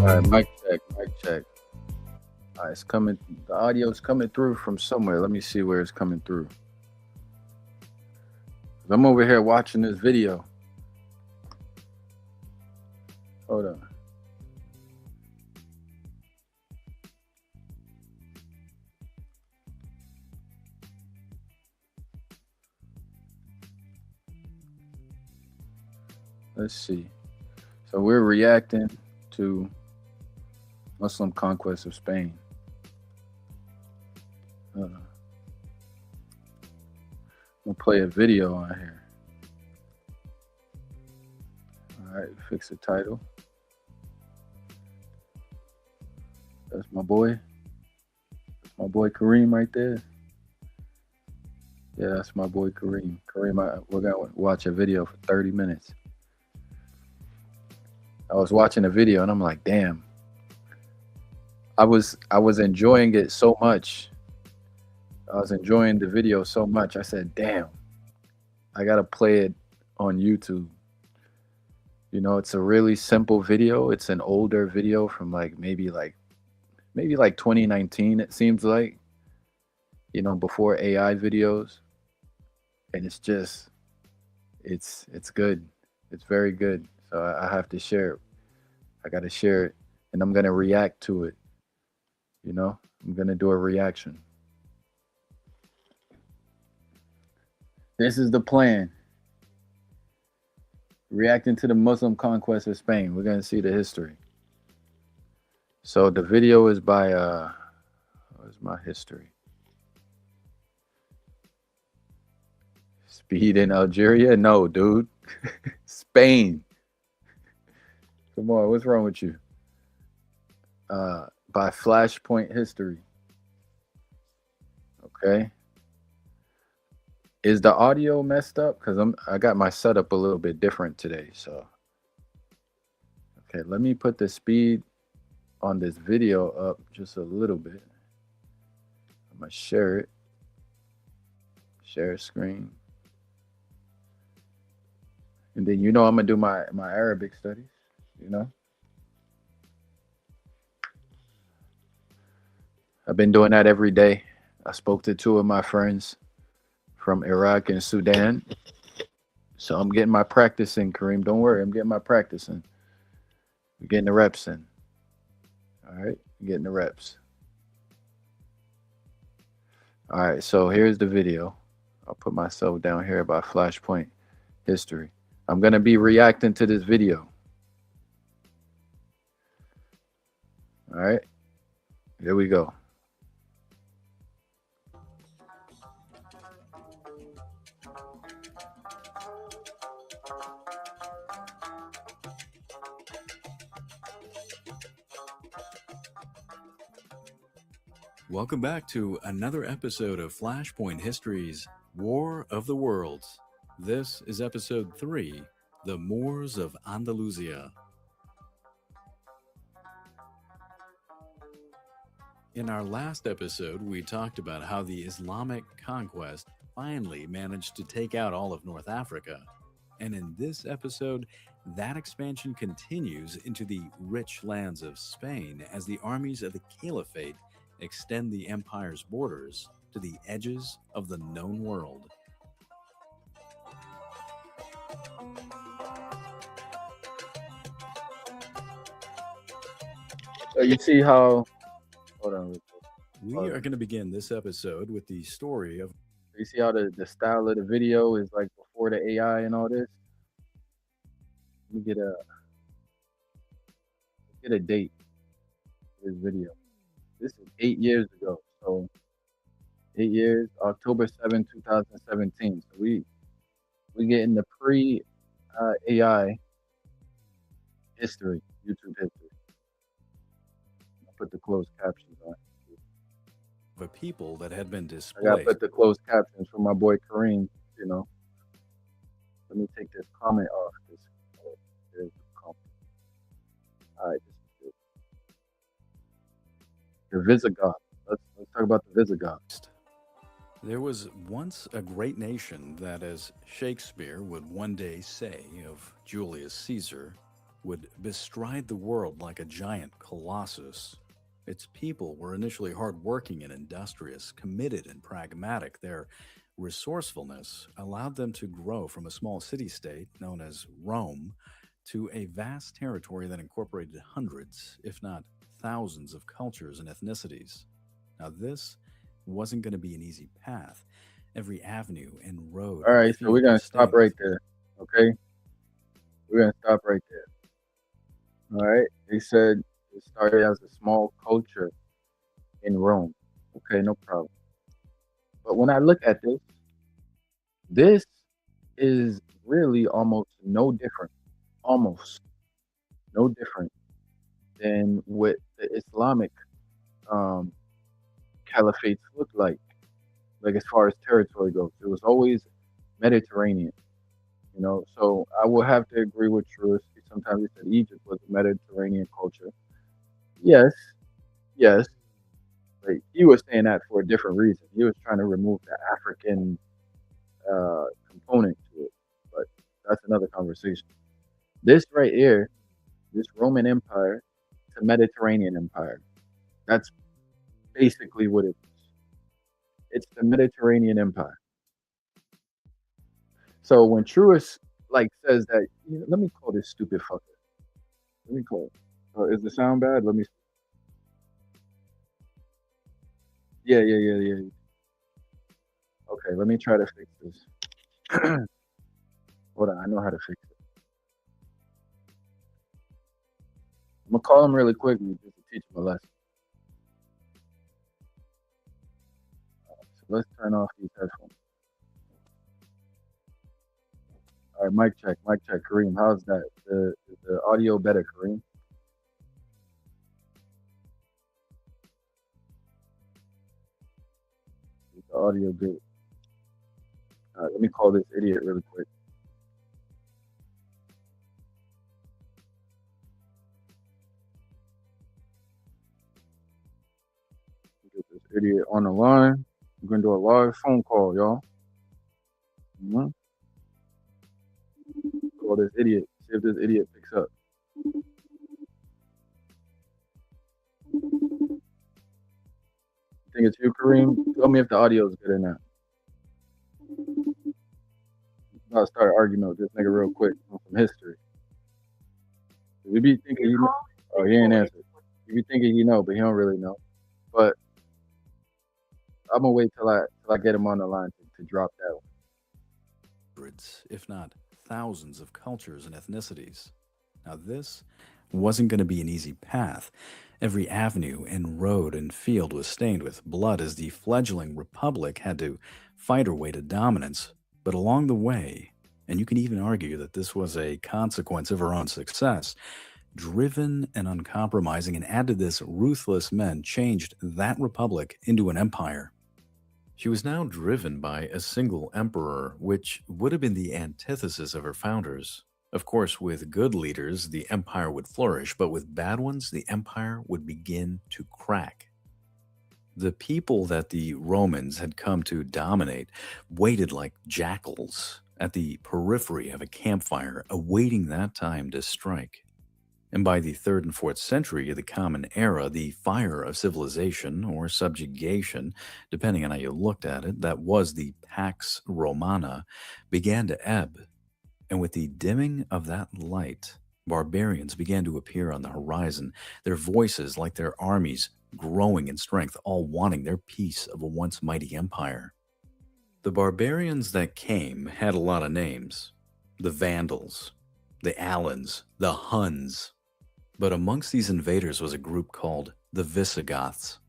All right, mic check, mic check. All right, it's coming. The audio's coming through from somewhere. Let me see where it's coming through. 'Cause I'm over here watching this video. Hold on. Let's see. So we're reacting to Muslim conquest of Spain. I'm gonna play a video on here. All right, fix the title. That's my boy. That's my boy Kareem right there. Yeah, that's my boy Kareem. Kareem, we're gonna watch a video for 30 minutes. I was watching a video and I'm like, damn. I was enjoying it so much. I was enjoying the video so much. I said, damn, I gotta play it on YouTube. You know, it's a really simple video. It's an older video from maybe like 2019, it seems like, you know, before AI videos. And it's good. It's very good. So I have to share it. I gotta share it and I'm gonna react to it. You know, I'm gonna do a reaction. This is the plan. Reacting to the Muslim conquest of Spain. We're gonna see the history. So the video is by where's my history? Speed in Algeria? No, dude. Spain. Come on, what's wrong with you? By Flashpoint History. Okay. Is the audio messed up? Because I got my setup a little bit different today. So okay, let me put the speed on this video up just a little bit. I'm gonna share it. Share screen. And then you know I'm gonna do my Arabic studies, you know. I've been doing that every day. I spoke to two of my friends from Iraq and Sudan. So I'm getting my practice in, Kareem. Don't worry, I'm getting my practice in. We're getting the reps in. All right, getting the reps. All right, so here's the video. I'll put myself down here by Flashpoint History. I'm gonna be reacting to this video. All right, here we go. Welcome back to another episode of Flashpoint History's War of the Worlds. This is episode 3, The Moors of Andalusia. In our last episode, we talked about how the Islamic conquest finally managed to take out all of North Africa. And in this episode, that expansion continues into the rich lands of Spain as the armies of the Caliphate extend the empire's borders to the edges of the known world. So you see how, hold on. We are going to begin this episode with the story of... You see how the style of the video is like before the AI and all this? Let me get a date for this video. This is 8 years ago. So 8 years, October 7, 2017. So we getting the pre AI history, YouTube history. I'll put the closed captions on. a people that had been I gotta displaced. put the closed captions for my boy Kareem, you know. Let me take this comment off. There's the comment. All right, this is it. The Visigoths. Let's talk about the Visigoths. There was once a great nation that, as Shakespeare would one day say of Julius Caesar, would bestride the world like a giant colossus. Its people were initially hardworking and industrious, committed and pragmatic. Their resourcefulness allowed them to grow from a small city state known as Rome to a vast territory that incorporated hundreds, if not thousands, of cultures and ethnicities. Now, this wasn't going to be an easy path. Every avenue and road All and right, so we're field gonna was stop stained right with. there. Okay, we're gonna stop right there. All right, they said it started as a small culture in Rome. Okay, no problem. But when I look at this is really almost no different, almost no different than what the Islamic um, caliphates look like. Like as far as territory goes, it was always Mediterranean. So I will have to agree with Truist. Sometimes he said Egypt was a Mediterranean culture. Yes, yes, but he was saying that for a different reason. He was trying to remove the African component to it, but that's another conversation. This right here, this Roman Empire, it's a Mediterranean empire. That's basically what it is. It's the Mediterranean empire. So when Truist like says that, let me call this stupid fucker. Let me call it. Is the sound bad? Let me. Yeah, yeah, yeah, yeah. Okay, let me try to fix this. Hold on, I know how to fix it. I'm gonna call him really quickly just to teach him a lesson. So let's turn off these headphones. All right, mic check. Kareem, how's that? Is the audio better, Kareem? Is the audio good? All right, let me call this idiot really quick. Get this idiot on the line. I'm gonna do a live phone call, y'all. Mhm. Call this idiot. See if this idiot picks up. You think it's you, Kareem? Tell me if the audio is good or not. I'm about to start an argument with this nigga real quick on some history. We be thinking you know. Oh, he ain't answered. You be thinking you know, but he don't really know. But I'm gonna wait till I get him on the line to drop that one. Hundreds, if not thousands, of cultures and ethnicities. Now, this wasn't going to be an easy path. Every avenue and road and field was stained with blood as the fledgling republic had to fight her way to dominance. But along the way, and you can even argue that this was a consequence of her own success, driven and uncompromising, and added this ruthless men changed that republic into an empire. She was now driven by a single emperor, which would have been the antithesis of her founders. Of course, with good leaders, the empire would flourish, but with bad ones, the empire would begin to crack. The people that the Romans had come to dominate waited like jackals at the periphery of a campfire, awaiting that time to strike. And by the 3rd and 4th century of the Common Era, the fire of civilization or subjugation, depending on how you looked at it, that was the Pax Romana, began to ebb. And with the dimming of that light, barbarians began to appear on the horizon, their voices like their armies growing in strength, all wanting their piece of a once mighty empire. The barbarians that came had a lot of names: the Vandals, the Alans, the Huns. But amongst these invaders was a group called the Visigoths.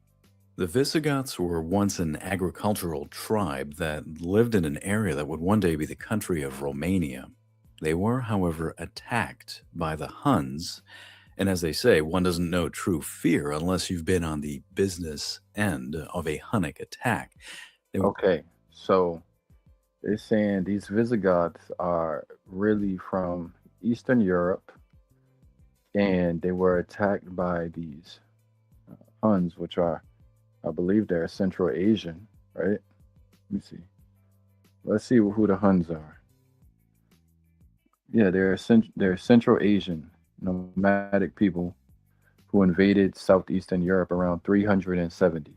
The Visigoths were once an agricultural tribe that lived in an area that would one day be the country of Romania. They were, however, attacked by the Huns, and as they say, one doesn't know true fear unless you've been on the business end of a Hunnic attack. They were Okay, so they're saying these Visigoths are really from Eastern Europe, and they were attacked by these Huns, which are, I believe, they're Central Asian, right? Let me see. Let's see who the Huns are. Yeah, they're Central Asian. nomadic people who invaded southeastern Europe around 370.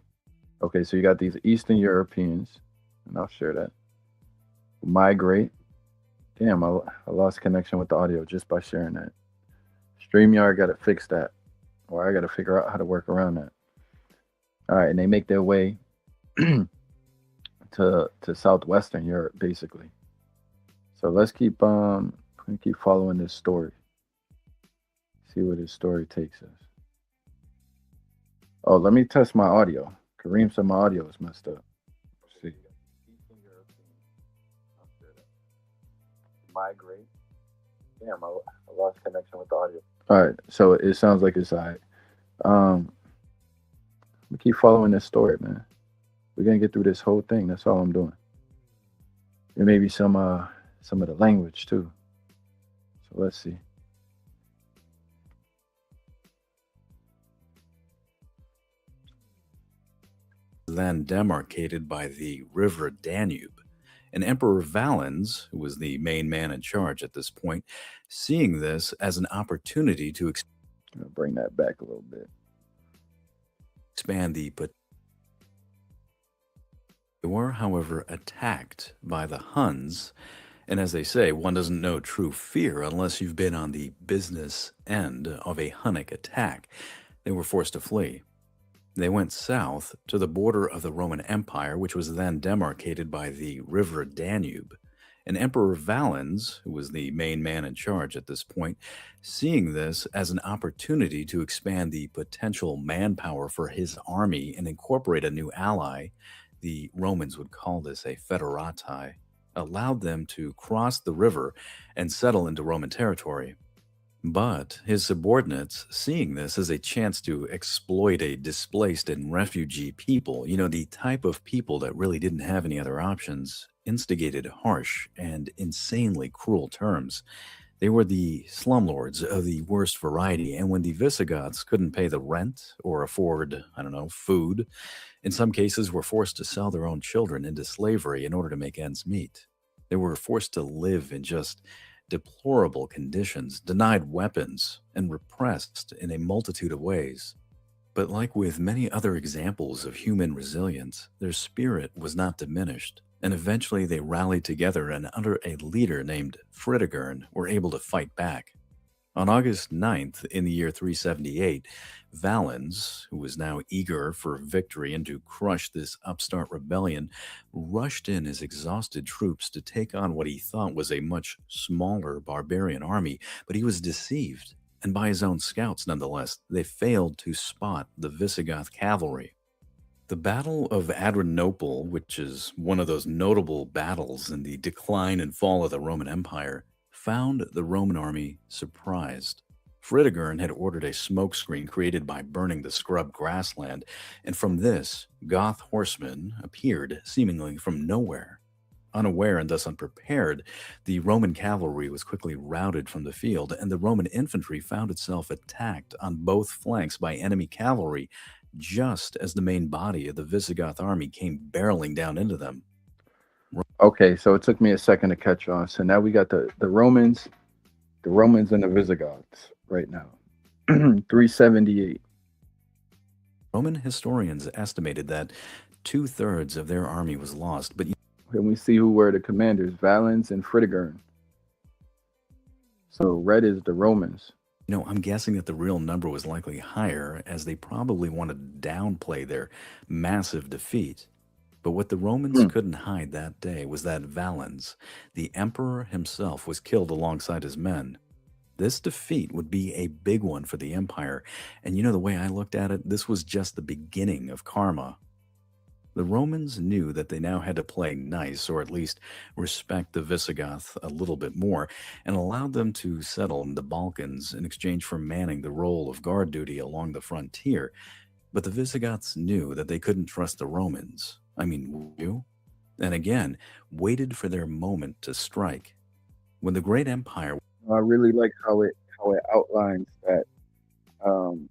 Okay, so you got these Eastern Europeans, and I'll share that, migrate. Damn, I lost connection with the audio just by sharing that. StreamYard got to fix that, or I got to figure out how to work around that. All right, and they make their way to southwestern Europe, basically. So let's keep following this story. See where this story takes us. Oh, let me test my audio. Kareem said my audio is messed up. Let's see. Eastern European. I'll share that. Migrate. Damn, I lost connection with the audio. All right, so it sounds like it's all right. Um, we keep following this story, man. We're gonna get through this whole thing. That's all I'm doing. And maybe some of the language too. So let's see. Then demarcated by the river Danube. And Emperor Valens, who was the main man in charge at this point, seeing this as an opportunity to I'll bring that back a little bit. expand they were, however, attacked by the Huns. And as they say, one doesn't know true fear unless you've been on the business end of a Hunnic attack. They were forced to flee. They went south to the border of the Roman Empire, which was then demarcated by the river Danube. And Emperor Valens, who was the main man in charge at this point, seeing this as an opportunity to expand the potential manpower for his army and incorporate a new ally, the Romans would call this a federati, allowed them to cross the river and settle into Roman territory. But his subordinates, seeing this as a chance to exploit a displaced and refugee people, the type of people that really didn't have any other options, instigated harsh and insanely cruel terms. They were the slumlords of the worst variety, and when the Visigoths couldn't pay the rent or afford, I don't know, food, in some cases were forced to sell their own children into slavery in order to make ends meet. They were forced to live in just deplorable conditions, denied weapons, and repressed in a multitude of ways. But like with many other examples of human resilience, their spirit was not diminished, and eventually they rallied together and under a leader named Fritigern were able to fight back. On August 9th, in the year 378, Valens, who was now eager for victory and to crush this upstart rebellion, rushed in his exhausted troops to take on what he thought was a much smaller barbarian army, but he was deceived, and by his own scouts nonetheless, they failed to spot the Visigoth cavalry. The Battle of Adrianople, which is one of those notable battles in the decline and fall of the Roman Empire, found the Roman army surprised. Fritigern had ordered a smokescreen created by burning the scrub grassland, and from this, Goth horsemen appeared seemingly from nowhere. Unaware and thus unprepared, the Roman cavalry was quickly routed from the field, and the Roman infantry found itself attacked on both flanks by enemy cavalry, just as the main body of the Visigoth army came barreling down into them. Okay, so it took me a second to catch on. So now we got the Romans and the Visigoths right now. 378. Roman historians estimated that two-thirds of their army was lost, but And we see who were the commanders, Valens and Fritigern. So red is the Romans. I'm guessing that the real number was likely higher, as they probably wanted to downplay their massive defeat. But what the Romans couldn't hide that day was that Valens, the emperor himself, was killed alongside his men. This defeat would be a big one for the empire, and the way I looked at it, this was just the beginning of karma. The Romans knew that they now had to play nice, or at least respect the Visigoth a little bit more, and allowed them to settle in the Balkans in exchange for manning the role of guard duty along the frontier. But the Visigoths knew that they couldn't trust the Romans. I mean, would you? And again, waited for their moment to strike. When the great empire... I really like how it outlines that um,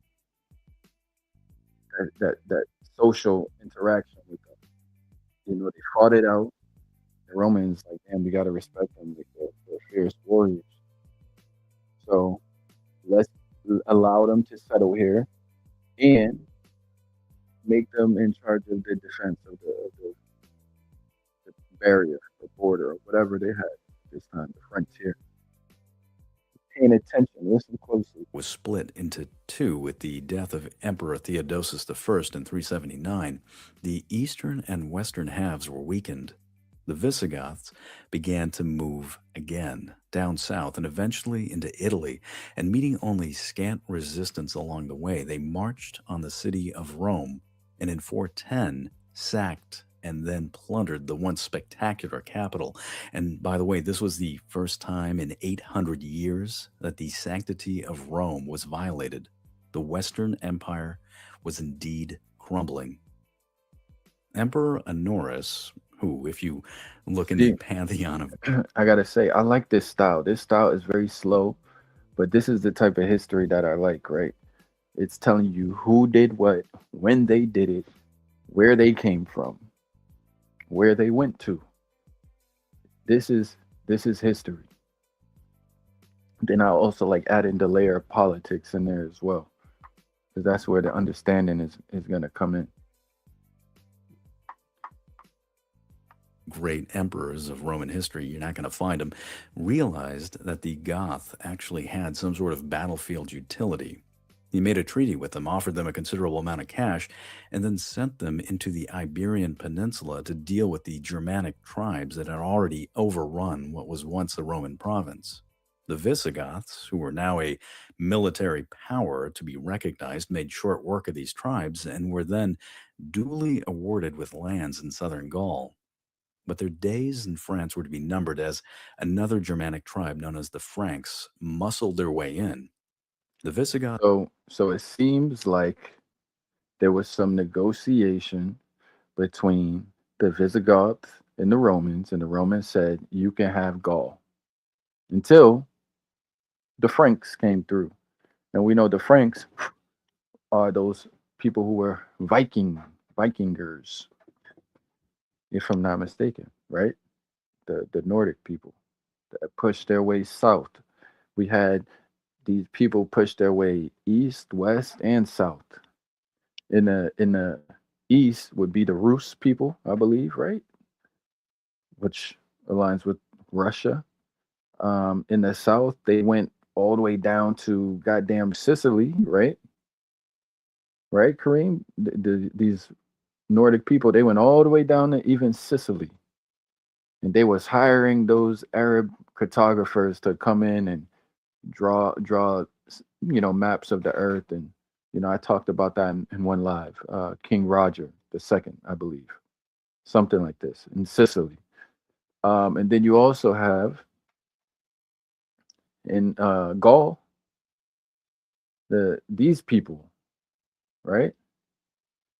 that social interaction with them. They fought it out. The Romans, like, damn, we gotta respect them. Like, they're fierce warriors. So Let's allow them to settle here and make them in charge of the defense the barrier, the border, or whatever they had this time, the frontier. Paying attention, listen closely. Was split into two with the death of Emperor Theodosius I in 379. The eastern and western halves were weakened. The Visigoths began to move again down south and eventually into Italy, and meeting only scant resistance along the way, they marched on the city of Rome and in 410 sacked and then plundered the once spectacular capital. And by the way, this was the first time in 800 years that the sanctity of Rome was violated. The Western Empire was indeed crumbling. Emperor Honorius, who, if you look in the See, pantheon of I gotta say, I like this style. This style is very slow, but this is the type of history that I like, right? It's telling you who did what, when they did it, where they came from, where they went to. This is history. Then I also like adding the layer of politics in there as well, because that's where the understanding is gonna come in. great emperors of Roman history, you're not going to find them, realized that the Goth actually had some sort of battlefield utility. He made a treaty with them, offered them a considerable amount of cash, and then sent them into the Iberian Peninsula to deal with the Germanic tribes that had already overrun what was once a Roman province. The Visigoths, who were now a military power to be recognized, made short work of these tribes and were then duly awarded with lands in southern Gaul. But their days in France were to be numbered as another Germanic tribe known as the Franks muscled their way in. The Visigoths So it seems like there was some negotiation between the Visigoths and the Romans said you can have Gaul until the Franks came through. And we know the Franks are those people who were Vikingers, if I'm not mistaken, right? The Nordic people that pushed their way south. We had these people push their way east, west, and south. In the east would be the Rus people, I believe, right? Which aligns with Russia. In the south, they went all the way down to goddamn Sicily, right? Right, Kareem? These Nordic people, they went all the way down to even Sicily, and they was hiring those Arab cartographers to come in and draw maps of the earth. And I talked about that in one live, King Roger the second, I believe, something like this in Sicily. And then you also have in Gaul these people, right?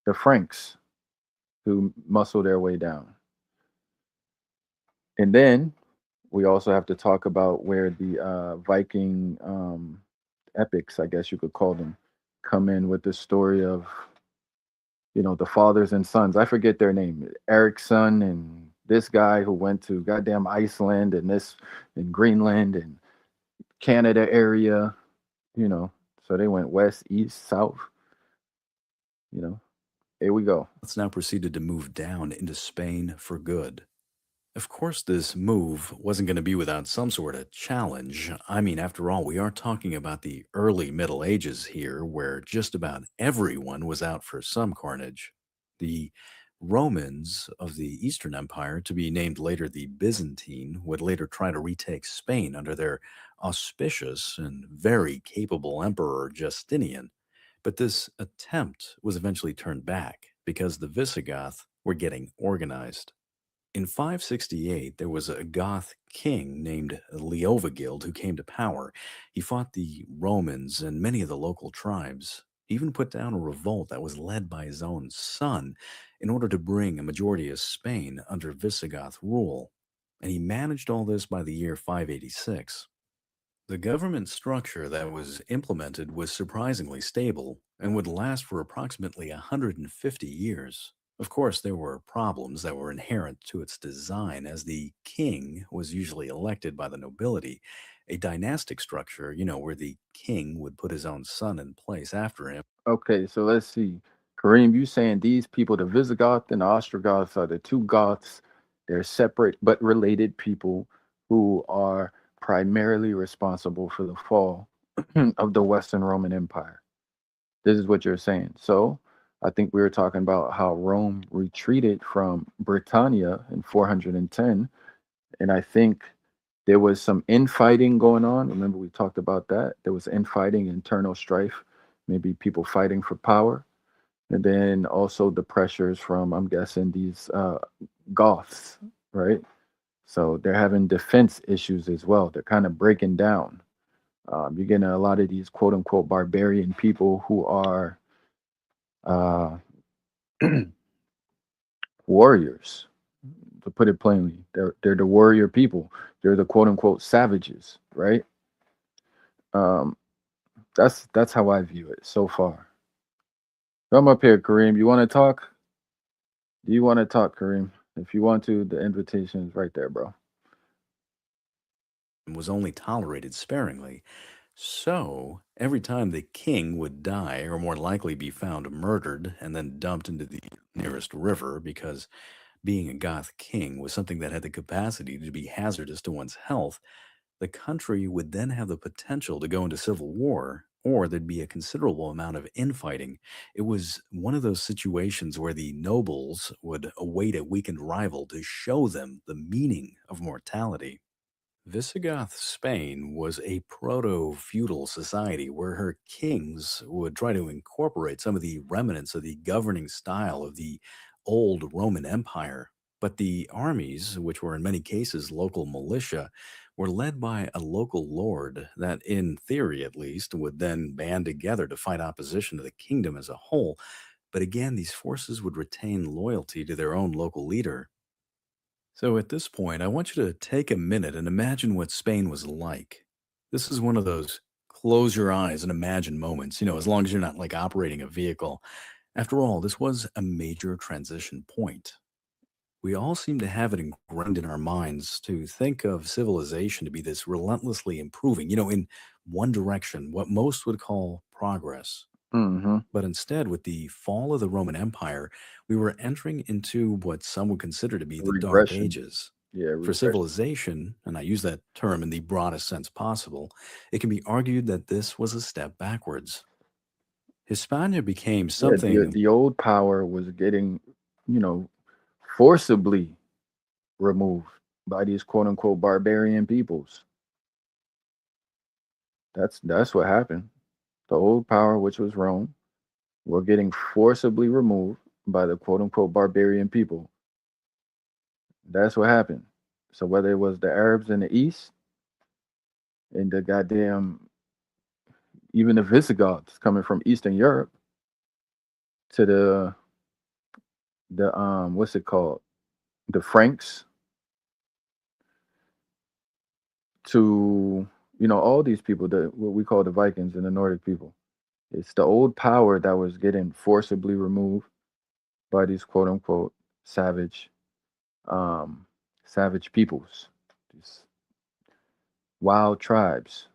The Franks who muscle their way down. And then we also have to talk about where the Viking epics, I guess you could call them, come in with the story of the fathers and sons. I forget their name. Eric's son and this guy who went to goddamn Iceland and this and Greenland and Canada area. You know, so they went west, east, south. You know, here we go. now proceeded to move down into Spain for good. Of course, this move wasn't going to be without some sort of challenge. I mean, after all, we are talking about the early Middle Ages here, where just about everyone was out for some carnage. The Romans of the Eastern Empire, to be named later the Byzantine, would later try to retake Spain under their auspicious and very capable Emperor Justinian. But this attempt was eventually turned back because the Visigoth were getting organized. In 568, there was a Goth king named Leovigild who came to power. He fought the Romans and many of the local tribes, he even put down a revolt that was led by his own son in order to bring a majority of Spain under Visigoth rule. And he managed all this by the year 586. The government structure that was implemented was surprisingly stable and would last for approximately 150 years. Of course, there were problems that were inherent to its design, as the king was usually elected by the nobility, a dynastic structure, where the king would put his own son in place after him. Okay, so let's see. Kareem, you saying these people, the Visigoth and the Ostrogoths, are the two Goths. They're separate but related people who are primarily responsible for the fall of the Western Roman Empire. This is what you're saying. So I think we were talking about how Rome retreated from Britannia in 410. And I think there was some infighting going on. Remember, we talked about that. There was infighting, internal strife, maybe people fighting for power. And then also the pressures from, I'm guessing, these Goths, right? So they're having defense issues as well. They're kind of breaking down. You're getting a lot of these quote unquote barbarian people who are uh, warriors, to put it plainly. They're the warrior people. They're the quote unquote savages, right? Um, that's how I view it so far. Come up here, Kareem. You want to talk? Do you want to talk, Kareem? If you want to, the invitation is right there, bro. And was only tolerated sparingly. So, every time the king would die, or more likely be found murdered and then dumped into the nearest river, because being a Goth king was something that had the capacity to be hazardous to one's health, the country would then have the potential to go into civil war, or there'd be a considerable amount of infighting. It was one of those situations where the nobles would await a weakened rival to show them the meaning of mortality. Visigoth Spain was a proto feudal society where her kings would try to incorporate some of the remnants of the governing style of the old Roman Empire. But the armies, which were in many cases local militia, were led by a local lord that, in theory at least, would then band together to fight opposition to the kingdom as a whole. But again, these forces would retain loyalty to their own local leader. So at this point, I want you to take a minute and imagine what Spain was like. This is one of those close your eyes and imagine moments, as long as you're not like operating a vehicle. After all, this was a major transition point. We all seem to have it ingrained in our minds to think of civilization to be this relentlessly improving, in one direction, what most would call progress. Mm-hmm. But instead, with the fall of the Roman Empire, we were entering into what some would consider to be the Dark Regression. Ages. Yeah, For regression. civilization, and I use that term in the broadest sense possible, it can be argued that this was a step backwards. Hispania became Yeah, something the old power was getting, you know, forcibly removed by these quote unquote barbarian peoples. That's what happened. The old power, which was Rome, were getting forcibly removed by the quote unquote barbarian people. That's what happened. So whether it was the Arabs in the east and the goddamn even the Visigoths coming from Eastern Europe to the what's it called? The Franks to all these people that what we call the Vikings and the Nordic people. It's the old power that was getting forcibly removed by these quote unquote savage um savage peoples, these wild tribes.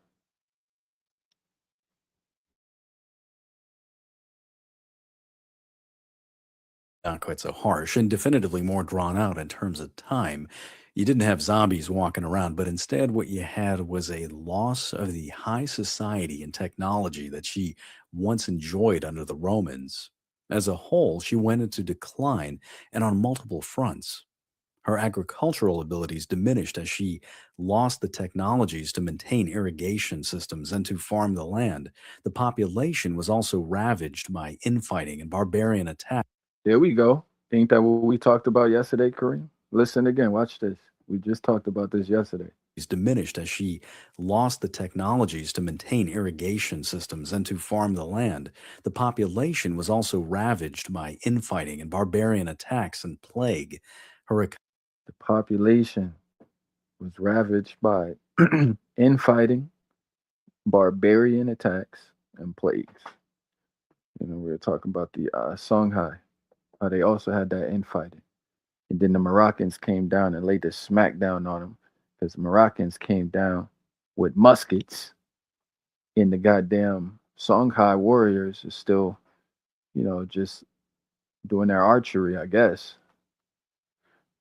not quite so harsh and definitively more drawn out in terms of time. You didn't have zombies walking around, but instead, what you had was a loss of the high society and technology that she once enjoyed under the Romans. As a whole, she went into decline and on multiple fronts. Her agricultural abilities diminished as she lost the technologies to maintain irrigation systems and to farm the land. The population was also ravaged by infighting and barbarian attacks. There we go. Ain't that what we talked about yesterday, Kareem? Listen again. Watch this. We just talked about this yesterday. Diminished as she lost the technologies to maintain irrigation systems and to farm the land. The population was also ravaged by infighting and barbarian attacks and plague. Her The population was ravaged by infighting, barbarian attacks, and plagues. We were talking about the Songhai. They also had that infighting. And then the Moroccans came down and laid the smack down on them because the Moroccans came down. with muskets, and the goddamn Songhai warriors is still, just doing their archery, I guess.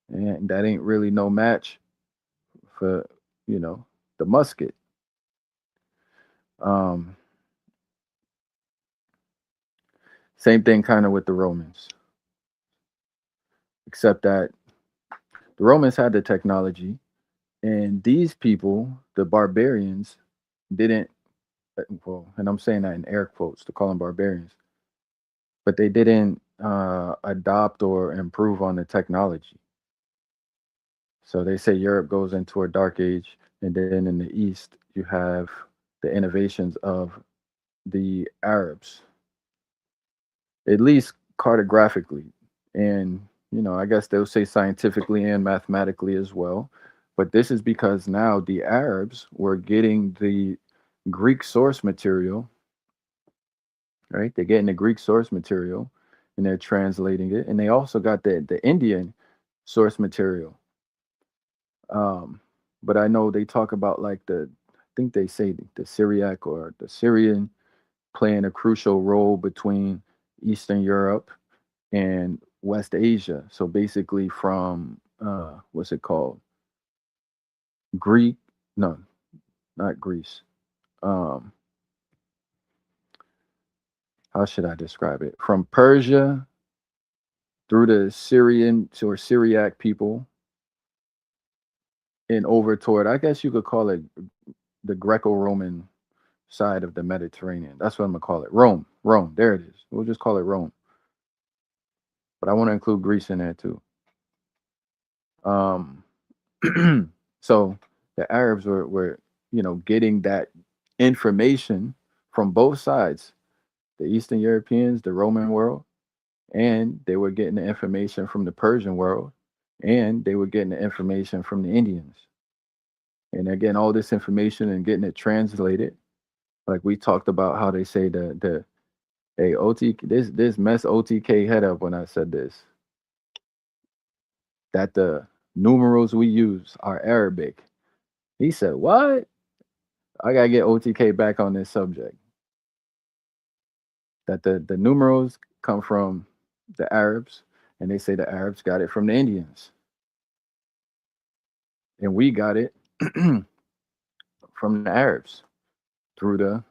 And that ain't really no match for, you know, the musket. Um, Same thing kind of with the Romans, except that the Romans had the technology, and these people, the barbarians, didn't. Well, and I'm saying that in air quotes to call them barbarians, but they didn't adopt or improve on the technology. So they say Europe goes into a dark age, and then in the East you have the innovations of the Arabs, at least cartographically, and I guess they'll say scientifically and mathematically as well. But this is because now the Arabs were getting the Greek source material, right? They're getting the Greek source material, and they're translating it, and they also got the Indian source material. Um, but I know they talk about like I think they say the Syriac or the Syrian playing a crucial role between Eastern Europe and West Asia. So basically, from what's it called? Greek? No, not Greece. Um, how should I describe it? From Persia through the Syrian or Syriac people and over toward, I guess you could call it the Greco-Roman side of the Mediterranean. That's what I'm gonna call it. Rome. Rome. There it is. We'll just call it Rome. But I want to include Greece in there too. Um, so the Arabs were getting that information from both sides, the Eastern Europeans, the Roman world, and they were getting the information from the Persian world, and they were getting the information from the Indians. And they're getting all this information and getting it translated. Like we talked about how they say the hey OTK, this mess OTK head up when I said this, that the numerals we use are Arabic. He said, "What? I gotta get OTK back on this subject. That the numerals come from the Arabs, and they say the Arabs got it from the Indians, and we got it from the Arabs through the,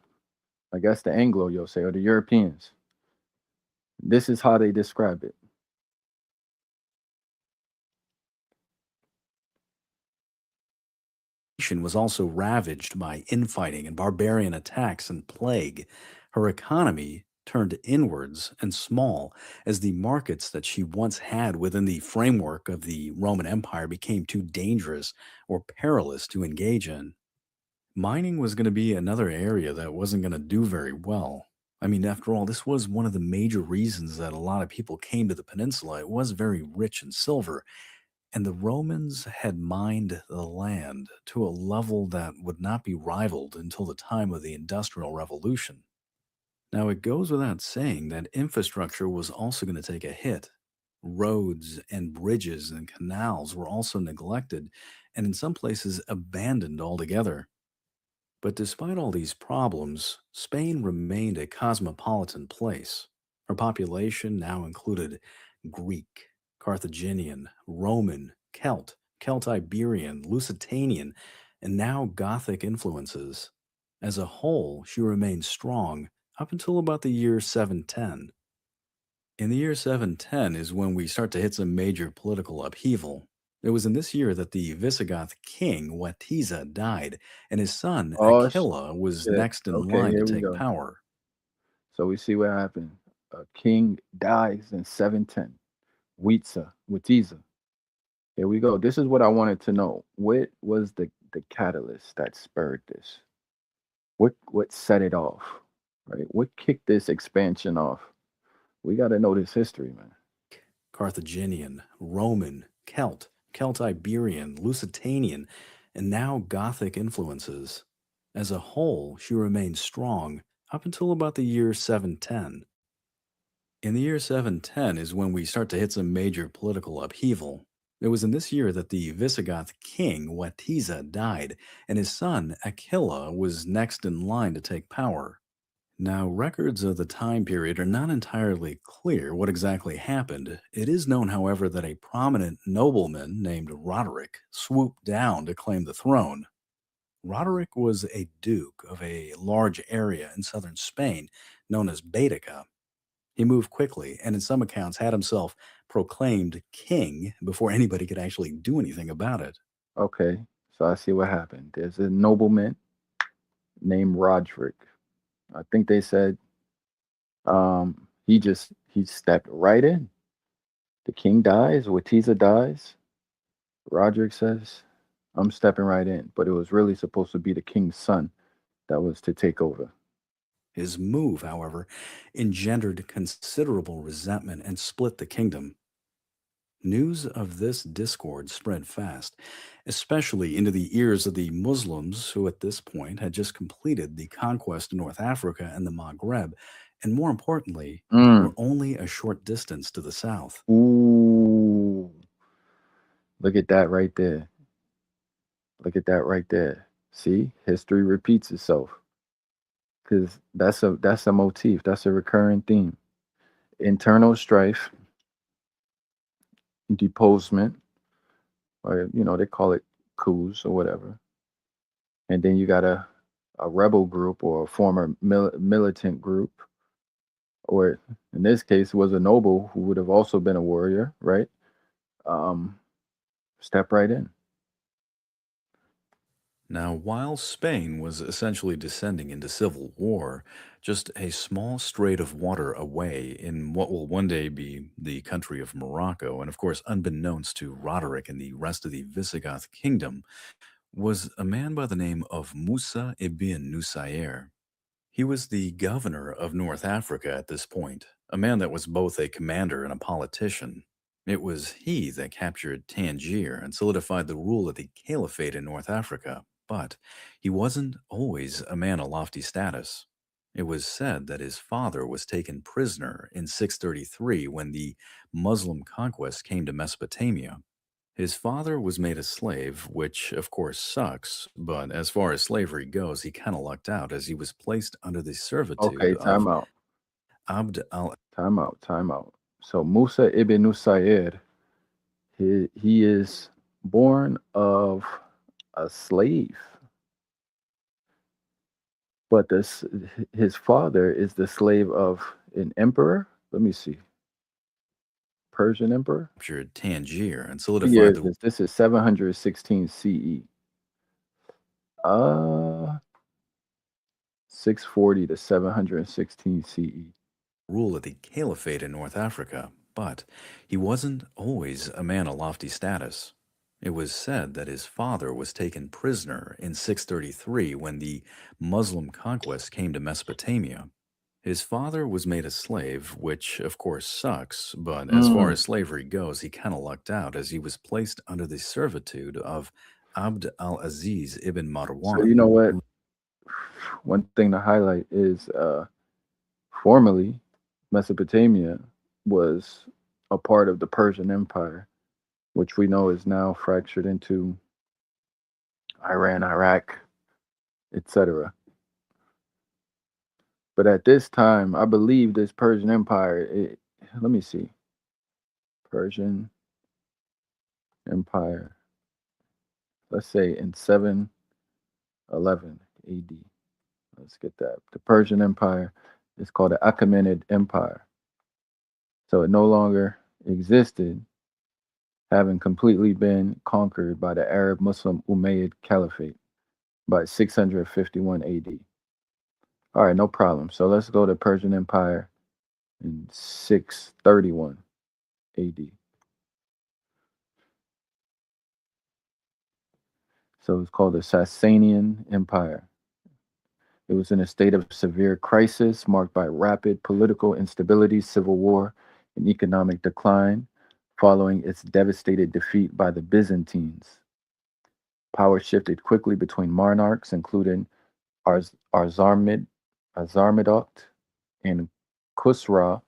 I guess, the Anglo, you'll say, or the Europeans. This is how they describe it. Was also ravaged by infighting and barbarian attacks and plague. Her economy turned inwards and small as the markets that she once had within the framework of the Roman Empire became too dangerous or perilous to engage in. Mining was going to be another area that wasn't going to do very well. I mean, after all, this was one of the major reasons that a lot of people came to the peninsula. It was very rich in silver, and the Romans had mined the land to a level that would not be rivaled until the time of the Industrial Revolution. Now, it goes without saying that infrastructure was also going to take a hit. Roads and bridges and canals were also neglected, and in some places abandoned altogether. But despite all these problems, Spain remained a cosmopolitan place. Her population now included Greek, Carthaginian, Roman, Celtiberian, Lusitanian, and now Gothic influences. As a whole, she remained strong up until about the year 710. In the year 710 is when we start to hit some major political upheaval. It was in this year that the Visigoth king Watiza died, and his son Oh Aquila was shit. next in Okay, line to here we take go. power. So we see what happened. A king dies in 710. Witiza. Here we go. This is what I wanted to know. What was the catalyst that spurred this? What set it off? Right? What kicked this expansion off? We got to know this history, man. Carthaginian, Roman, Celtiberian, Lusitanian, and now Gothic influences. As a whole, she remained strong up until about the year 710. In the year 710 is when we start to hit some major political upheaval. It was in this year that the Visigoth king Watiza died, and his son Aquila was next in line to take power. Now, records of the time period are not entirely clear what exactly happened. It is known, however, that a prominent nobleman named Roderick swooped down to claim the throne. Roderick was a duke of a large area in southern Spain known as Baetica. He moved quickly and, in some accounts, had himself proclaimed king before anybody could actually do anything about it. Okay, so I see what happened. There's a nobleman named Roderick. I think they said he stepped right in. The king dies, Watiza dies. Roderick says, I'm stepping right in. But it was really supposed to be the king's son that was to take over. His move, however, engendered considerable resentment and split the kingdom. News of this discord spread fast, especially into the ears of the Muslims who, at this point, had just completed the conquest of North Africa and the Maghreb, and more importantly, Mm. were only a short distance to the south. Ooh, look at that right there. Look at that right there. See, history repeats itself because that's a motif. That's a recurring theme. Internal strife, deposement, or they call it coups or whatever. And then you got a rebel group or a former militant group, or in this case, was a noble who would have also been a warrior, right? Um, Step right in. Now, while Spain was essentially descending into civil war, just a small strait of water away in what will one day be the country of Morocco, and of course, unbeknownst to Roderick and the rest of the Visigoth kingdom, was a man by the name of Musa ibn Nusayr. He was the governor of North Africa at this point, a man that was both a commander and a politician. It was he that captured Tangier and solidified the rule of the caliphate in North Africa, but he wasn't always a man of lofty status. It was said that his father was taken prisoner in 633 when the Muslim conquest came to Mesopotamia. His father was made a slave, which of course sucks, but as far as slavery goes, he kind of lucked out as he was placed under the servitude Okay, of time out, Abd al. time out, time out. So Musa ibn Nusayr, he is born of a slave, but his father is the slave of an emperor. Let me see, Persian emperor. Captured Tangier and What solidified year is the this? This is 716 CE. 640 to 716 CE. rule of the caliphate in North Africa, but he wasn't always a man of lofty status. It was said that his father was taken prisoner in 633 when the Muslim conquest came to Mesopotamia. His father was made a slave, which of course sucks, but as far Mm. as slavery goes, he kind of lucked out as he was placed under the servitude of Abd al Aziz ibn So you Marwan. know what? One thing to highlight is formerly Mesopotamia was a part of the Persian Empire, which we know is now fractured into Iran, Iraq, etc. But at this time, I believe this Persian Empire, let me see, Persian Empire, let's say in 711 AD. Let's get that. The Persian Empire is called the Achaemenid Empire. So it no longer existed, having completely been conquered by the Arab Muslim Umayyad Caliphate by 651 AD. All right, no problem. So let's go to Persian Empire in 631 AD. So it's called the Sasanian Empire. It was in a state of severe crisis marked by rapid political instability, civil war, and economic decline following its devastating defeat by the Byzantines. Power shifted quickly between monarchs, including Arzarmid, Azarmidokht and Khusra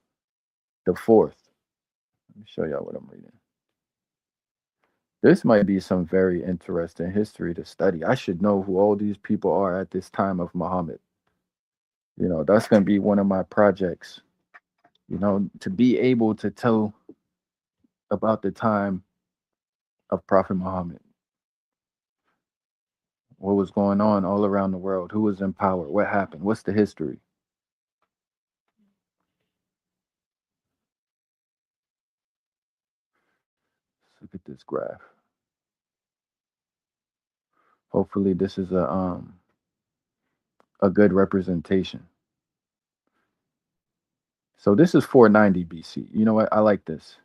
the Fourth. Let me show y'all what I'm reading. This might be some very interesting history to study. I should know who all these people are at this time of Muhammad. That's going to be one of my projects, to be able to tell about the time of Prophet Muhammad, what was going on all around the world, who was in power, what happened, what's the history. Let's look at this graph. Hopefully this is a good representation. So this is 490 BC. You know what? I like this.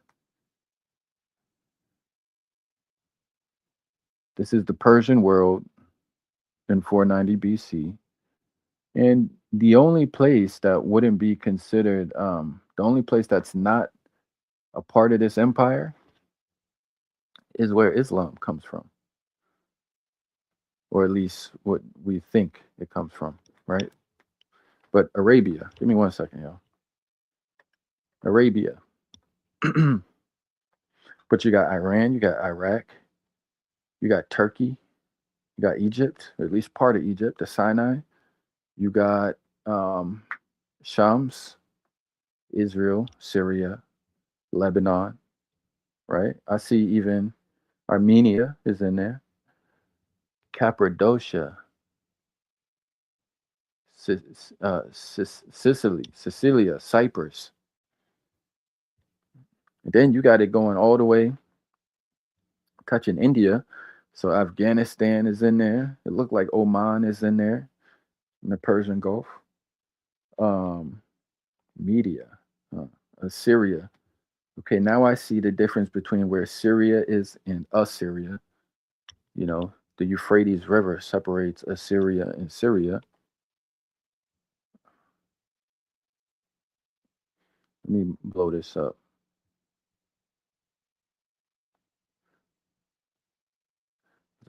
This is the Persian world in 490 BC. And the only place that wouldn't be considered, the only place that's not a part of this empire is where Islam comes from, or at least what we think it comes from, right? But Arabia, give me 1 second, y'all. Arabia. But you got Iran, you got Iraq, you got Turkey, you got Egypt, or at least part of Egypt, the Sinai. You got Shams, Israel, Syria, Lebanon, right? I see even Armenia is in there, Cappadocia, Sicily, Sicilia, Cyprus. And then you got it going all the way, touching India. So Afghanistan is in there. It looked like Oman is in there in the Persian Gulf. Um, Media, Assyria. Okay, now I see the difference between where Syria is and Assyria. The Euphrates River separates Assyria and Syria. Let me blow this up.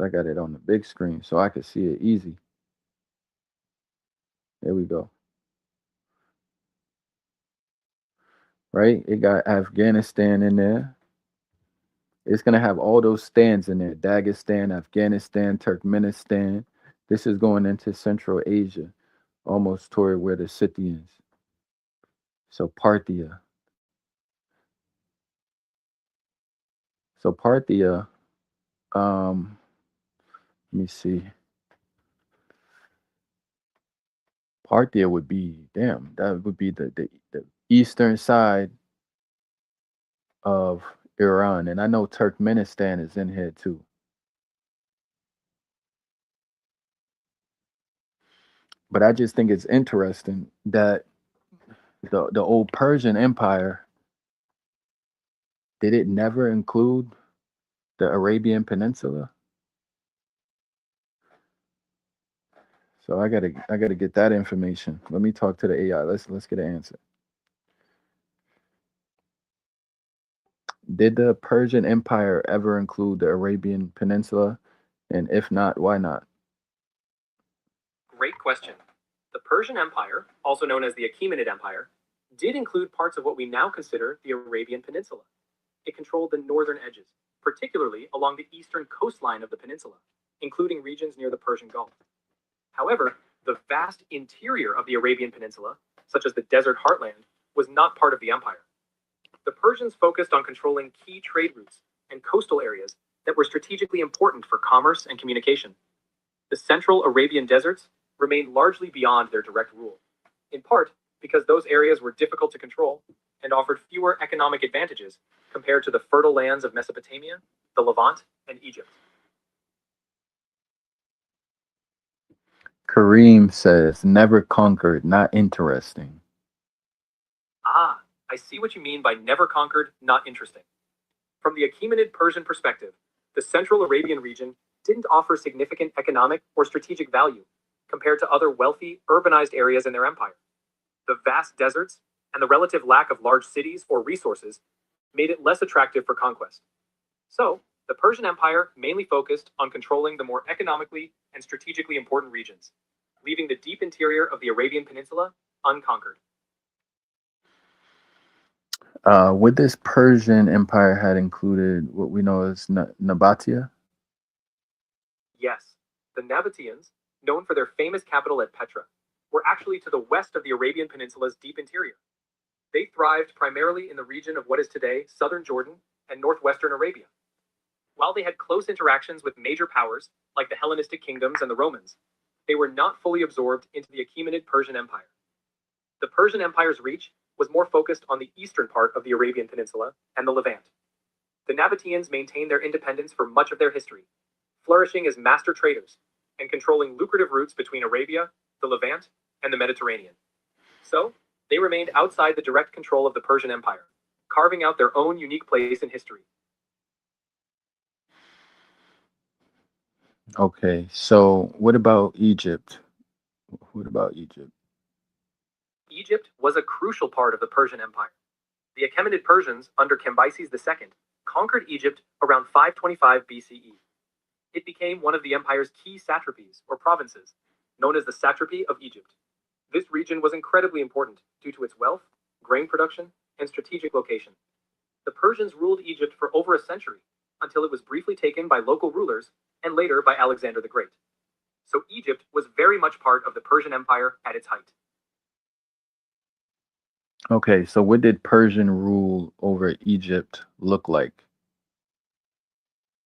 I got it on the big screen so I could see it easy. There we go. Right? It got Afghanistan in there. It's going to have all those stands in there: Dagestan, Afghanistan, Turkmenistan. This is going into Central Asia, almost toward where the Scythians. So Parthia. So Parthia, let me see. Parthia would be, damn, that would be the eastern side of Iran. And I know Turkmenistan is in here too. But I just think it's interesting that the old Persian Empire, did it never include the Arabian Peninsula? So I gotta get that information. Let me talk to the AI. Let's get an answer. Did the Persian Empire ever include the Arabian Peninsula? And if not, why not? Great question. The Persian Empire, also known as the Achaemenid Empire, did include parts of what we now consider the Arabian Peninsula. It controlled the northern edges, particularly along the eastern coastline of the peninsula, including regions near the Persian Gulf. However, the vast interior of the Arabian Peninsula, such as the desert heartland, was not part of the empire. The Persians focused on controlling key trade routes and coastal areas that were strategically important for commerce and communication. The central Arabian deserts remained largely beyond their direct rule, in part because those areas were difficult to control and offered fewer economic advantages compared to the fertile lands of Mesopotamia, the Levant, and Egypt. Kareem says, never conquered, not interesting. Ah, I see what you mean by never conquered, not interesting. From the Achaemenid Persian perspective, the central Arabian region didn't offer significant economic or strategic value compared to other wealthy, urbanized areas in their empire. The vast deserts and the relative lack of large cities or resources made it less attractive for conquest. So, the Persian Empire mainly focused on controlling the more economically and strategically important regions, leaving the deep interior of the Arabian Peninsula unconquered. Would this Persian Empire had included what we know as Nabatea? Yes, the Nabateans, known for their famous capital at Petra, were actually to the west of the Arabian Peninsula's deep interior. They thrived primarily in the region of what is today southern Jordan and northwestern Arabia. While they had close interactions with major powers like the Hellenistic kingdoms and the Romans, they were not fully absorbed into the Achaemenid Persian Empire. The Persian Empire's reach was more focused on the eastern part of the Arabian Peninsula and the Levant. The Nabateans maintained their independence for much of their history, flourishing as master traders and controlling lucrative routes between Arabia, the Levant, and the Mediterranean. So, they remained outside the direct control of the Persian Empire, carving out their own unique place in history. Okay, so what about Egypt? What about Egypt? Egypt was a crucial part of the Persian Empire. The Achaemenid Persians, under Cambyses II, conquered Egypt around 525 BCE. It became one of the empire's key satrapies, or provinces, known as the Satrapy of Egypt. This region was incredibly important due to its wealth, grain production, and strategic location. The Persians ruled Egypt for over a century, until it was briefly taken by local rulers and later by Alexander the Great. So Egypt was very much part of the Persian Empire at its height. Okay, so what did Persian rule over Egypt look like?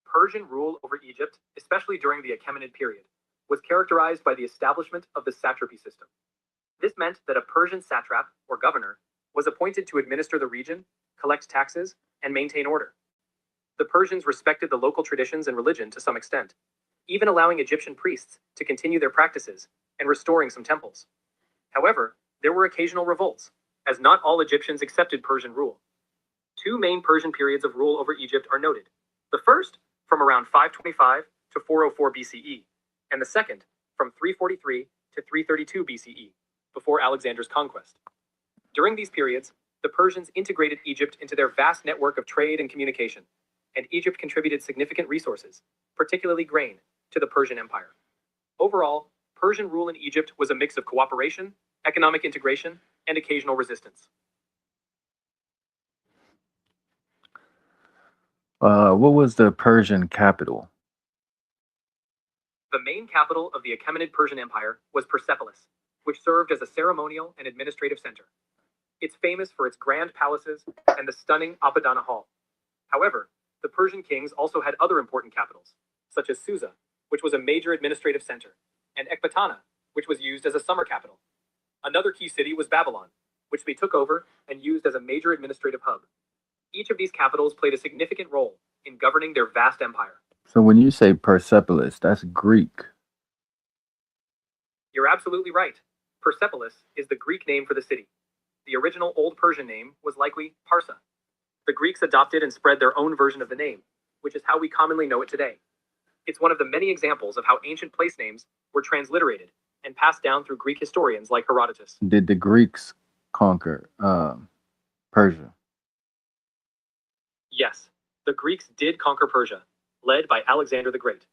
Persian rule over Egypt, especially during the Achaemenid period, was characterized by the establishment of the satrapy system. This meant that a Persian satrap, or governor, was appointed to administer the region, collect taxes, and maintain order. The Persians respected the local traditions and religion to some extent, even allowing Egyptian priests to continue their practices and restoring some temples. However, there were occasional revolts, as not all Egyptians accepted Persian rule. Two main Persian periods of rule over Egypt are noted. The first, from around 525 to 404 BCE, and the second, from 343 to 332 BCE, before Alexander's conquest. During these periods, the Persians integrated Egypt into their vast network of trade and communication, and Egypt contributed significant resources, particularly grain, to the Persian Empire. Overall, Persian rule in Egypt was a mix of cooperation, economic integration, and occasional resistance. What was the Persian capital? The main capital of the Achaemenid Persian Empire was Persepolis, which served as a ceremonial and administrative center. It's famous for its grand palaces and the stunning Apadana Hall. However, the Persian kings also had other important capitals, such as Susa, which was a major administrative center, and Ecbatana, which was used as a summer capital. Another key city was Babylon, which they took over and used as a major administrative hub. Each of these capitals played a significant role in governing their vast empire. So when you say Persepolis, that's Greek. You're absolutely right. Persepolis is the Greek name for the city. The original Old Persian name was likely Parsa. The Greeks adopted and spread their own version of the name, which is how we commonly know it today. It's one of the many examples of how ancient place names were transliterated and passed down through Greek historians like Herodotus. Did the Greeks conquer Persia? Yes, the Greeks did conquer Persia, led by Alexander the Great.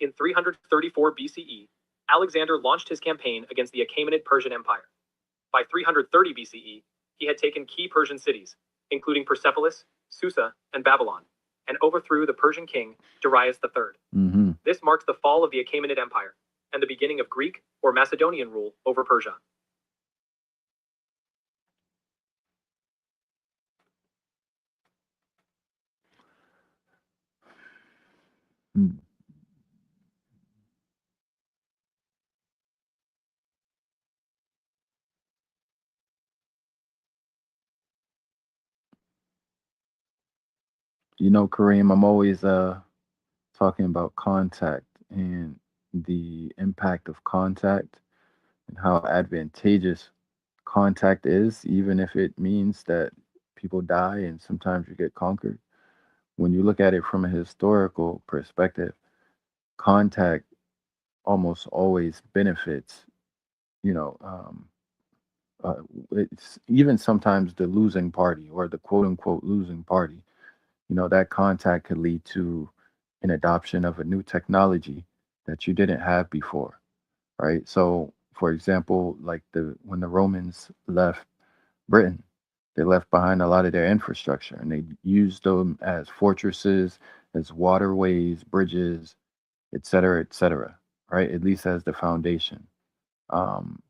In 334 BCE, Alexander launched his campaign against the Achaemenid Persian Empire. By 330 BCE, he had taken key Persian cities, including Persepolis, Susa, and Babylon, and overthrew the Persian king, Darius III. Mm-hmm. This marked the fall of the Achaemenid Empire and the beginning of Greek or Macedonian rule over Persia. You know, Kareem, I'm always talking about contact and the impact of contact and how advantageous contact is, even if it means that people die and sometimes you get conquered. When you look at it from a historical perspective, contact almost always benefits, you know, uh, it's even sometimes the losing party or the quote unquote losing party. You know, that contact could lead to an adoption of a new technology that you didn't have before, right? So, for example, like the when the Romans left Britain, They left behind a lot of their infrastructure and they used them as fortresses, as waterways, bridges, et cetera, right? At least as the foundation.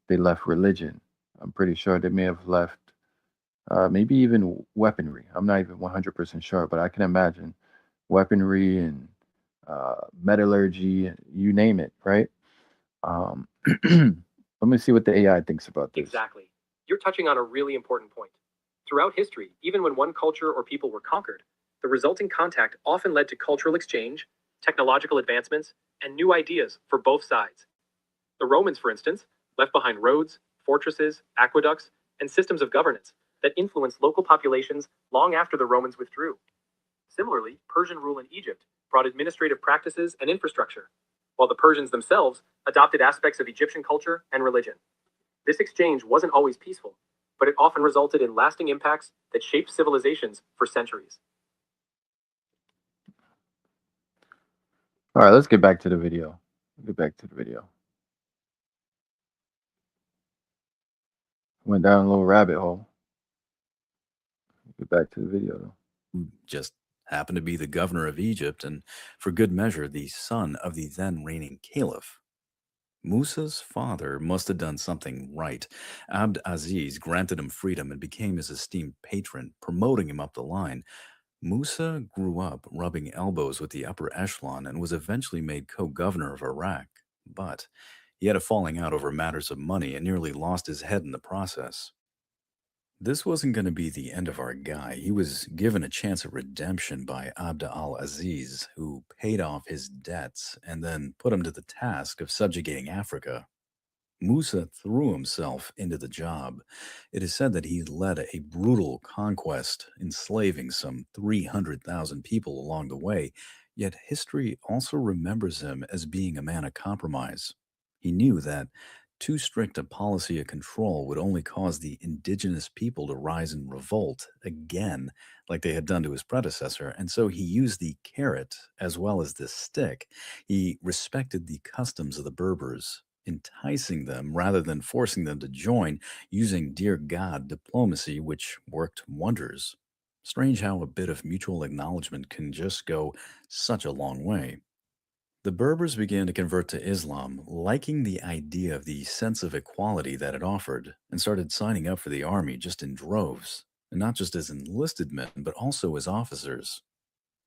They left religion. I'm pretty sure they may have left maybe even weaponry. I'm not even 100% sure, but I can imagine weaponry and metallurgy, you name it, right? Um, let me see what the AI thinks about this. Exactly. You're touching on a really important point. Throughout history, even when one culture or people were conquered, the resulting contact often led to cultural exchange, technological advancements, and new ideas for both sides. The Romans, for instance, left behind roads, fortresses, aqueducts, and systems of governance that influenced local populations long after the Romans withdrew. Similarly, Persian rule in Egypt brought administrative practices and infrastructure, while the Persians themselves adopted aspects of Egyptian culture and religion. This exchange wasn't always peaceful, but it often resulted in lasting impacts that shaped civilizations for centuries. All right, let's get back to the video. Get back to the video. Went down a little rabbit hole. Get back to the video though. Who just happened to be the governor of Egypt and, for good measure, the son of the then reigning caliph. Musa's father must have done something right. Abd Aziz granted him freedom and became his esteemed patron, promoting him up the line. Musa grew up rubbing elbows with the upper echelon and was eventually made co governor of Iraq. But he had a falling out over matters of money and nearly lost his head in the process. This wasn't going to be the end of our guy. He was given a chance at redemption by Abd al Aziz, who paid off his debts and then put him to the task of subjugating Africa. Musa threw himself into the job. It is said that he led a brutal conquest, enslaving some 300,000 people along the way, yet history also remembers him as being a man of compromise. He knew that too strict a policy of control would only cause the indigenous people to rise in revolt again, like they had done to his predecessor, and so he used the carrot as well as the stick. He respected the customs of the Berbers, enticing them rather than forcing them to join, using dear God diplomacy, which worked wonders. Strange how a bit of mutual acknowledgement can just go such a long way. The Berbers began to convert to Islam, liking the idea of the sense of equality that it offered, and started signing up for the army just in droves, and not just as enlisted men, but also as officers.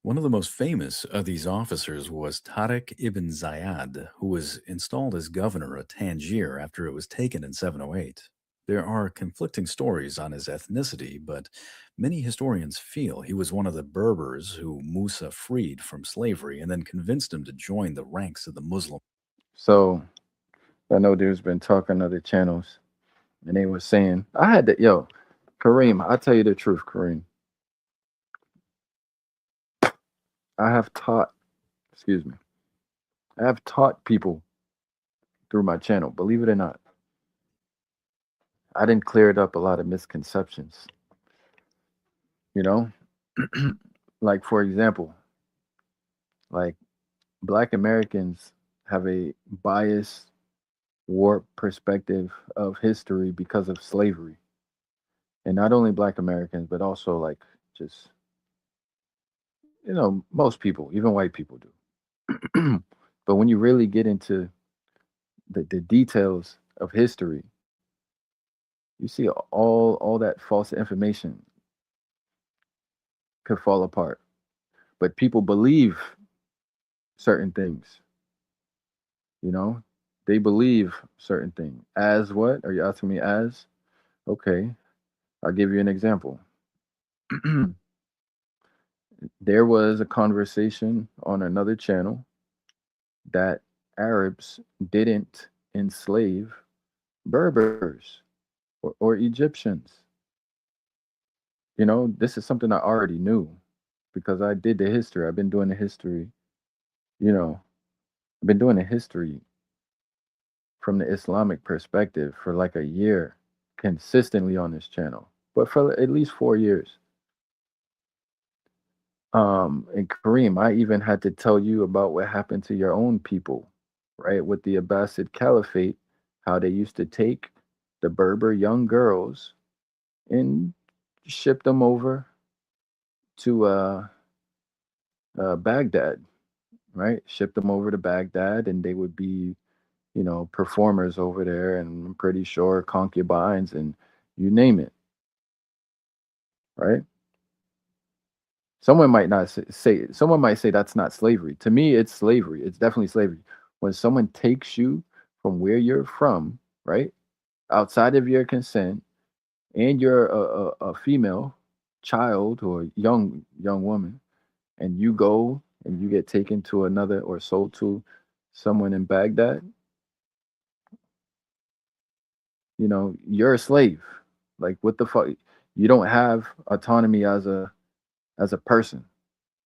One of the most famous of these officers was Tariq ibn Ziyad, who was installed as governor of Tangier after it was taken in 708. There are conflicting stories on his ethnicity, but many historians feel he was one of the Berbers who Musa freed from slavery and then convinced him to join the ranks of the Muslim. So I know there's been talk on other channels, and they were saying I had to yo, Kareem, I'll tell you the truth, Kareem. I have taught, excuse me, I have taught people through my channel, believe it or not. I didn't clear it up a lot of misconceptions, you know? Like for example, like black Americans have a biased, warped perspective of history because of slavery. And not only black Americans, but also like just, most people, even white people do. But when you really get into the details of history, you see all that false information could fall apart. But people believe certain things, you know? They believe certain things. As what? Are you asking me as? Okay, I'll give you an example. There was a conversation on another channel that Arabs didn't enslave Berbers or Egyptians. This is something I already knew because I did the history. I've been doing the history, you know, I've been doing the history from the Islamic perspective for like a year consistently on this channel, but for at least 4 years. And Kareem, I even had to tell you about what happened to your own people, right? With the Abbasid Caliphate, how they used to take the Berber young girls and shipped them over to Baghdad, right? Shipped them over to Baghdad, and they would be, performers over there, and I'm pretty sure concubines and you name it, right? Someone might not someone might say that's not slavery. To me, it's slavery. It's definitely slavery. When someone takes you from where you're from, right, outside of your consent, and you're a female child or young woman, and you go and you get taken to another or sold to someone in Baghdad, you're a slave. Like what the fuck? You don't have autonomy as a person.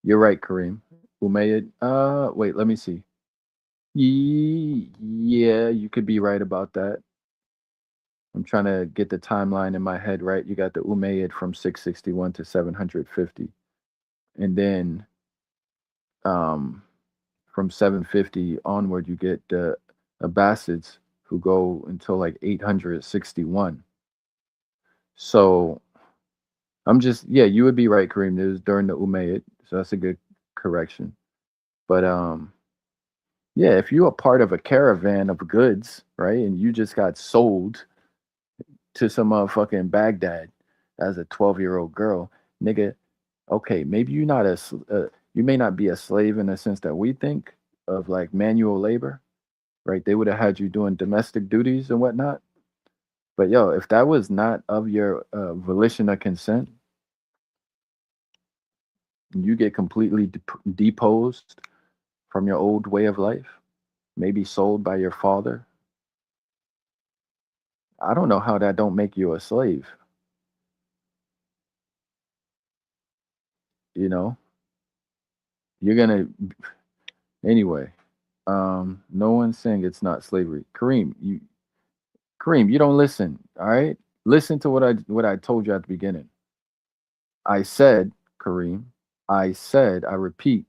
You're right, Kareem. Umayyad. Wait, let me see. Yeah, you could be right about that. I'm trying to get the timeline in my head right. You got the Umayyad from 661 to 750, and then um, from 750 onward, you get the Abbasids who go until like 861. So yeah, you would be right, Kareem. It was during the Umayyad, so that's a good correction. But yeah, if you're a part of a caravan of goods, right, and you just got sold to some motherfucking Baghdad as a 12-year-old girl, nigga, okay, maybe you're not you may not be a slave in the sense that we think of like manual labor, right? They would have had you doing domestic duties and whatnot. But yo, if that was not of your volition or consent, you get completely deposed from your old way of life, maybe sold by your father. I don't know how that don't make you a slave. You know, you're gonna anyway. No one's saying it's not slavery. Kareem, you don't listen. All right, listen to what I told you at the beginning. I said, Kareem, I repeat,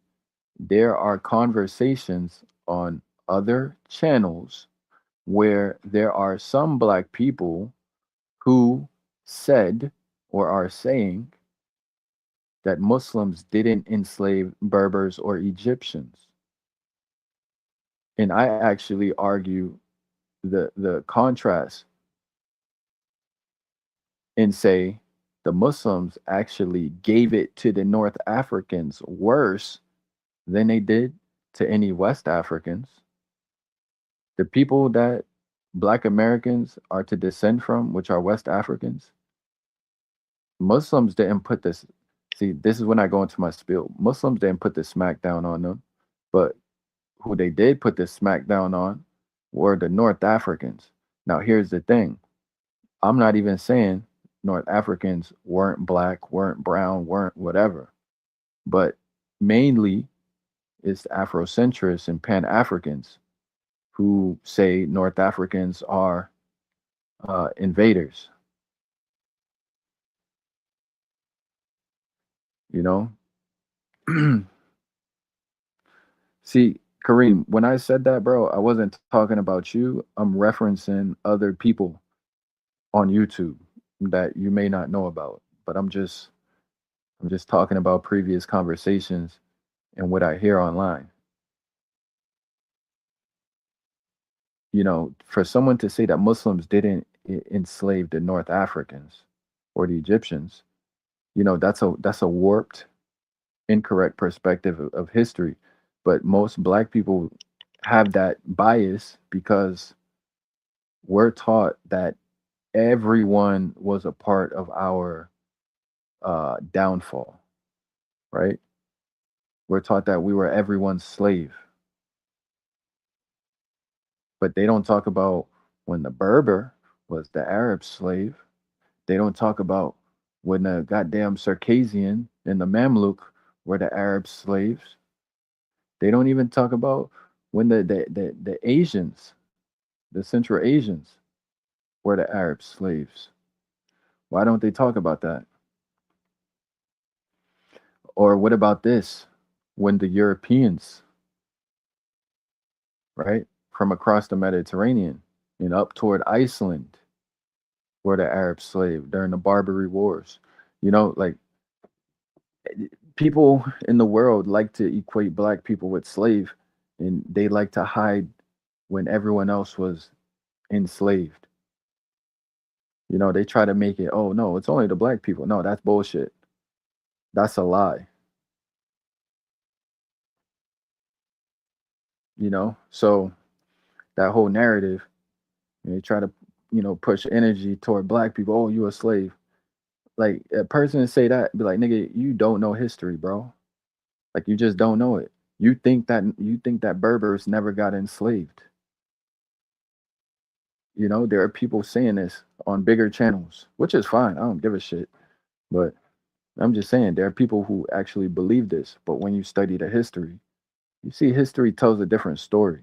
there are conversations on other channels where there are some black people who said or are saying that Muslims didn't enslave Berbers or Egyptians. And I actually argue the contrast and say the Muslims actually gave it to the North Africans worse than they did to any West Africans. The people that Black Americans are to descend from, which are West Africans, Muslims didn't put this. See, this is when I go into my spiel. Muslims didn't put the smack down on them, but who they did put the smack down on were the North Africans. Now, here's the thing. I'm not even saying North Africans weren't black, weren't brown, weren't whatever, but mainly it's Afrocentrists and Pan Africans who say North Africans are invaders. You know, see, Kareem, when I said that, bro, I wasn't talking about you. I'm referencing other people on YouTube that you may not know about, but I'm just talking about previous conversations and what I hear online. For someone to say that Muslims didn't enslave the North Africans or the Egyptians, that's a warped, incorrect perspective of history. But most black people have that bias because we're taught that everyone was a part of our downfall, right? We're taught that we were everyone's slave, but they don't talk about when the Berber was the Arab slave. They don't talk about when the goddamn Circassian and the Mamluk were the Arab slaves. They don't even talk about when the Asians, the Central Asians, were the Arab slaves. Why don't they talk about that? Or what about this? When the Europeans, right, from across the Mediterranean and up toward Iceland were the Arab slave during the Barbary Wars. Like people in the world like to equate black people with slave, and they like to hide when everyone else was enslaved. They try to make it, oh no, it's only the black people. No, that's bullshit. That's a lie. So that whole narrative, they try to, push energy toward black people. Oh, you a slave. Like a person say that, be like, nigga, you don't know history, bro. Like you just don't know it. You think that Berbers never got enslaved. There are people saying this on bigger channels, which is fine. I don't give a shit. But I'm just saying there are people who actually believe this. But when you study the history, you see history tells a different story.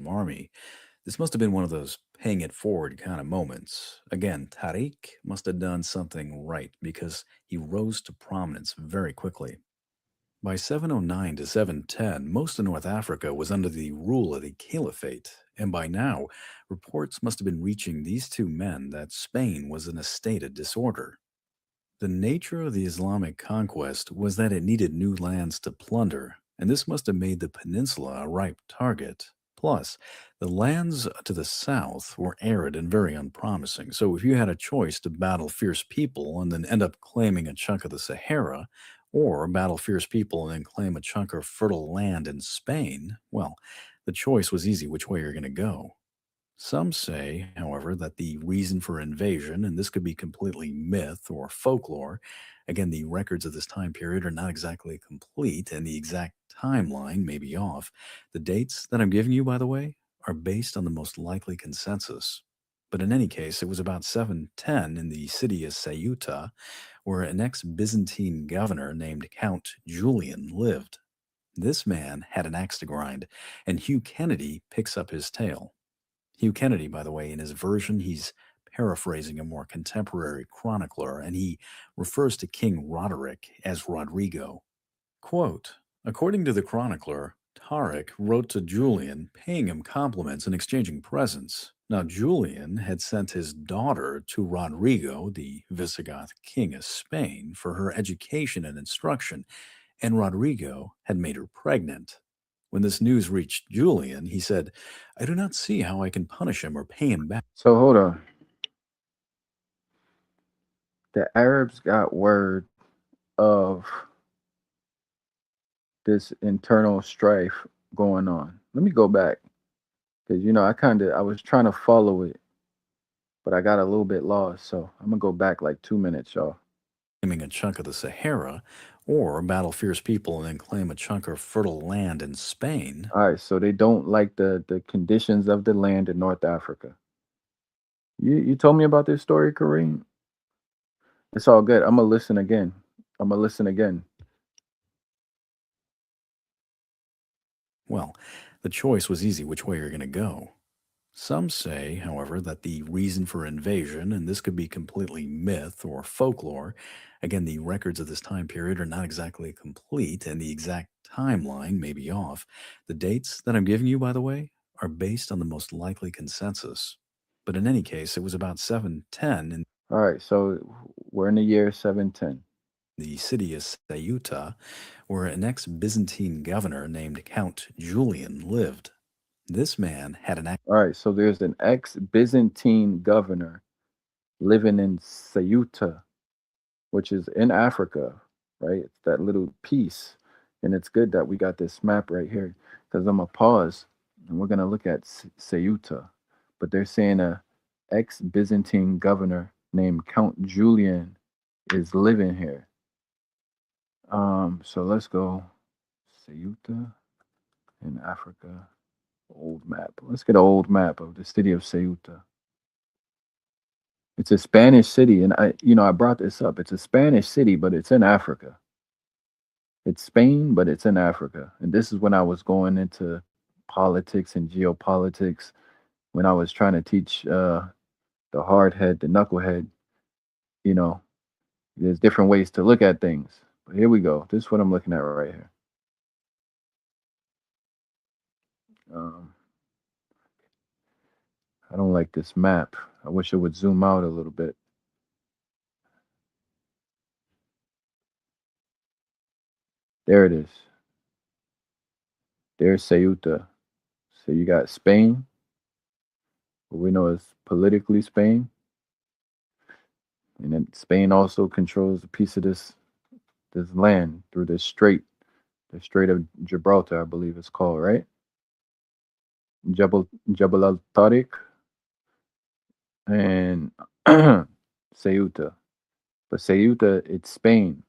Army. This must have been one of those paying it forward kind of moments. Again, Tariq must have done something right because he rose to prominence very quickly. By 709 to 710, most of North Africa was under the rule of the Caliphate, and by now, reports must have been reaching these two men that Spain was in a state of disorder. The nature of the Islamic conquest was that it needed new lands to plunder, and this must have made the peninsula a ripe target. Plus, the lands to the south were arid and very unpromising, so if you had a choice to battle fierce people and then end up claiming a chunk of the Sahara, or battle fierce people and then claim a chunk of fertile land in Spain, well, the choice was easy which way you're going to go. Some say, however, that the reason for invasion, and this could be completely myth or folklore, again, the records of this time period are not exactly complete and the exact timeline may be off. The dates that I'm giving you, by the way, are based on the most likely consensus. But in any case, it was about 710 in the city of Ceuta, where an ex Byzantine governor named Count Julian lived. This man had an axe to grind, and Hugh Kennedy picks up his tale. Hugh Kennedy, by the way, in his version, he's paraphrasing a more contemporary chronicler, and he refers to King Roderick as Rodrigo. Quote, according to the chronicler, Tariq wrote to Julian, paying him compliments and exchanging presents. Now, Julian had sent his daughter to Rodrigo, the Visigoth king of Spain, for her education and instruction, and Rodrigo had made her pregnant. When this news reached Julian, he said, I do not see how I can punish him or pay him back. So hold on. The Arabs got word of this internal strife going on. Let me go back because I was trying to follow it, but I got a little bit lost. So I'm gonna go back like 2 minutes, y'all. Claiming a chunk of the Sahara, or battle fierce people and then claim a chunk of fertile land in Spain. All right, so they don't like the conditions of the land in North Africa. You told me about this story, Kareem. It's all good. I'm gonna listen again. I'm gonna listen again. Well, the choice was easy which way you're going to go. Some say, however, that the reason for invasion, and this could be completely myth or folklore, again, the records of this time period are not exactly complete and the exact timeline may be off. The dates that I'm giving you, by the way, are based on the most likely consensus. But in any case, it was about 710 in All right, so we're in the year 710. the city of Ceuta, where an ex Byzantine governor named Count Julian lived. This man had an All right, so there's an ex-Byzantine governor living in Ceuta, which is in Africa, right? It's that little piece. And it's good that we got this map right here because I'm going to pause and we're going to look at Ceuta. But they're saying a ex-Byzantine governor named Count Julian is living here. So let's go Ceuta in Africa. Old map. Let's get an old map of the city of Ceuta. It's a Spanish city, and I brought this up. It's a Spanish city, but it's in Africa. It's Spain, but it's in Africa. And this is when I was going into politics and geopolitics, when I was trying to teach the hard head, the knucklehead, you know, there's different ways to look at things. But here we go. This is what I'm looking at right here. Um, I don't like this map. I wish it would zoom out a little bit. There it is. There's Ceuta. So you got Spain, what we know as politically Spain, and then Spain also controls a piece of this land through this strait, the Strait of Gibraltar, I believe it's called, right? Jebel al Tariq and Ceuta. But Ceuta, it's Spain.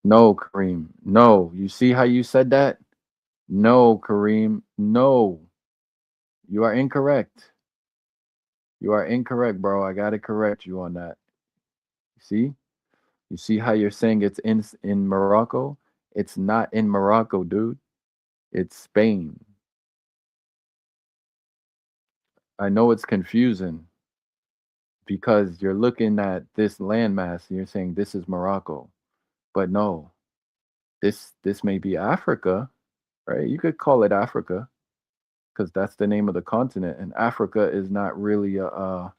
No, Kareem. No. You see how you said that? No, Kareem. No. You are incorrect. You are incorrect, bro. I gotta correct you on that. See? You see how you're saying it's in Morocco? It's not in Morocco, dude. It's Spain. I know it's confusing because you're looking at this landmass and you're saying this is Morocco. But no, this may be Africa, right? You could call it Africa because that's the name of the continent. And Africa is not really a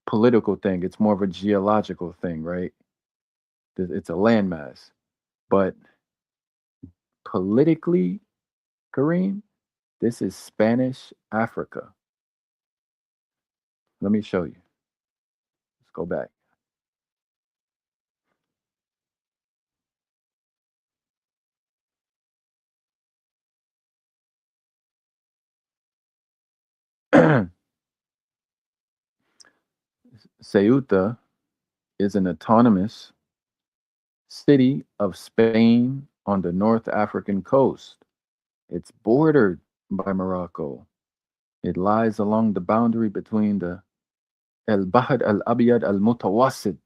political thing. It's more of a geological thing, right? It's a landmass. But politically, Kareem, this is Spanish Africa. Let me show you. Let's go back. Ceuta is an autonomous city of Spain on the North African coast. It's bordered by Morocco. It lies along the boundary between the El Bahr al Abiyad al Mutawassit.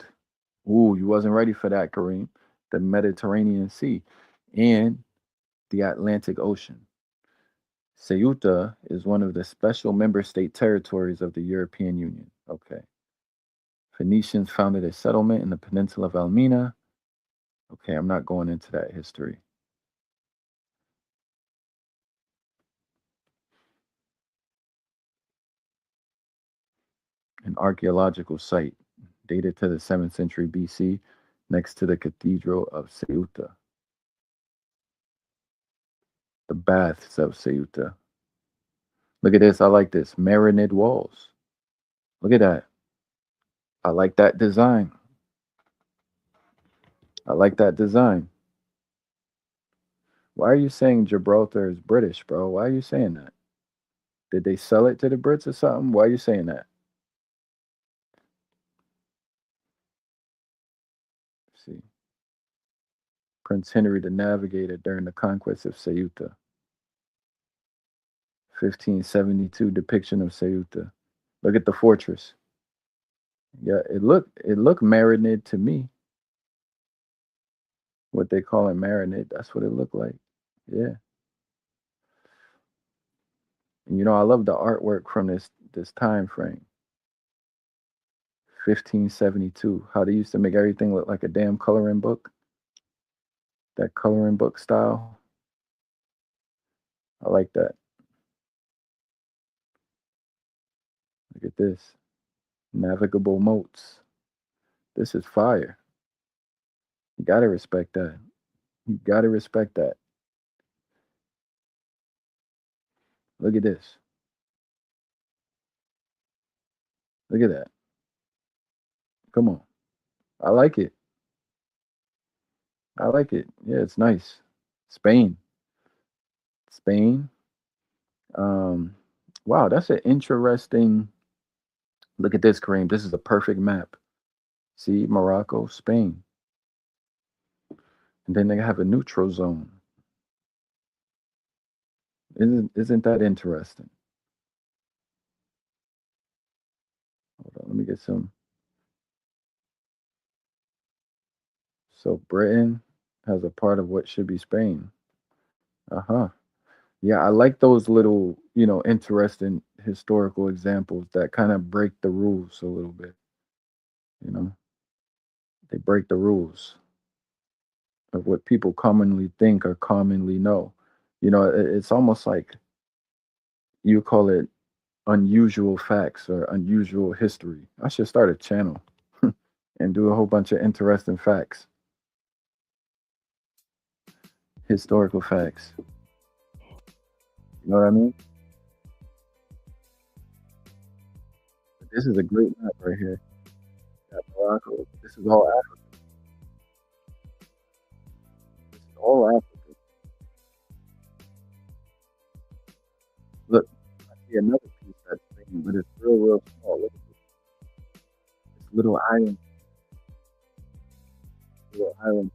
Ooh, you wasn't ready for that, Kareem. The Mediterranean Sea and the Atlantic Ocean. Ceuta is one of the special member state territories of the European Union. Okay. Phoenicians founded a settlement in the peninsula of Elmina. Okay, I'm not going into that history. An archaeological site dated to the 7th century BC next to the Cathedral of Ceuta. The baths of Ceuta. Look at this. I like this. Marinid walls. Look at that. I like that design. I like that design. Why are you saying Gibraltar is British, bro? Why are you saying that? Did they sell it to the Brits or something? Why are you saying that? Let's see. Prince Henry the Navigator during the conquest of Ceuta. 1572 depiction of Ceuta. Look at the fortress. Yeah, it looked Marinid to me. What they call it Marinid. That's what it looked like. Yeah. And I love the artwork from this time frame. 1572. How they used to make everything look like a damn coloring book. That coloring book style. I like that. Look at this. Navigable moats. This is fire. You gotta respect that. You gotta respect that. Look at this. Look at that. Come on. I like it. I like it. Yeah, it's nice. Spain. Spain. Um, wow, that's an interesting. Look at this, Kareem. This is a perfect map. See, Morocco, Spain. And then they have a neutral zone. Isn't that interesting? Hold on, let me get some. So Britain has a part of what should be Spain. Uh-huh. Yeah, I like those little, interesting historical examples that kind of break the rules a little bit. You know, they break the rules of what people commonly think or commonly know. It's almost like you call it unusual facts or unusual history. I should start a channel and do a whole bunch of interesting facts. historical facts. You know what I mean? But this is a great map right here. Got Morocco. This is all Africa. This is all Africa. Look, I see another piece that's Spain, but it's real, real small. Look at this little island, little island,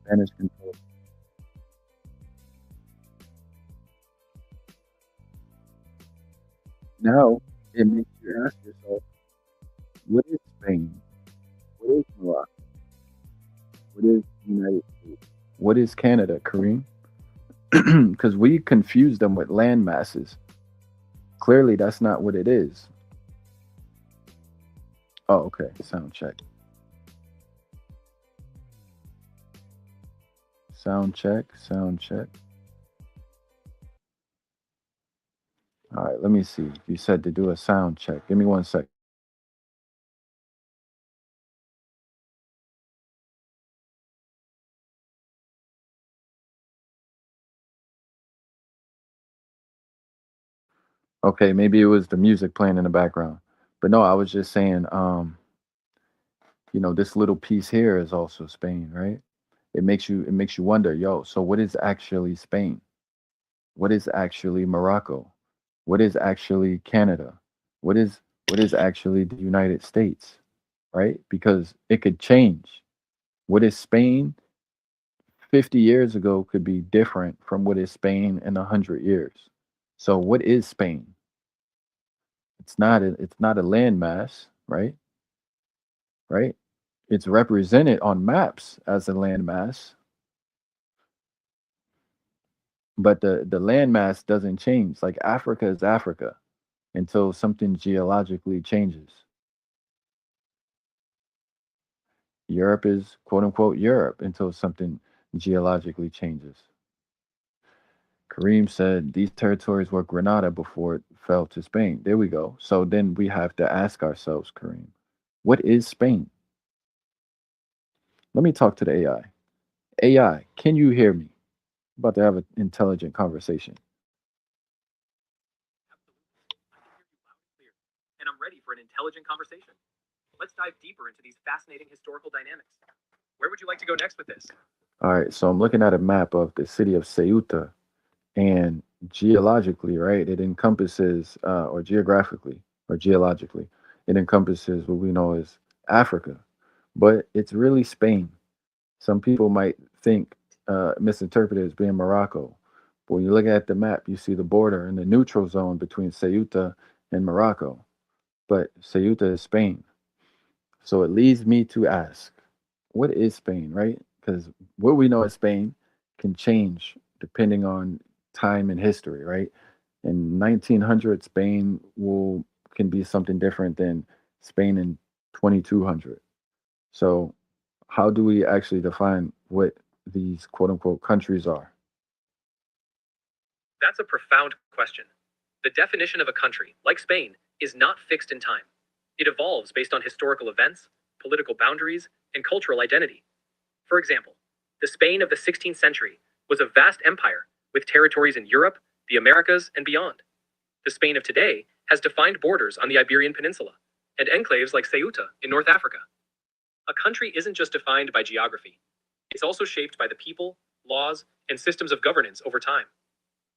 Spanish control. Now it makes you ask yourself, what is Spain? What is Morocco? What is the United States? What is Canada, Kareem? Because we confuse them with land masses. Clearly, that's not what it is. Oh, okay. Sound check. Sound check. Sound check. All right, let me see. You said to do a sound check. Give me 1 sec. Okay, maybe it was the music playing in the background. But no, I was just saying, this little piece here is also Spain, right? It makes you wonder, yo, so what is actually Spain? What is actually Morocco? What is actually Canada? What is what is actually the United States, right? Because it could change. What is Spain 50 years ago could be different from what is Spain in 100 years. So what is Spain? It's not a landmass, right? Right? It's represented on maps as a landmass, but the landmass doesn't change. Like Africa is Africa until something geologically changes. Europe is quote unquote Europe until something geologically changes. Kareem said these territories were Grenada before it fell to Spain. There we go. So then we have to ask ourselves, Kareem, what is Spain? Let me talk to the AI. AI, can you hear me? About to have an intelligent conversation. Clear. And I'm ready for an intelligent conversation. Let's dive deeper into these fascinating historical dynamics. Where would you like to go next with this? All right, so I'm looking at a map of the city of Ceuta, and geologically, right, it encompasses, or geographically, or geologically, it encompasses what we know as Africa, but it's really Spain. Some people might think, misinterpret it as being Morocco. But when you look at the map, you see the border and the neutral zone between Ceuta and Morocco. But Ceuta is Spain. So it leads me to ask, what is Spain, right? Because what we know as Spain can change depending on time and history, right? In 1900, Spain will can be something different than Spain in 2200. So how do we actually define what these quote unquote countries are? That's a profound question. The definition of a country, like Spain, is not fixed in time. It evolves based on historical events, political boundaries, and cultural identity. For example, the Spain of the 16th century was a vast empire with territories in Europe, the Americas, and beyond. The Spain of today has defined borders on the Iberian Peninsula and enclaves like Ceuta in North Africa. A country isn't just defined by geography, it's also shaped by the people, laws, and systems of governance over time.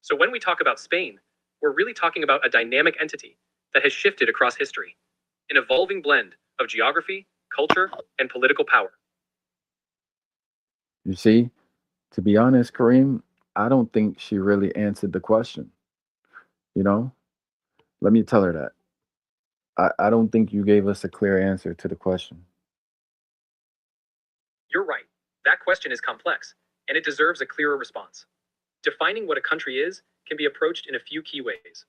So when we talk about Spain, we're really talking about a dynamic entity that has shifted across history, an evolving blend of geography, culture, and political power. You see, to be honest, Kareem, I don't think she really answered the question. You know, let me tell her that. I don't think you gave us a clear answer to the question. You're right. That question is complex, and it deserves a clearer response. Defining what a country is can be approached in a few key ways.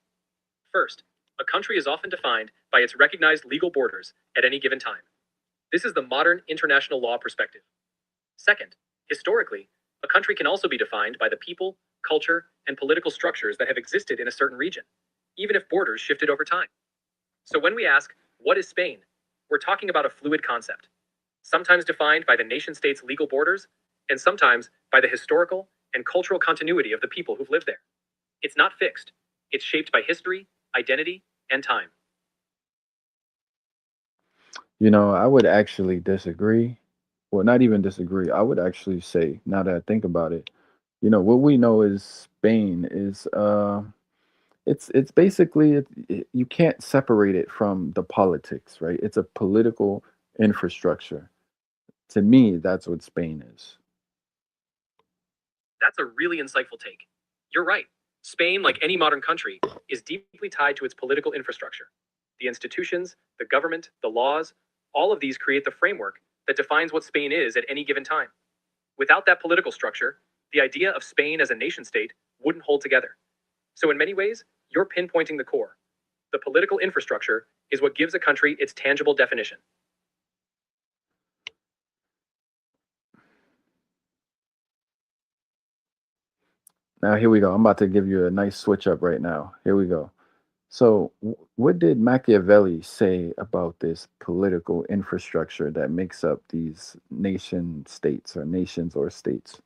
First, a country is often defined by its recognized legal borders at any given time. This is the modern international law perspective. Second, historically, a country can also be defined by the people, culture, and political structures that have existed in a certain region, even if borders shifted over time. So when we ask, what is Spain? We're talking about a fluid concept, sometimes defined by the nation state's legal borders, and sometimes by the historical and cultural continuity of the people who've lived there. It's not fixed. It's shaped by history, identity, and time. I would actually disagree. Well, not even disagree. I would actually say, now that I think about it, what we know is Spain is it's basically you can't separate it from the politics, right? It's a political infrastructure. To me, that's what Spain is. That's a really insightful take. You're right. Spain, like any modern country, is deeply tied to its political infrastructure. The institutions, the government, the laws, all of these create the framework that defines what Spain is at any given time. Without that political structure, the idea of Spain as a nation state wouldn't hold together. So, in many ways, you're pinpointing the core. The political infrastructure is what gives a country its tangible definition. Now here we go. I'm about to give you a nice switch up right now. Here we go. So, what did Machiavelli say about this political infrastructure that makes up these nation states or nations or states?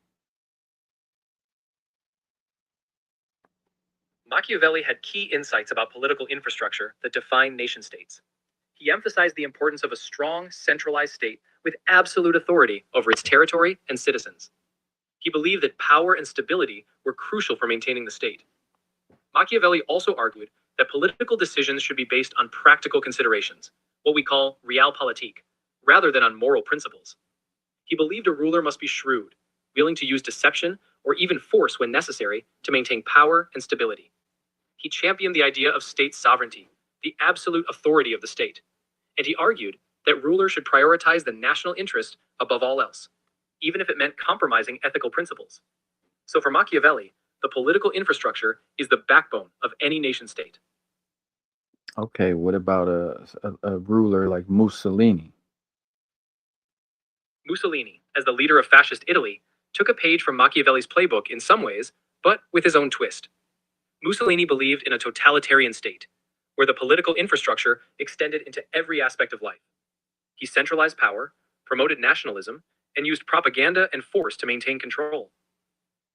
Machiavelli had key insights about political infrastructure that define nation states. He emphasized the importance of a strong, centralized state with absolute authority over its territory and citizens. He believed that power and stability were crucial for maintaining the state. Machiavelli also argued that political decisions should be based on practical considerations, what we call realpolitik, rather than on moral principles. He believed a ruler must be shrewd, willing to use deception or even force when necessary to maintain power and stability. He championed the idea of state sovereignty, the absolute authority of the state, and he argued that rulers should prioritize the national interest above all else, even if it meant compromising ethical principles. So for Machiavelli, the political infrastructure is the backbone of any nation state. Okay, what about a ruler like Mussolini? Mussolini, as the leader of fascist Italy, took a page from Machiavelli's playbook in some ways, but with his own twist. Mussolini believed in a totalitarian state, where the political infrastructure extended into every aspect of life. He centralized power, promoted nationalism, and used propaganda and force to maintain control.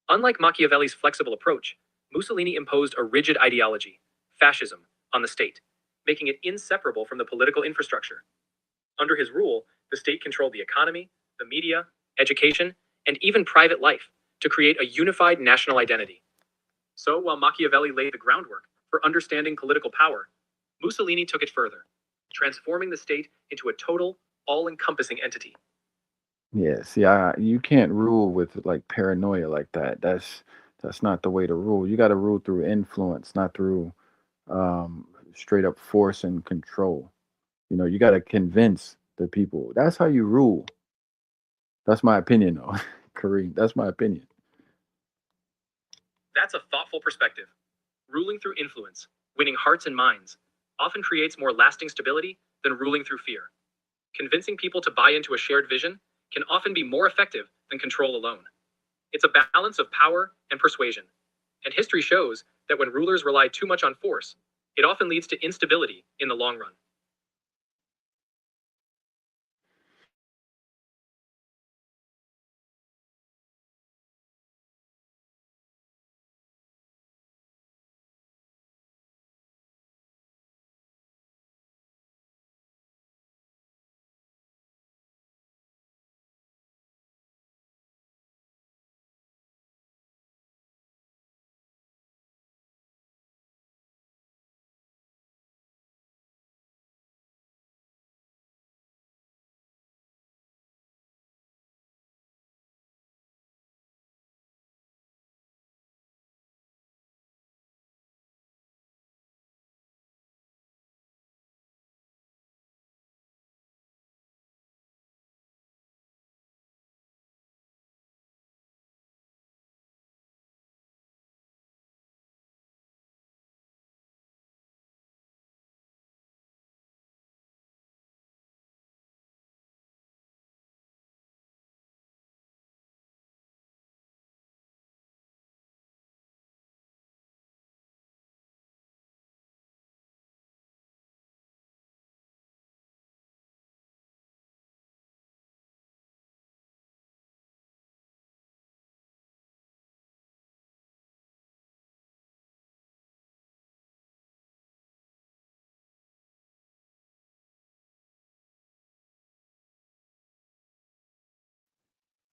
Unlike Machiavelli's flexible approach, Mussolini imposed a rigid ideology, fascism, on the state, making it inseparable from the political infrastructure. Under his rule, the state controlled the economy, the media, education, and even private life to create a unified national identity. So, while Machiavelli laid the groundwork for understanding political power, Mussolini took it further, transforming the state into a total, all encompassing entity. Yeah, see, you can't rule with like paranoia like that. That's not the way to rule. You got to rule through influence, not through straight up force and control. You got to convince the people. That's how you rule. That's my opinion, though, Kareem. That's my opinion. That's a thoughtful perspective. Ruling through influence, winning hearts and minds, often creates more lasting stability than ruling through fear. Convincing people to buy into a shared vision can often be more effective than control alone. It's a balance of power and persuasion. And history shows that when rulers rely too much on force, it often leads to instability in the long run.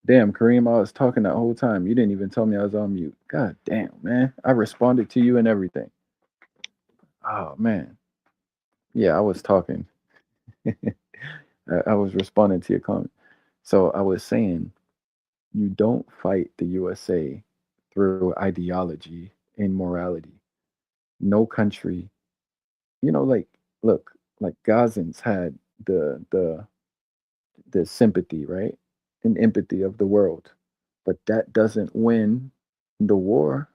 Damn, Kareem, I was talking that whole time. You didn't even tell me I was on mute. God damn, man. I responded to you and everything. Oh man. Yeah, I was talking. I was responding to your comment. So I was saying you don't fight the USA through ideology and morality. No country, like look, like Gazans had the sympathy, right? And empathy of the world. But that doesn't win the war.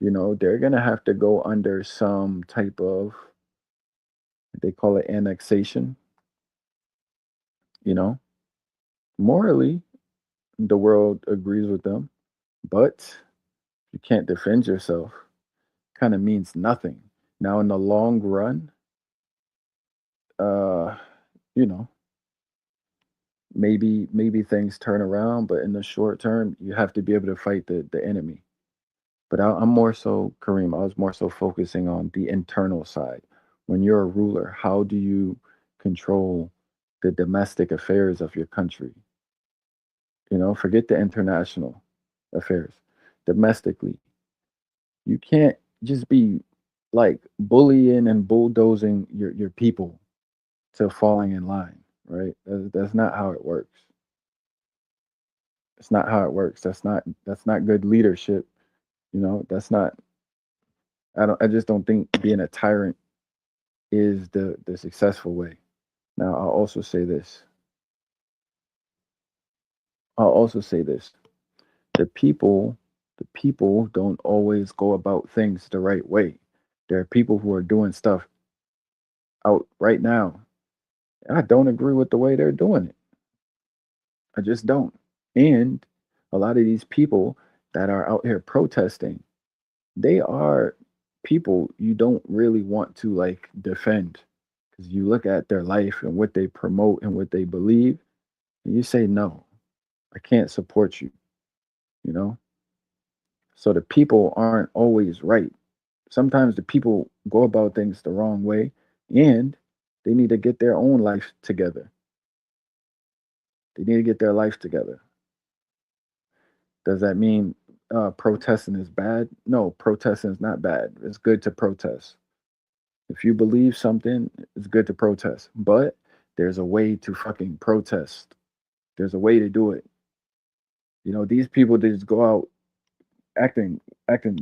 They're going to have to go under some type of, they call it annexation. you know Morally, the world agrees with them, but you can't defend yourself. Kind of means nothing. Now in the long run, uh you know maybe things turn around, but in the short term you have to be able to fight the enemy. But I'm more so, Kareem, I was more so focusing on the internal side. When you're a ruler, how do you control the domestic affairs of your country? Forget the international affairs. Domestically, you can't just be like bullying and bulldozing your people to falling in line, right? That's not how it works. It's not how it works. That's not good leadership. That's not. I just don't think being a tyrant is the successful way. Now, I'll also say this. The people, the people don't always go about things the right way. There are people who are doing stuff out right now. And I don't agree with the way they're doing it. I just don't. And a lot of these people that are out here protesting, they are people you don't really want to like defend, because you look at their life and what they promote and what they believe, and you say, no, I can't support you, you know? So the people aren't always right. Sometimes the people go about things the wrong way, and they need to get their own life together. They need to get their life together. Does that mean protesting is bad? No, protesting is not bad. It's good to protest. If you believe something, it's good to protest. But there's a way to fucking protest. There's a way to do it. These people, they just go out acting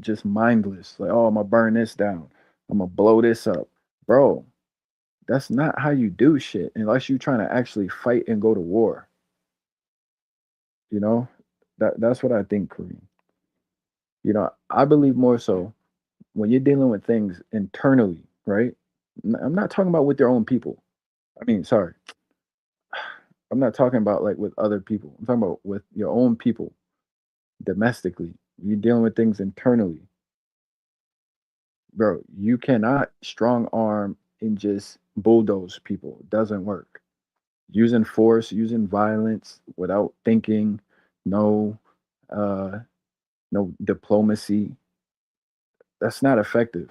just mindless. Like, oh, I'm gonna burn this down. I'm gonna blow this up. Bro, that's not how you do shit unless you're trying to actually fight and go to war. You know? That's what I think, Kareem. I believe more so when you're dealing with things internally, right? I'm not talking about with your own people. I mean, sorry. I'm not talking about like with other people. I'm talking about with your own people domestically. You're dealing with things internally. Bro, you cannot strong arm and just bulldoze people. It doesn't work. Using force, using violence without thinking, no uh no diplomacy, that's not effective.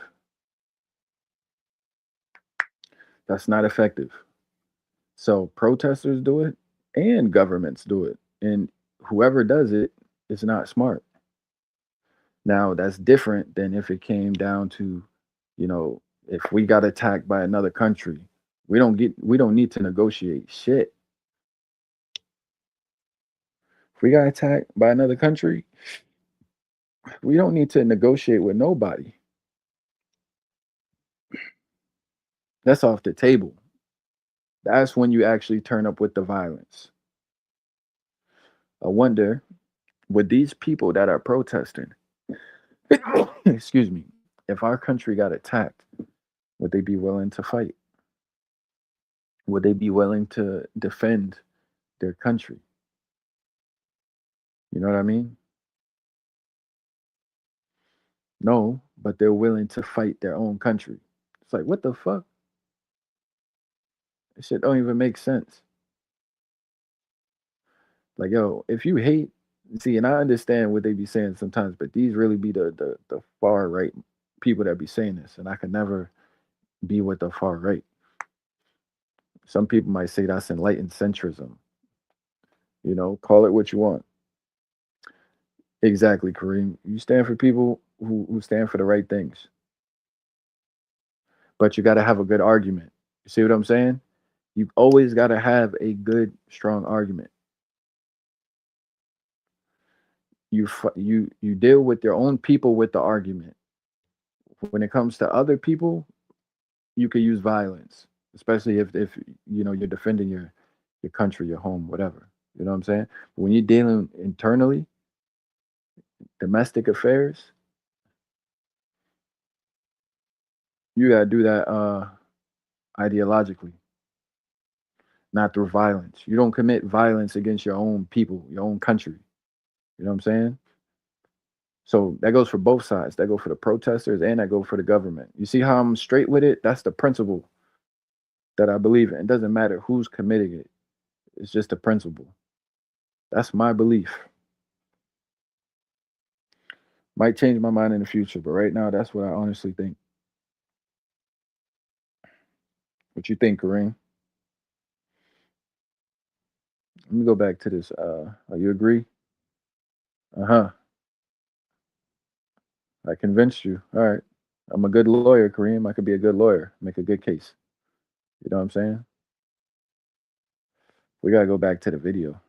That's not effective. So protesters do it and governments do it. And whoever does it is not smart. Now, that's different than if it came down to, if we got attacked by another country, we don't need to negotiate shit. If we got attacked by another country, we don't need to negotiate with nobody. That's off the table. That's when you actually turn up with the violence. I wonder, with these people that are protesting, excuse me, if our country got attacked, would they be willing to fight? Would they be willing to defend their country? You know what I mean? No, but they're willing to fight their own country. It's like, what the fuck? This shit don't even make sense. Like, yo, if you hate, see, and I understand what they be saying sometimes, but these really be the far right people that be saying this, and I can never be with the far right. Some people might say that's enlightened centrism. Call it what you want. Exactly, Kareem. You stand for people who stand for the right things, but you got to have a good argument. You see what I'm saying? You've always got to have a good, strong argument. You deal with your own people with the argument. When it comes to other people, you could use violence, especially if you're defending your country, your home, whatever. You know what I'm saying? But when you're dealing internally, domestic affairs, you gotta do that ideologically, not through violence. You don't commit violence against your own people, your own country. You know what I'm saying? So that goes for both sides. That goes for the protesters and that goes for the government. You see how I'm straight with it? That's the principle that I believe in. It doesn't matter who's committing it. It's just a principle. That's my belief. Might change my mind in the future, but right now that's what I honestly think. What you think, Kareem? Let me go back to this. You agree? Uh-huh. I convinced you. All right. I'm a good lawyer, Kareem. I could be a good lawyer, make a good case. You know what I'm saying? We gotta go back to the video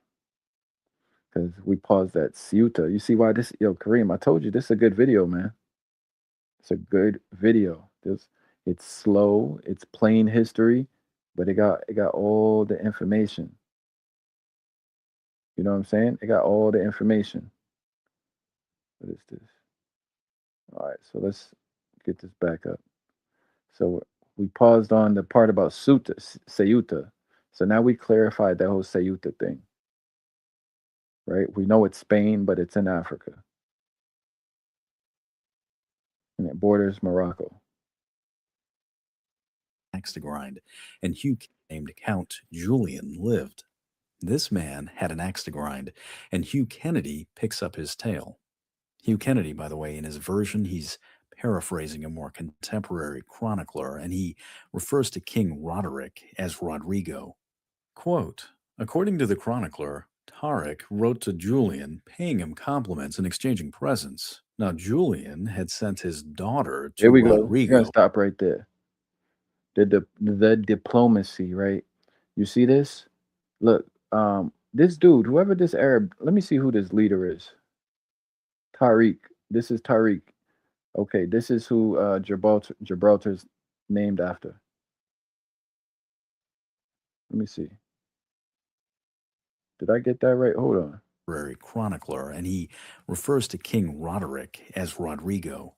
because we paused at Ceuta. You see why this? Yo, Kareem, I told you this is a good video, man. It's a good video. It's slow. It's plain history, but it got all the information. You know what I'm saying? It got all the information. What is this? All right, so let's get this back up. So we paused on the part about Ceuta. So now we clarified that whole Ceuta thing, right? We know it's Spain, but it's in Africa and it borders Morocco. Axe to grind, and Hugh named Count Julian lived. This man had an axe to grind, and Hugh Kennedy picks up his tale. Hugh Kennedy, by the way, in his version, he's paraphrasing a more contemporary chronicler, and he refers to King Roderick as Rodrigo. Quote, according to the chronicler, Tariq wrote to Julian, paying him compliments and exchanging presents. Now, Julian had sent his daughter Here to we go. We're gonna Rodrigo. stop right there. The diplomacy, right? You see this? Look, this dude, whoever this Arab, let me see who this leader is. Tariq. This is Tariq. Okay, this is who Gibraltar's named after. Let me see. Did I get that right? Hold on. Chronicler, and he refers to King Roderick as Rodrigo.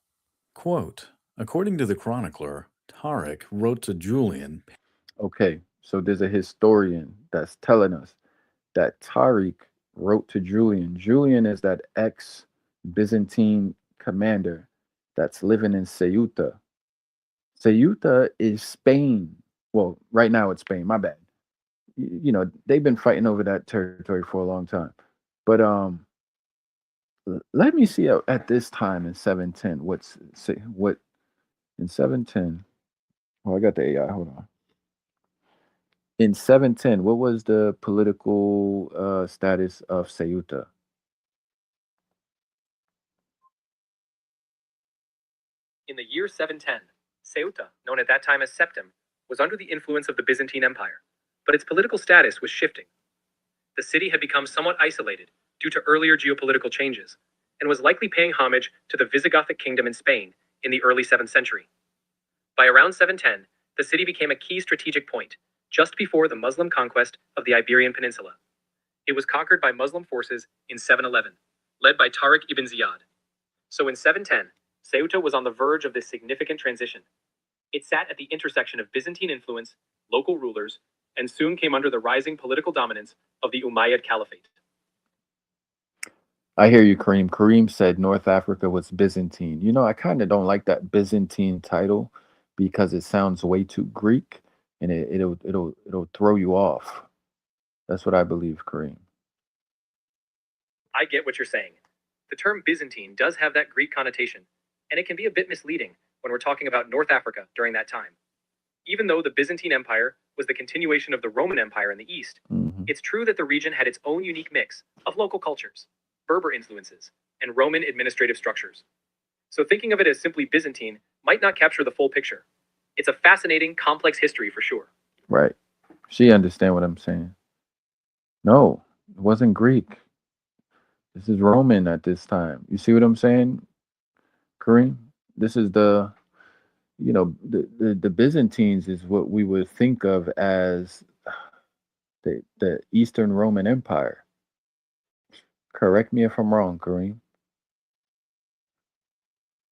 Quote, according to the chronicler, Tariq wrote to Julian. Okay, so there's a historian that's telling us that Tariq wrote to Julian. Julian is that ex Byzantine commander that's living in Ceuta. Ceuta is Spain. Well, right now it's Spain. My bad. They've been fighting over that territory for a long time. But let me see at this time in 710 what in 710. Oh, I got the AI. Hold on. In 710, what was the political status of Ceuta? In the year 710, Ceuta, known at that time as Septim, was under the influence of the Byzantine Empire, but its political status was shifting. The city had become somewhat isolated due to earlier geopolitical changes, and was likely paying homage to the Visigothic kingdom in Spain in the early 7th century. By around 710, the city became a key strategic point, just before the Muslim conquest of the Iberian Peninsula. It was conquered by Muslim forces in 711, led by Tariq ibn Ziyad. So in 710, Ceuta was on the verge of this significant transition. It sat at the intersection of Byzantine influence, local rulers, and soon came under the rising political dominance of the Umayyad Caliphate. I hear you, Kareem. Kareem said North Africa was Byzantine. I kind of don't like that Byzantine title because it sounds way too Greek and it'll throw you off. That's what I believe, Kareem. I get what you're saying. The term Byzantine does have that Greek connotation, and it can be a bit misleading when we're talking about North Africa during that time. Even though the Byzantine Empire was the continuation of the Roman Empire in the East, Hmm. it's true that the region had its own unique mix of local cultures, Berber influences, and Roman administrative structures. So thinking of it as simply Byzantine might not capture the full picture. It's a fascinating, complex history for sure. Right. She understand what I'm saying. No, it wasn't Greek. This is Roman at this time. You see what I'm saying, Kareem? This is the Byzantines is what we would think of as the Eastern Roman Empire. Correct me if I'm wrong, Kareem.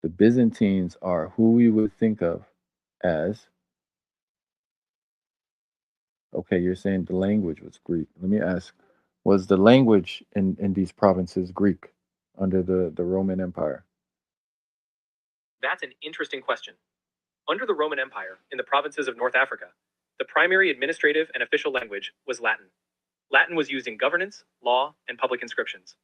The Byzantines are who we would think of as, okay, you're saying the language was Greek. Let me ask, was the language in these provinces Greek under the Roman Empire? That's an interesting question. Under the Roman Empire, in the provinces of North Africa, the primary administrative and official language was Latin. Latin was used in governance, law, and public inscriptions.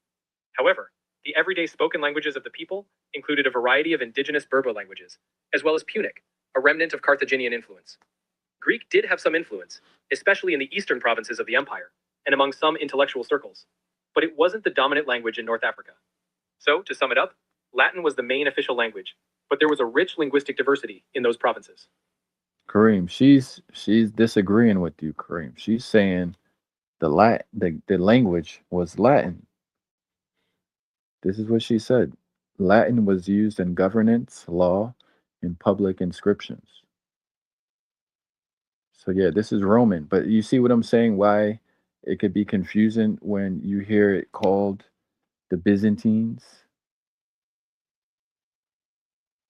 However, the everyday spoken languages of the people included a variety of indigenous Berber languages, as well as Punic, a remnant of Carthaginian influence. Greek did have some influence, especially in the eastern provinces of the empire, and among some intellectual circles, but it wasn't the dominant language in North Africa. So, to sum it up, Latin was the main official language, but there was a rich linguistic diversity in those provinces. Kareem, she's disagreeing with you, Kareem. She's saying the language was Latin. This is what she said. Latin was used in governance, law, and public inscriptions. So yeah, this is Roman. But you see what I'm saying? Why it could be confusing when you hear it called the Byzantines?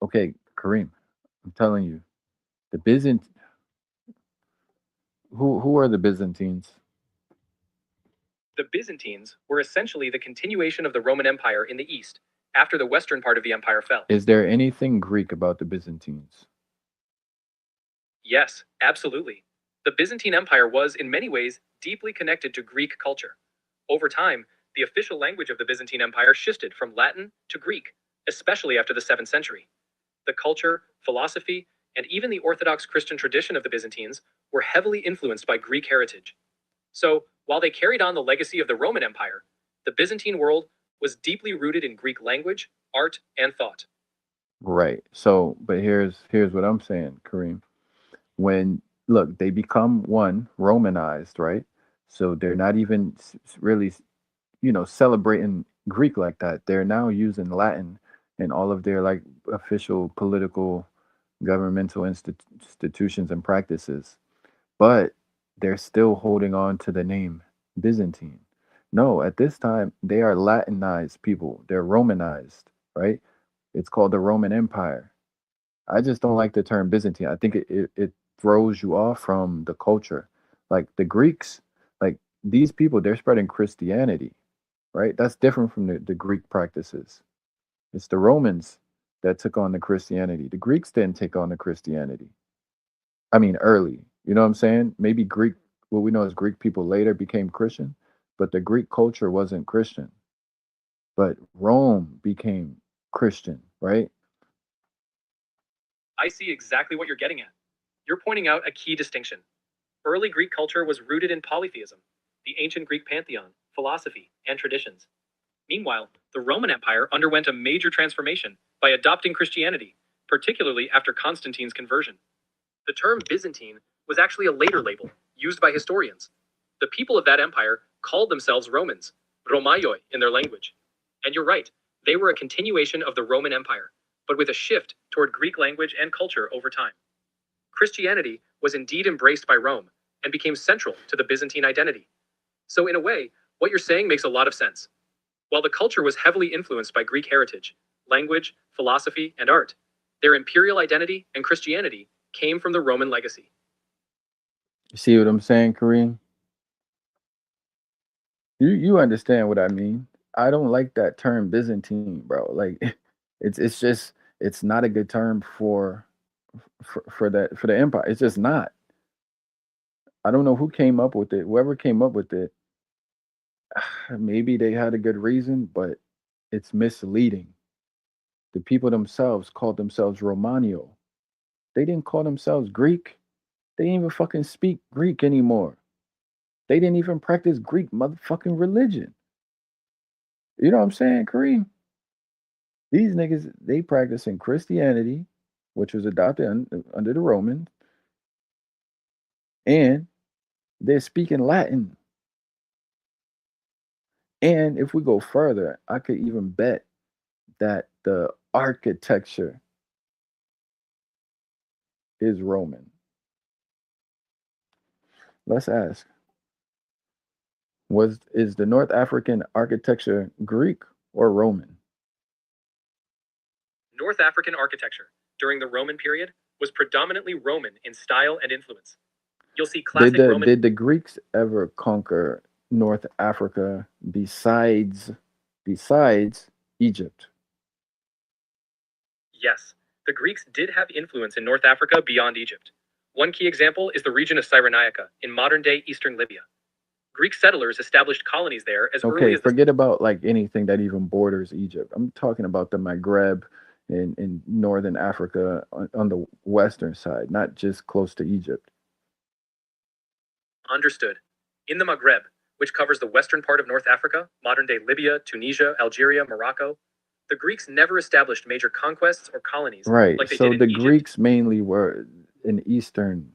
Okay, Kareem, I'm telling you, the Byzant who are the Byzantines? The Byzantines were essentially the continuation of the Roman Empire in the east, after the western part of the empire fell. Is there anything Greek about the Byzantines? Yes, absolutely. The Byzantine Empire was, in many ways, deeply connected to Greek culture. Over time, the official language of the Byzantine Empire shifted from Latin to Greek, especially after the 7th century. The culture, philosophy, and even the Orthodox Christian tradition of the Byzantines were heavily influenced by Greek heritage. So, while they carried on the legacy of the Roman Empire, the Byzantine world was deeply rooted in Greek language, art, and thought. Right. So, but here's what I'm saying, Kareem. When look, they become one Romanized, right? So they're not even really, celebrating Greek like that. They're now using Latin in all of their like official political governmental institutions and practices. But they're still holding on to the name Byzantine. No, at this time they are Latinized people. They're Romanized, right? It's called the Roman Empire. I just don't like the term Byzantine. I think it throws you off from the culture. Like the Greeks, like these people, they're spreading Christianity, right? That's different from the Greek practices. It's the Romans that took on the Christianity. The Greeks didn't take on the Christianity. I mean, early. You know what I'm saying? Maybe Greek, what we know as Greek people later became Christian, but the Greek culture wasn't Christian. But Rome became Christian, right? I see exactly what you're getting at. You're pointing out a key distinction. Early Greek culture was rooted in polytheism, the ancient Greek pantheon, philosophy, and traditions. Meanwhile, the Roman Empire underwent a major transformation by adopting Christianity, particularly after Constantine's conversion. The term Byzantine was actually a later label used by historians. The people of that empire called themselves Romans, Romaioi in their language. And you're right, they were a continuation of the Roman Empire, but with a shift toward Greek language and culture over time. Christianity was indeed embraced by Rome and became central to the Byzantine identity. So, in a way, what you're saying makes a lot of sense. While the culture was heavily influenced by Greek heritage, language, philosophy, and art, their imperial identity and Christianity came from the Roman legacy. You see what I'm saying, Kareem? You understand what I mean? I don't like that term Byzantine, bro. Like it's just it's not a good term for the empire. It's just not. I don't know who came up with it. Whoever came up with it, maybe they had a good reason, but it's misleading. The people themselves called themselves Romanio. They didn't call themselves Greek. They didn't even fucking speak Greek anymore. They didn't even practice Greek motherfucking religion. You know what I'm saying, Kareem? These niggas, they practicing Christianity, which was adopted under the Romans, and they're speaking Latin. And if we go further, I could even bet that the architecture is Roman. Let's ask. Is the North African architecture Greek or Roman? North African architecture during the Roman period was predominantly Roman in style and influence. You'll see classic Roman. Did the Greeks ever conquer North Africa besides Egypt? Yes, the Greeks did have influence in North Africa beyond Egypt. One key example is the region of Cyrenaica in modern-day eastern Libya. Greek settlers established colonies there as early as forget about like anything that even borders Egypt. I'm talking about the Maghreb in northern Africa on the western side, not just close to Egypt. Understood. In the Maghreb, which covers the western part of North Africa, modern-day Libya, Tunisia, Algeria, Morocco, the Greeks never established major conquests or colonies. Right. Like they So did the in Egypt. Greeks mainly were an Eastern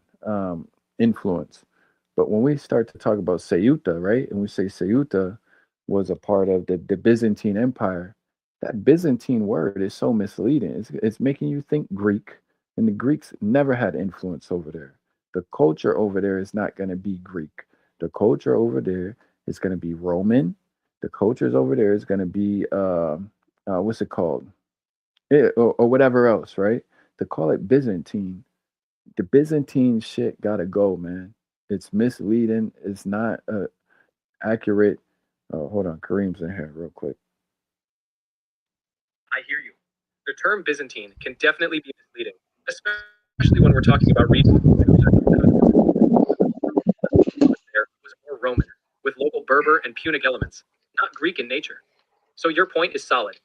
influence. But when we start to talk about Ceuta, right, and we say Ceuta was a part of the Byzantine Empire, that Byzantine word is so misleading. It's making you think Greek, and the Greeks never had influence over there. The culture over there is not going to be Greek. The culture over there is going to be Roman. The cultures over there is going to be what's it called? Yeah, or whatever else, right? To call it Byzantine, the Byzantine shit gotta go, man. It's misleading. It's not accurate. Oh, hold on, Kareem's in here real quick. I hear you. The term Byzantine can definitely be misleading, especially when we're talking about regions. There was more Roman, with local Berber and Punic elements, not Greek in nature. So your point is solid.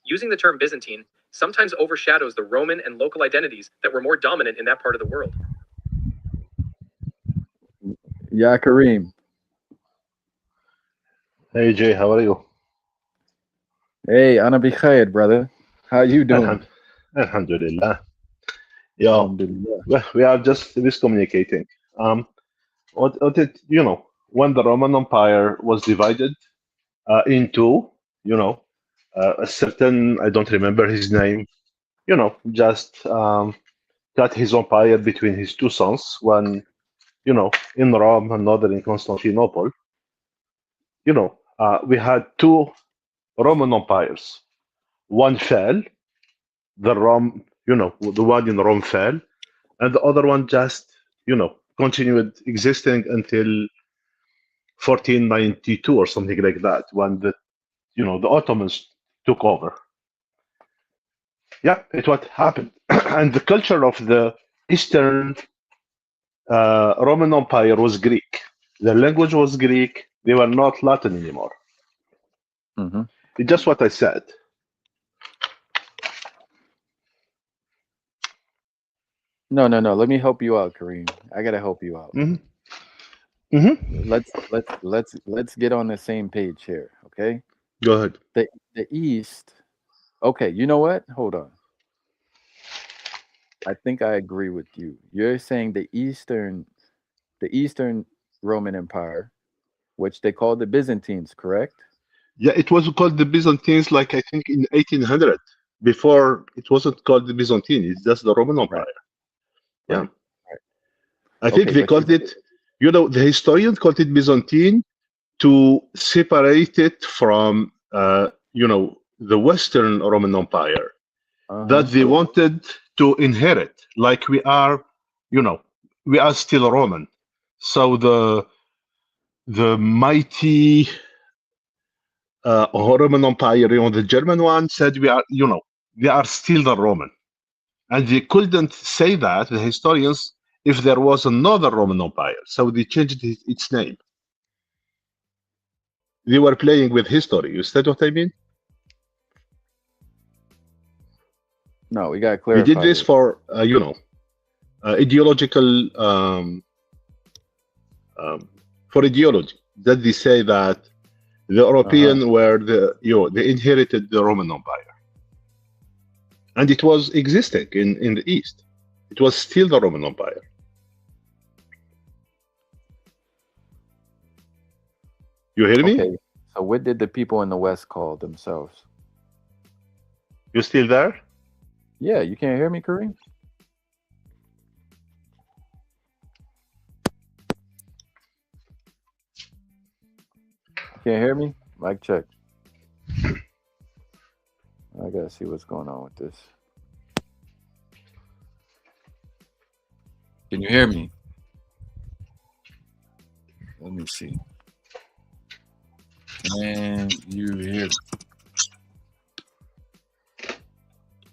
Using the term Byzantine sometimes overshadows the Roman and local identities that were more dominant in that part of the world. Yeah, Kareem. Hey Jay, how are you? Hey, Ana Bikhair, brother. How you doing? Alhamdulillah. Yo, Alhamdulillah. we are just miscommunicating. What it, when the Roman Empire was divided into, a certain, I don't remember his name, just cut his empire between his two sons, one, in Rome, another in Constantinople. We had two Roman empires. One fell, the one in Rome fell, and the other one just, continued existing until 1492 or something like that, when the Ottomans took over. Yeah, it what happened, and the culture of the Eastern Roman Empire was Greek. The language was Greek. They were not Latin anymore. Mm-hmm. It's just what I said. No. Let me help you out, Kareem. I gotta help you out. Mm-hmm. Mm-hmm. Let's get on the same page here, okay? Go ahead. The East. Okay, you know what? Hold on. I think I agree with you. You're saying the Eastern Roman Empire, which they call the Byzantines, correct? Yeah, it was called the Byzantines, like I think in 1800. Before it wasn't called the Byzantine; it's just the Roman Empire. Right. Yeah, Right. I think Okay, they but called it. The historians called it Byzantine to separate it from, the Western Roman Empire that they wanted to inherit. Like we are, we are still Roman. So the mighty Roman Empire, the German one said they are still the Roman, and they couldn't say that, the historians, if there was another Roman Empire, so they changed its name. They were playing with history. You understand what I mean? No, we got to We clarify. did this for ideological um, for ideology that they say that the Uh-huh. European were they inherited the Roman Empire, and it was existing in the East. It was still the Roman Empire. You hear me? Okay. So what did the people in the West call themselves? You still there? Yeah, you can't hear me, Kareem? You can't hear me? Mic check. I gotta see what's going on with this. Can you hear me? Let me see. Can you hear me?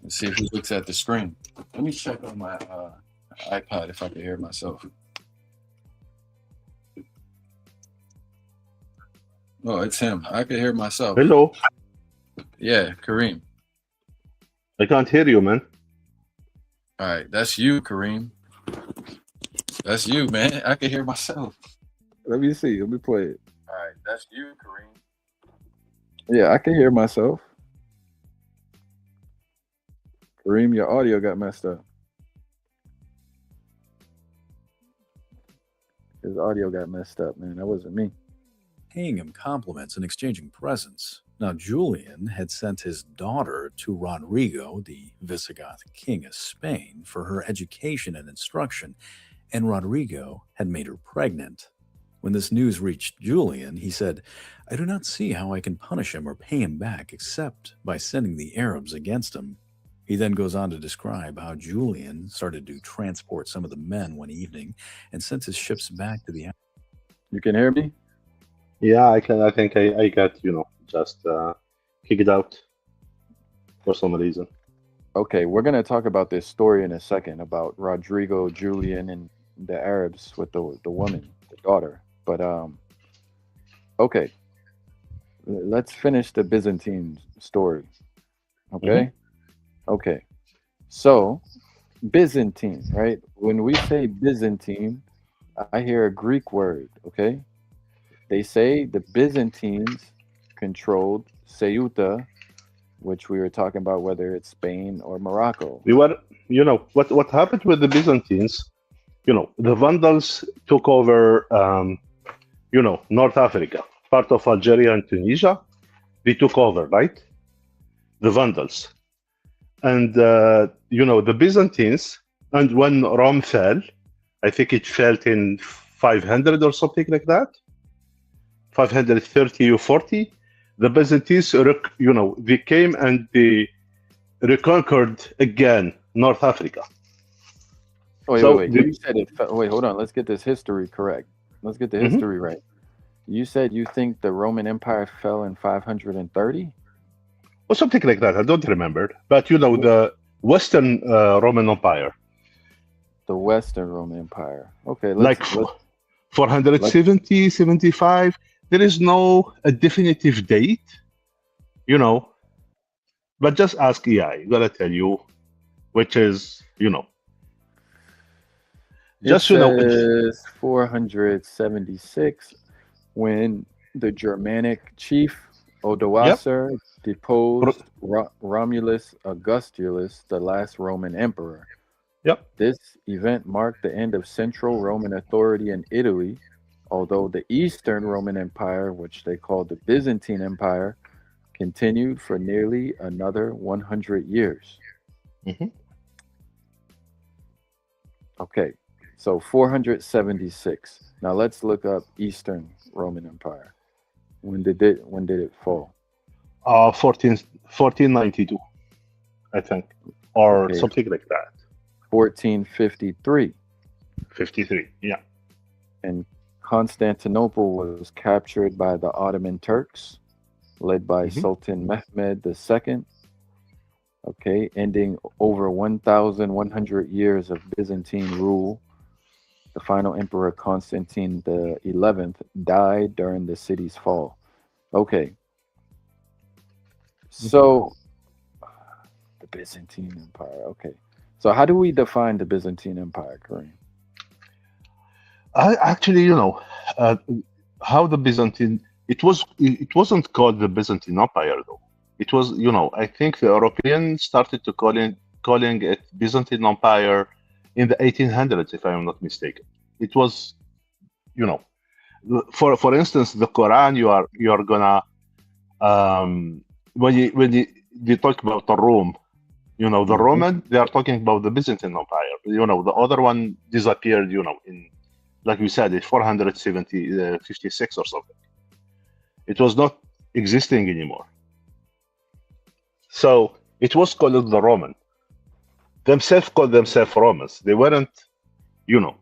Let's see if he looks at the screen. Let me check on my iPod if I can hear myself. Oh, it's him. I can hear myself. Hello. Yeah, Kareem. I can't hear you, man. All right, that's you, Kareem. That's you, man. I can hear myself. Let me see. Let me play it. All right, that's you, Kareem. Yeah, I can hear myself. Kareem, your audio got messed up. His audio got messed up, man. That wasn't me. Paying him compliments and exchanging presents. Now, Julian had sent his daughter to Rodrigo, the Visigoth king of Spain, for her education and instruction, and Rodrigo had made her pregnant. When this news reached Julian, he said, "I do not see how I can punish him or pay him back except by sending the Arabs against him." He then goes on to describe how Julian started to transport some of the men one evening and sent his ships back to the. You can hear me? Yeah, I can. I think I got just kicked out for some reason. Okay, we're gonna talk about this story in a second about Rodrigo, Julian, and the Arabs with the woman, the daughter. But okay, let's finish the Byzantine story. Okay, okay. So Byzantine, right? When we say Byzantine, I hear a Greek word. Okay, they say the Byzantines controlled Ceuta, which we were talking about, whether it's Spain or Morocco. We were, what happened with the Byzantines. The Vandals took over, North Africa, part of Algeria and Tunisia. They took over, right? The Vandals. And, the Byzantines, and when Rome fell, I think it fell in 500 or something like that, 530 or 40. The Byzantines, they came and they reconquered again North Africa. Wait, So wait, wait. You said it. Wait, hold on. Let's get this history correct. Let's get the history right. You said you think the Roman Empire fell in 530? or something like that. I don't remember. But the Western Roman Empire, The Western Roman Empire. Okay, like let's 470, 75. There is no a definitive date, but just ask AI. Gonna tell you, which is, it just says 476 when the Germanic chief Yep. Odoacer deposed Romulus Augustulus, the last Roman emperor. Yep. This event marked the end of central Roman authority in Italy, although the Eastern Roman Empire, which they called the Byzantine Empire, continued for nearly another 100 years. Mhm. Okay, so 476. Now let's look up Eastern Roman Empire. When did it fall? 1492, I think, or Okay. something like that. 1453. 53. Yeah. And Constantinople was captured by the Ottoman Turks, led by Mhm. Sultan Mehmed II. Okay, ending over 1,100 years of Byzantine rule. The final emperor Constantine the 11th died during the city's fall. Okay, so the Byzantine Empire. Okay, So how do we define the Byzantine Empire, Kareem? I actually, uh, how the Byzantine, it wasn't called the Byzantine Empire though. It was, I think the Europeans started to calling it Byzantine Empire in the 1800s, if I am not mistaken. It was, you know, for instance, the Quran, you are gonna when you talk about the Rome, the Hmm. Roman, they are talking about the Byzantine Empire. The other one disappeared, in, like we said, in 456 or something. It was not existing anymore. So it was called the Roman. Themselves called themselves Romans. They weren't, you know,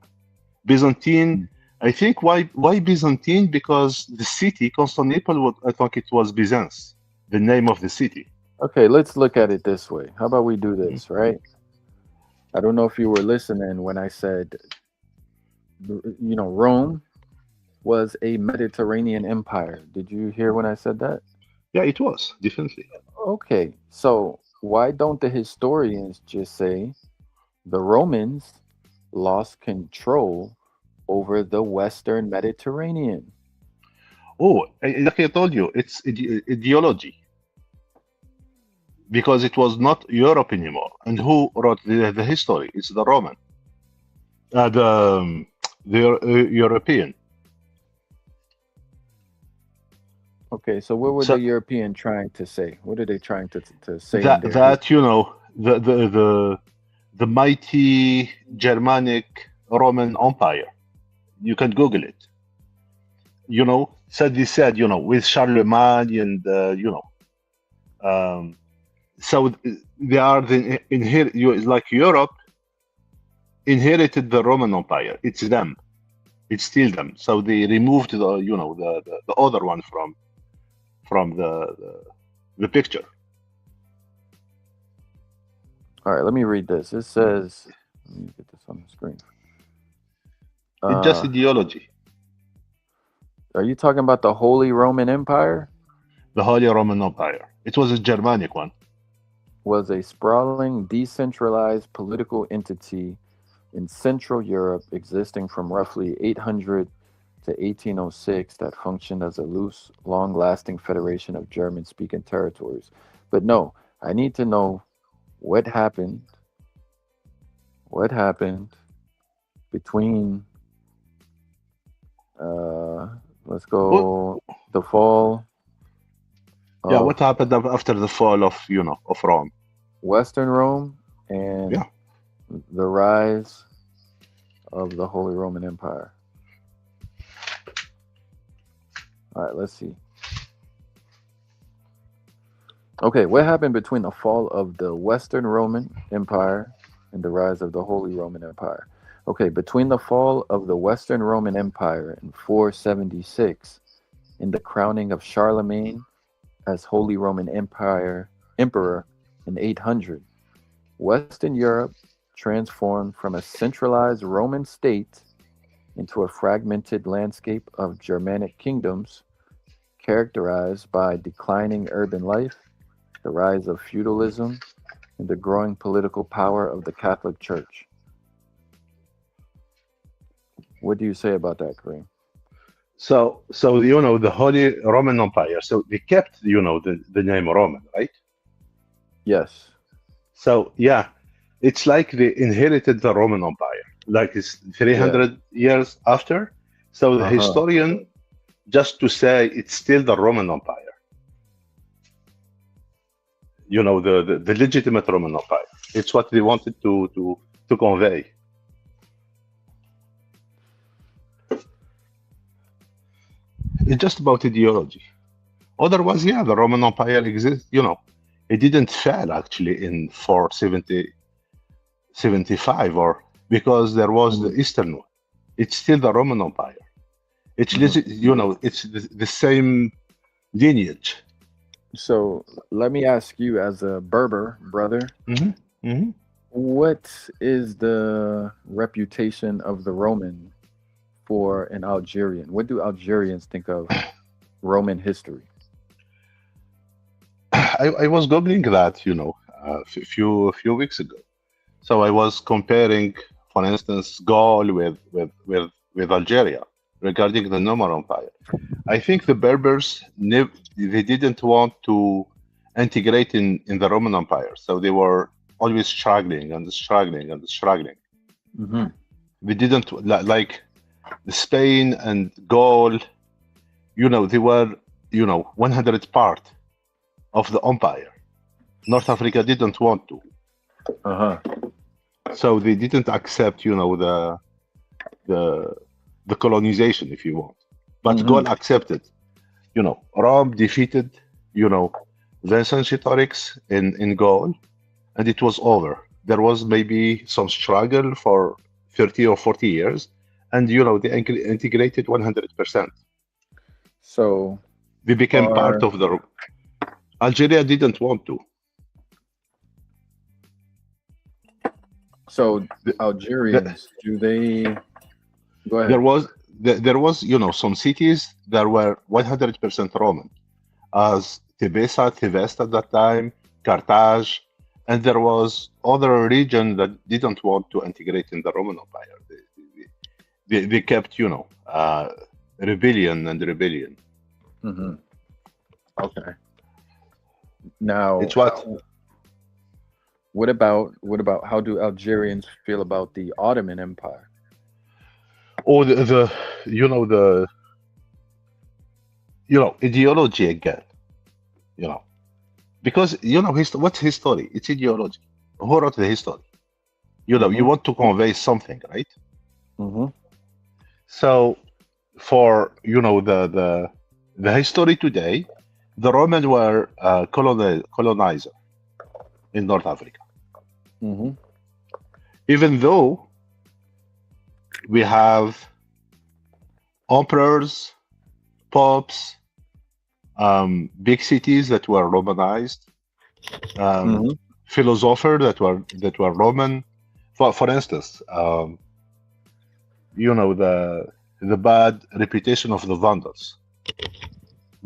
Byzantine. I think why Byzantine? Because the city Constantinople, I think it was Byzance, the name of the city. Okay, let's look at it this way. How about we do this, right? I don't know if you were listening when I said, Rome was a Mediterranean empire. Did you hear when I said that? Yeah, it was definitely. Okay, so why don't the historians just say the Romans lost control over the Western Mediterranean? Oh, like I told you, it's ideology because it was not Europe anymore. And who wrote the history? It's the Roman, uh, the um, the European. Okay, so what were the So European trying to say? What are they trying to say in that their that history? the mighty Germanic Roman Empire. You can Google it. Sadly said, with Charlemagne and um, so they are the inherit you like Europe inherited the Roman Empire. It's them. It's still them. So they removed the other one from the picture. All right, let me read this. It says, let me get this on the screen. It's just Uh, ideology. are you talking about the Holy Roman Empire? The Holy Roman Empire. It was a Germanic one. Was a sprawling, decentralized political entity in Central Europe existing from roughly 800 to 1806 that functioned as a loose, long lasting federation of German speaking territories. But no, I need to know what happened, what happened between, uh, let's What? go, the fall Yeah. What of happened after the fall of Rome? Western Rome and Yeah. the rise of the Holy Roman Empire. All right, let's see. Okay, what happened between the fall of the Western Roman Empire and the rise of the Holy Roman Empire? Okay, between the fall of the Western Roman Empire in 476 and the crowning of Charlemagne as Holy Roman Empire emperor in 800, Western Europe transformed from a centralized Roman state into a fragmented landscape of Germanic kingdoms characterized by declining urban life, the rise of feudalism, and the growing political power of the Catholic Church. What do you say about that, Kareem? So the Holy Roman Empire. So they kept the name Roman, right? Yes. So yeah, it's like they inherited the Roman Empire, like it's Yeah. 300 years after. So the Uh huh. historian, just to say it's still the Roman Empire, the legitimate Roman Empire. It's what they wanted to convey. It's just about ideology. Otherwise, yeah, the Roman Empire exists. It didn't fail actually in 475 or because there was the Hmm. Eastern one. It's still the Roman Empire. Hmm. It's the same lineage. So let me ask you, as a Berber brother, Hmm. Hmm. what is the reputation of the Roman for an Algerian? What do Algerians think of Roman history? I was googling that, a few weeks ago. So I was comparing, for instance, Gaul with Algeria regarding the Nomad Empire. I think the Berbers they didn't want to integrate in the Roman Empire, so they were always struggling and struggling and struggling. Mm-hmm. They didn't like Spain and Gaul. They were 100 part of the empire. North Africa didn't want to, Uh-huh. so they didn't accept the colonization, if you want. But Mhm. Gaul accepted. Rome defeated Vercingetorix in Gaul, and it was over. There was maybe some struggle for 30 or 40 years, and they integrated 100%. So They became part are of the. Algeria didn't want to. so The- Algerians, do they go ahead? there was some cities that were 100% Roman, as Tebessa, Thevest at that time, Carthage, and there was other region that didn't want to integrate in the Roman Empire. They kept rebellion and rebellion. Mm-hmm. Okay. Now, It's what what about how do Algerians feel about the Ottoman Empire? or the ideology again. Because what's history? It's ideology. Who wrote the history? You Mhm. want to convey something, right? Mm-hmm. So for the history today, the Romans were colonizer in North Africa. Mm-hmm. Even though we have emperors, popes, big cities that were Romanized, Mm-hmm. philosophers that were Roman. For instance, the bad reputation of the Vandals.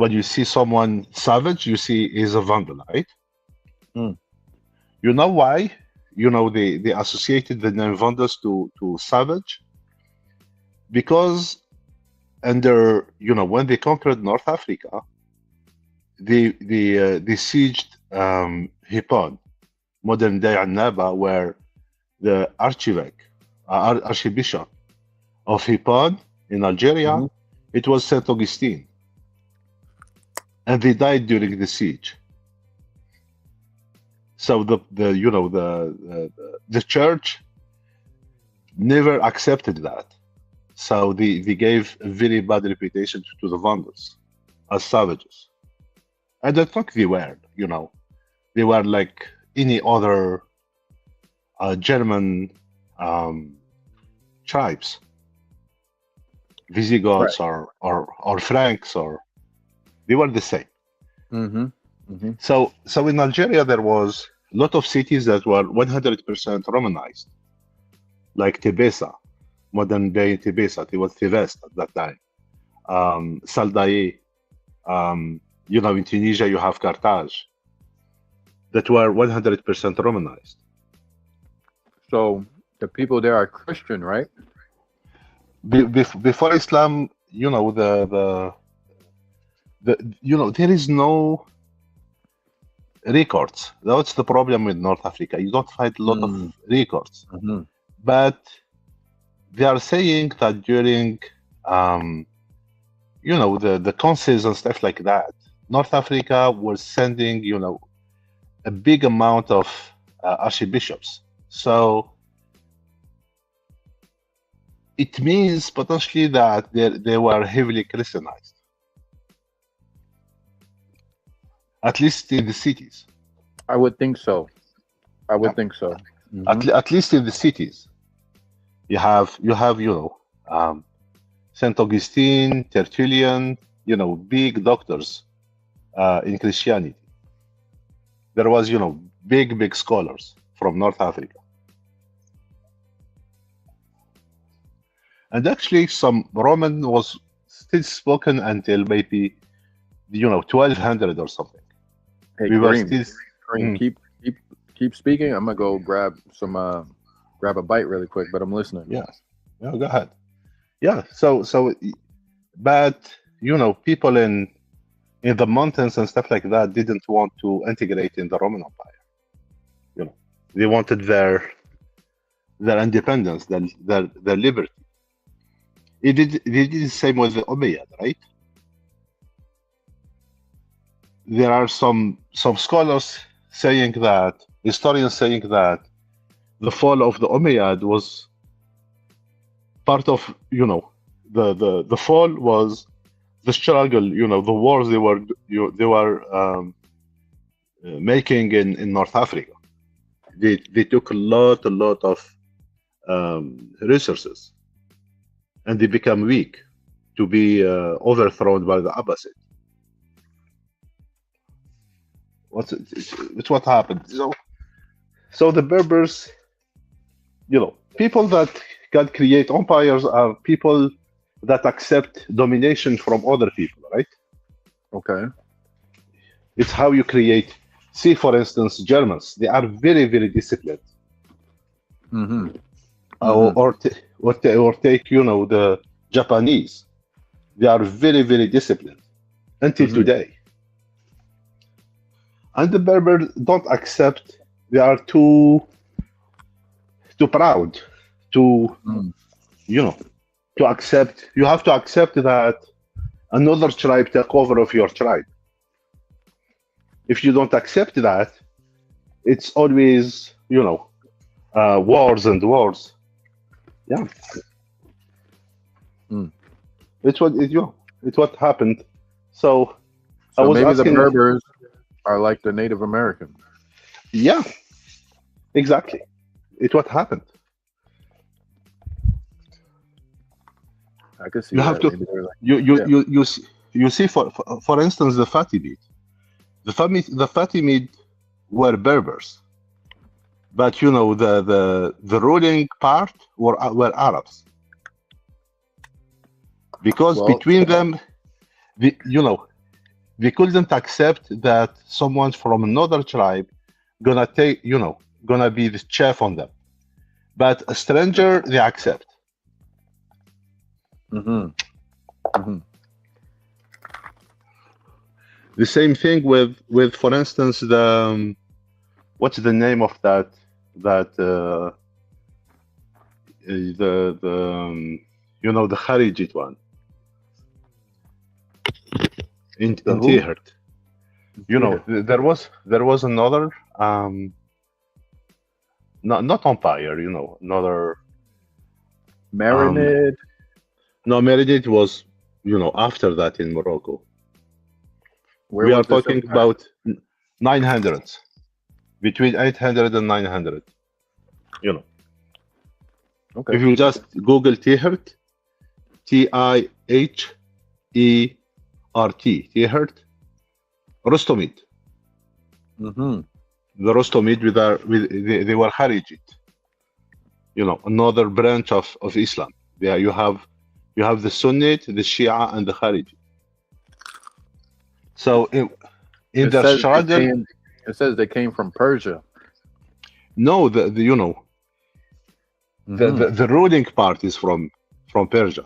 When you see someone savage, you see he's a Vandal, right? Mm. You know why? They associated the name Vandals to savage, because when they conquered North Africa, they sieged Hippon, modern day Annaba, where the archbishop of Hippon in Algeria, Mhm. it was Saint Augustine, and they died during the siege. So the church never accepted that. So they gave a very bad reputation to the Vandals as savages. And I think they were, they were like any other German tribes, Visigoths Right. or Franks, or they were the same. Mm-hmm. Mm-hmm. So in Algeria there was a lot of cities that were 100% Romanized, like Tebessa, modern day Tebessa. It was Thevest at that time. Saldaye. In Tunisia you have Carthage, that were 100% Romanized. So the people there are Christian, right? Before Islam, there is no records. That's the problem with North Africa. You don't find a lot of records. Mm-hmm. But they are saying that during the councils and stuff like that, North Africa was sending a big amount of archbishops. So it means potentially that they were heavily Christianized, at least in the cities. I would think so. I would Yeah. think so. Mhm. At least in the cities, you have Saint Augustine, Tertullian, big doctors in Christianity. There was big scholars from North Africa, and actually some Roman was still spoken until maybe 1200 or something. Hey, We were Kareem, still Kareem, Mm. Keep speaking. I'm gonna go grab a bite really quick, but I'm listening. Yeah, yeah, go ahead. Yeah, but people in the mountains and stuff like that didn't want to integrate in the Roman Empire. They wanted their independence, their liberty. They did the same with the Umayyad, right? There are some scholars saying that, historians saying that the fall of the Umayyad was part of, the fall was the struggle, the wars they were making in North Africa. They took a lot of resources, and they become weak to be overthrown by the Abbasid. It's what happened. So the Berbers, people that can create empires are people that accept domination from other people, right? Okay. It's how you create. See, for instance, Germans. They are very, very disciplined. Mm-hmm. Or take the Japanese. They are very, very disciplined until today. And the Berbers don't accept. They are too proud to to accept. You have to accept that another tribe take over of your tribe. If you don't accept that, it's always wars and wars. Yeah. It's what happened. So I was maybe asking, the Berbers are like the Native Americans. Yeah, exactly. It's what happened. I could see You that. have to. Maybe they're like, You see, for instance, the Fatimid. The Fatimid were Berbers, but the ruling part were Arabs, because between them, they couldn't accept that someone from another tribe gonna be the chef on them, but a stranger they accept. The same thing with for instance, the what's the name of that the Kharijit one in Tihert. There was another not empire, another Marinid. No, Meredith was after that in Morocco. Where We was are this talking empire? about 900s, between 800 and 900. Okay. If you just Google Tihert, Tihert, Tihert, Rostomid. The Rostomid they were Kharijit. Another branch of Islam. There you have the Sunnite, the Shia, and the Khariji. So in their struggle, it says they came from Persia. No, the ruling part is from Persia.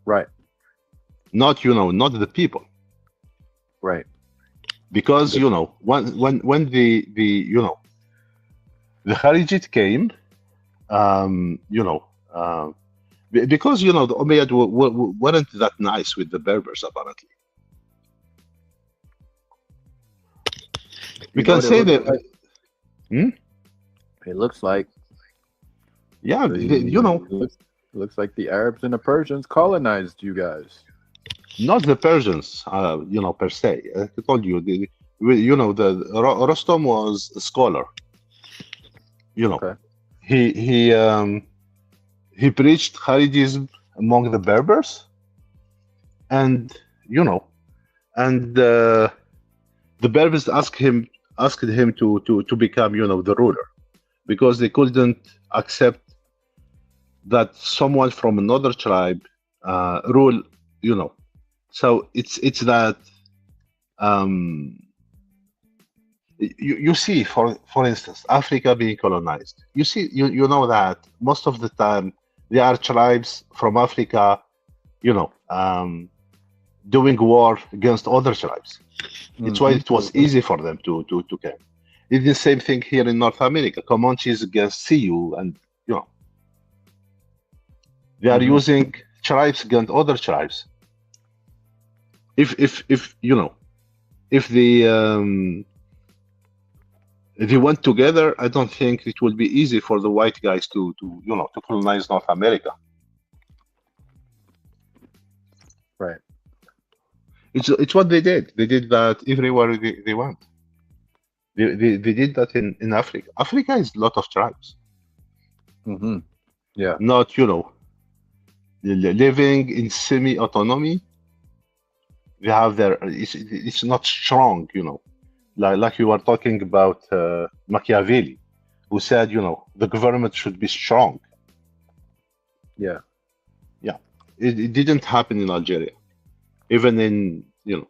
Right. Not the people. Right. Because when the Kharijit came, because the Umayyad weren't that nice with the Berbers, apparently. We can say that. It looks like. Yeah, It looks like the Arabs and the Persians colonized you guys. Not the Persians, per se. I told you, the Rostam was a scholar. Okay. He preached Kharijism among the Berbers, and the Berbers asked him to become the ruler, because they couldn't accept that someone from another tribe rule. So it's that You see, for instance, Africa being colonized. You know that most of the time there are tribes from Africa, you know, doing war against other tribes. It's why Mm-hmm. it was easy for them to come. It's the same thing here in North America. Comanches against Sioux, and you know they are Mm-hmm. using tribes against other tribes. If you know if they went together, I don't think it would be easy for the white guys to you know to colonize North America. Right. It's what they did. They did that everywhere they went. They did that in Africa. Africa is a lot of tribes, Mm-hmm. Yeah. not you know living in semi-autonomy. They have their it's not strong, you know, like you were talking about Machiavelli, who said you know the government should be strong. Yeah. Yeah, it didn't happen in Algeria, even in you know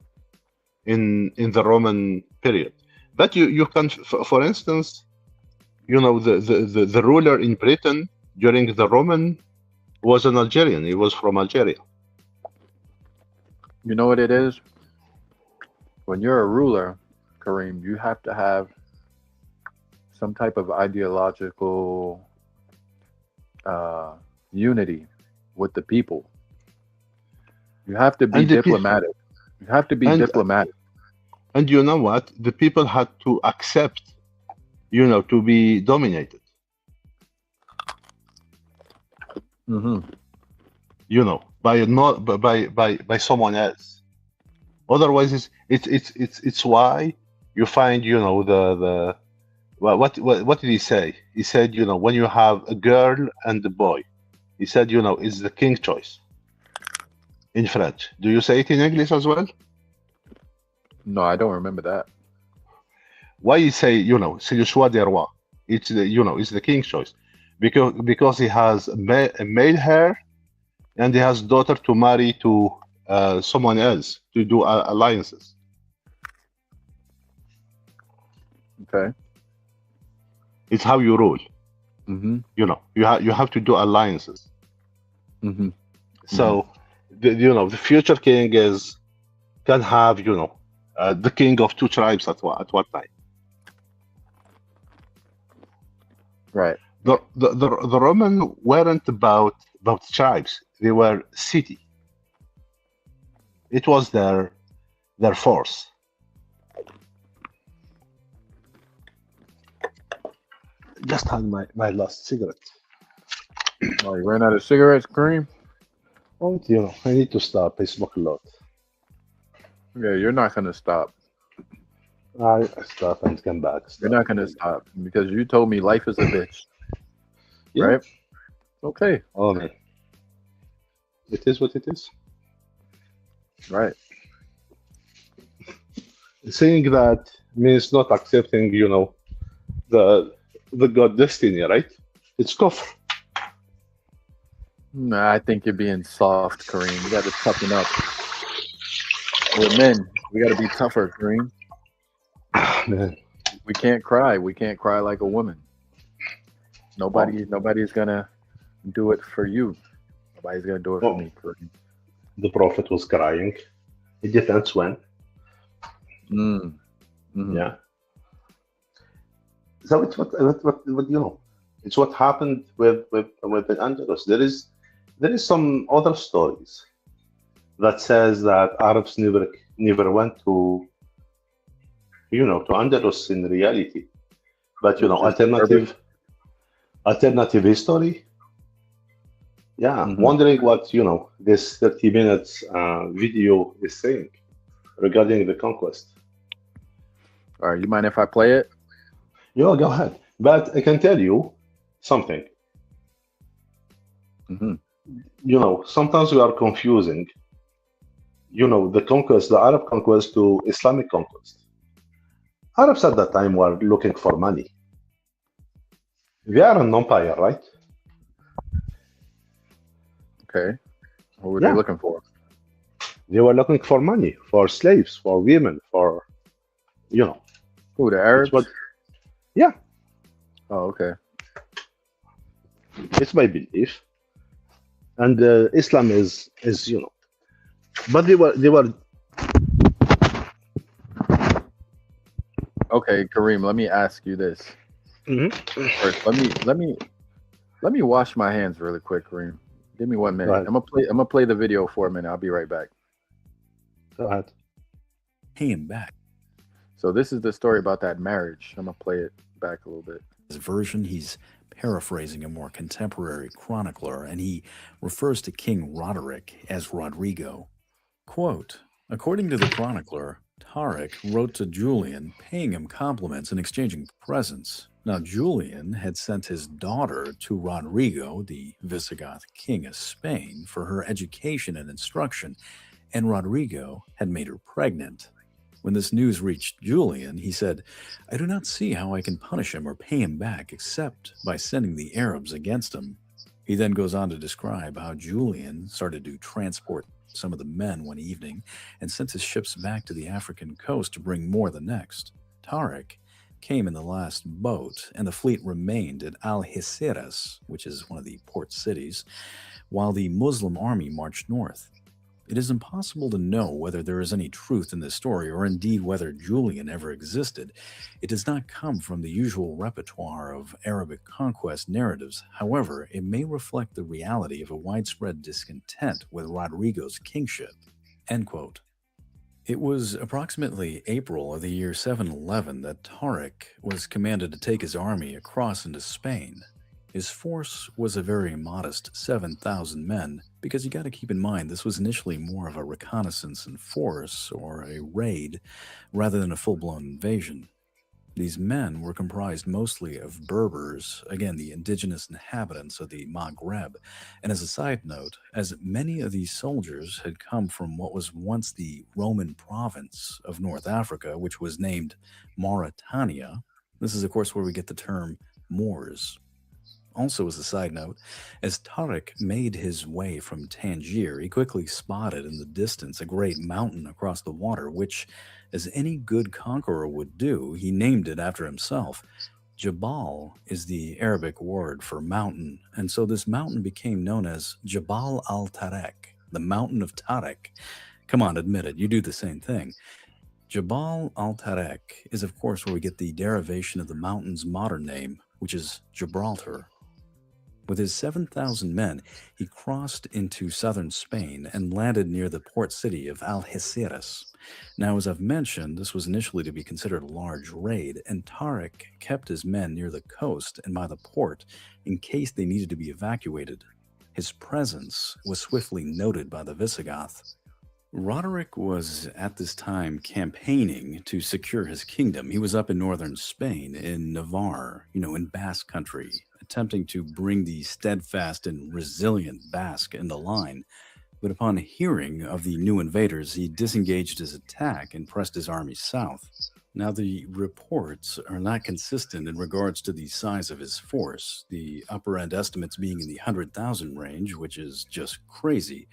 in the Roman period. But you can, for instance, you know the ruler in Britain during the Roman was an Algerian. He was from Algeria. You know what it is? When you're a ruler, Kareem, you have to have some type of ideological unity with the people. You have to be And the diplomatic. You have to be and diplomatic. and you know what? The people had to accept, you know, to be dominated. Mm-hmm. You know, by not by someone else. Otherwise, it's why you find you know the what did he say? He said you know when you have a girl and a boy, he said you know it's the king choice in French. Do you say it in English as well? No, I don't remember that. Why you say you know c'est le choix des rois? It's the you know it's the king choice because he has a male heir and he has daughter to marry to someone else to do alliances. Okay. It's how you rule. Mm-hmm. You know, you have to do alliances. Mm-hmm. So, you know, the future king is can have you know the king of two tribes at what time. Right. The Roman weren't about tribes. They were city. It was their force. Just had my last cigarette. Oh, you ran out of cigarettes, Kareem? Oh, you know, I need to stop. I smoke a lot. Yeah, you're not gonna stop. I stop and come back. You're Stop. not gonna stop because you told me life is a bitch, Yeah. right? Okay. Oh man, it is what it is. Right. Saying that means not accepting, you know, the God destiny, right? It's kufr. Nah, I think you're being soft, Kareem. You got to toughen up. We're men. We got to be tougher, Kareem. Man, We can't cry. We can't cry like a woman. Nobody's gonna do it for you. Nobody's gonna do it for oh, me, Kareem. the prophet was crying. It depends when. Mm. Hmm. Yeah. So it's what you know. It's what happened with the Andalus. There is some other stories that says that Arabs never went to you know to Andalus in reality, but It you was know just urban. alternative history. Yeah, Hmm. wondering what you know this 30 minutes video is saying regarding the conquest. All right, you mind if I play it? You know, go ahead. But I can tell you something. Hmm. You know, sometimes we are confusing. You know, the conquest, the Arab conquest to Islamic conquest. Arabs at that time were looking for money. They are an empire, right? Okay. What were they Yeah, looking for? they were looking for money, for slaves, for women, for you know. Who, the It's Arabs? what, yeah, Oh, okay. it's my belief. And Islam is but they were. Okay, Kareem, let me ask you this Mhm. first. Let me wash my hands really quick, Kareem. Give me 1 minute. Go ahead. I'm gonna play the video for a minute. I'll be right back. Go ahead. Pay him back. So this is the story about that marriage. I'm gonna play it back a little bit. His version, he's paraphrasing a more contemporary chronicler, and he refers to King Roderick as Rodrigo. Quote, according to the chronicler, Tariq wrote to Julian, paying him compliments and exchanging presents. Now, Julian had sent his daughter to Rodrigo, the Visigoth king of Spain, for her education and instruction, and Rodrigo had made her pregnant. When this news reached Julian, he said, I do not see how I can punish him or pay him back except by sending the Arabs against him. He then goes on to describe how Julian started to transport some of the men one evening and sent his ships back to the African coast to bring more the next. Tariq came in the last boat, and the fleet remained at Algeciras, which is one of the port cities, while the Muslim army marched north. It is impossible to know whether there is any truth in this story or indeed whether Julian ever existed. It does not come from the usual repertoire of Arabic conquest narratives. However, it may reflect the reality of a widespread discontent with Rodrigo's kingship. End quote. It was approximately April of the year 711 that Tariq was commanded to take his army across into Spain. His force was a very modest 7,000 men, because you got to keep in mind this was initially more of a reconnaissance in force or a raid rather than a full-blown invasion. These men were comprised mostly of Berbers, again the indigenous inhabitants of the Maghreb, and as a side note, as many of these soldiers had come from what was once the Roman province of North Africa, which was named Mauritania. This is of course where we get the term Moors. Also, as a side note, as Tariq made his way from Tangier, he quickly spotted in the distance a great mountain across the water, which, as any good conqueror would do, he named it after himself. Jabal is the Arabic word for mountain, and so this mountain became known as Jabal al-Tariq, the mountain of Tariq. Come on, admit it, you do the same thing. Jabal al-Tariq is, of course, where we get the derivation of the mountain's modern name, which is Gibraltar. With his 7,000 men, he crossed into southern Spain and landed near the port city of Algeciras. Now, as I've mentioned, this was initially to be considered a large raid, and Tariq kept his men near the coast and by the port in case they needed to be evacuated. His presence was swiftly noted by the Visigoth. Roderick was at this time campaigning to secure his kingdom. He was up in northern Spain, in Navarre, in Basque country, attempting to bring the steadfast and resilient Basque into line. But upon hearing of the new invaders, he disengaged his attack and pressed his army south. Now, the reports are not consistent in regards to the size of his force, the upper end estimates being in the 100,000 range, which is just crazy.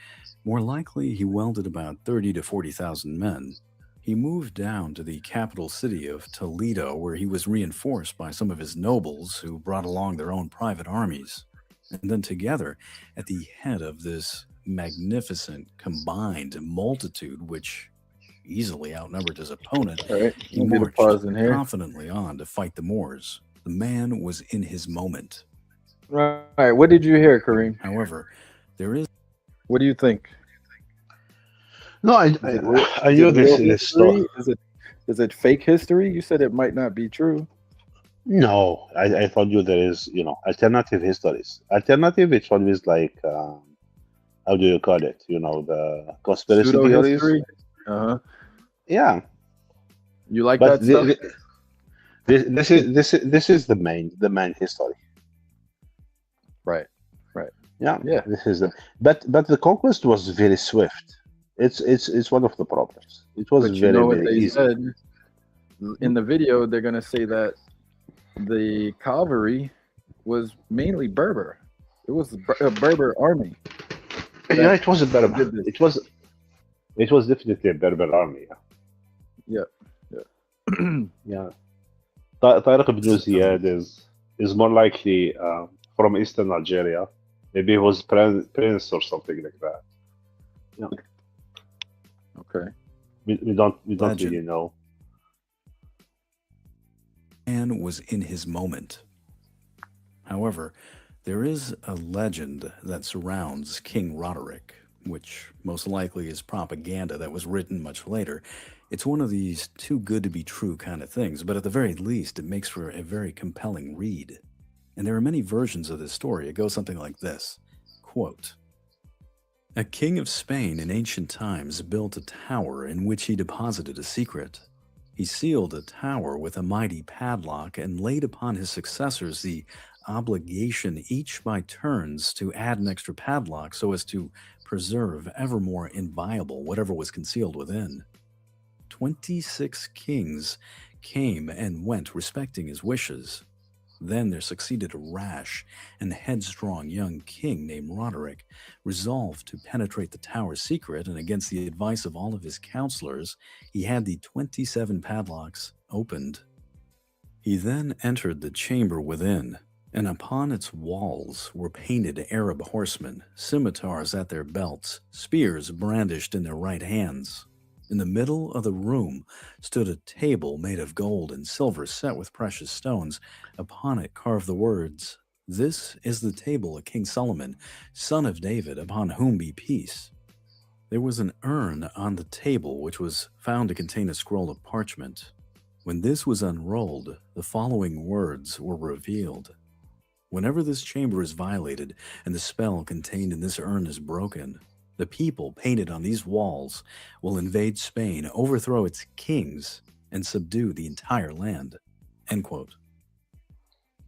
More likely, he welded about 30 to 40,000 men. He moved down to the capital city of Toledo, where he was reinforced by some of his nobles who brought along their own private armies. And then together, at the head of this magnificent combined multitude, which easily outnumbered his opponent, All right, he I'm gonna marched pause in here. confidently on to fight the Moors. The man was in his moment. Right. What did you hear, Kareem? However, there is What do you think? No, I Is it real, I is knew it real this story. history? Is it fake history? You said it might not be true. No, I told you there is, alternative histories. Alternative, it's always like, how do you call it? The conspiracy Pseudo theories. history. Uh-huh. Yeah, You like but that stuff? this is the main history. Right. Yeah, Yeah. this is but the conquest was very swift. It's one of the problems. It was But you very know what very they easy. said in the video? They're gonna say that the cavalry was mainly Berber. It was a Berber army. Yeah, it was a did Berber. this. It was definitely a Berber army. Yeah. Yeah. Tariq ibn So, Ziyad is more likely from Eastern Algeria. Maybe he was prince or something like that. Yeah, Okay. we don't really legend. know. Man was in his moment. However, there is a legend that surrounds King Roderick, which most likely is propaganda that was written much later. It's one of these too good to be true kind of things, but at the very least, it makes for a very compelling read. And there are many versions of this story. It goes something like this quote, a king of Spain in ancient times built a tower in which he deposited a secret. He sealed the tower with a mighty padlock and laid upon his successors the obligation, each by turns, to add an extra padlock so as to preserve evermore inviolable whatever was concealed within. 26 kings came and went respecting his wishes. Then there succeeded a rash and headstrong young king named Roderick, resolved to penetrate the tower's secret, and against the advice of all of his counselors, he had the 27 padlocks opened. He then entered the chamber within, and upon its walls were painted Arab horsemen, scimitars at their belts, spears brandished in their right hands. In the middle of the room stood a table made of gold and silver set with precious stones. Upon it carved the words, "This is the table of King Solomon, son of David, upon whom be peace." There was an urn on the table which was found to contain a scroll of parchment. When this was unrolled, the following words were revealed. Whenever this chamber is violated and the spell contained in this urn is broken, the people painted on these walls will invade Spain, overthrow its kings, and subdue the entire land. End quote.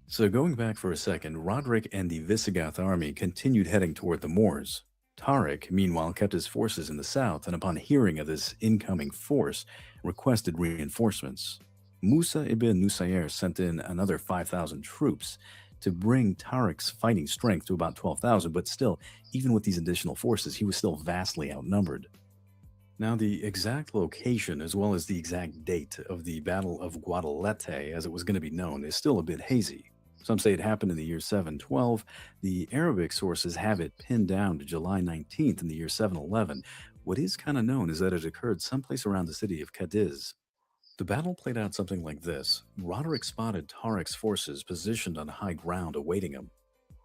So going back for a second, Roderick and the Visigoth army continued heading toward the Moors. Tariq, meanwhile, kept his forces in the south, and upon hearing of this incoming force, requested reinforcements. Musa ibn Nusayr sent in another 5,000 troops to bring Tariq's fighting strength to about 12,000, but still, even with these additional forces, he was still vastly outnumbered. Now, the exact location, as well as the exact date of the Battle of Guadalete, as it was going to be known, is still a bit hazy. Some say it happened in the year 712. The Arabic sources have it pinned down to July 19th in the year 711. What is kind of known is that it occurred someplace around the city of Cadiz. The battle played out something like this. Roderick spotted Tariq's forces positioned on high ground awaiting him.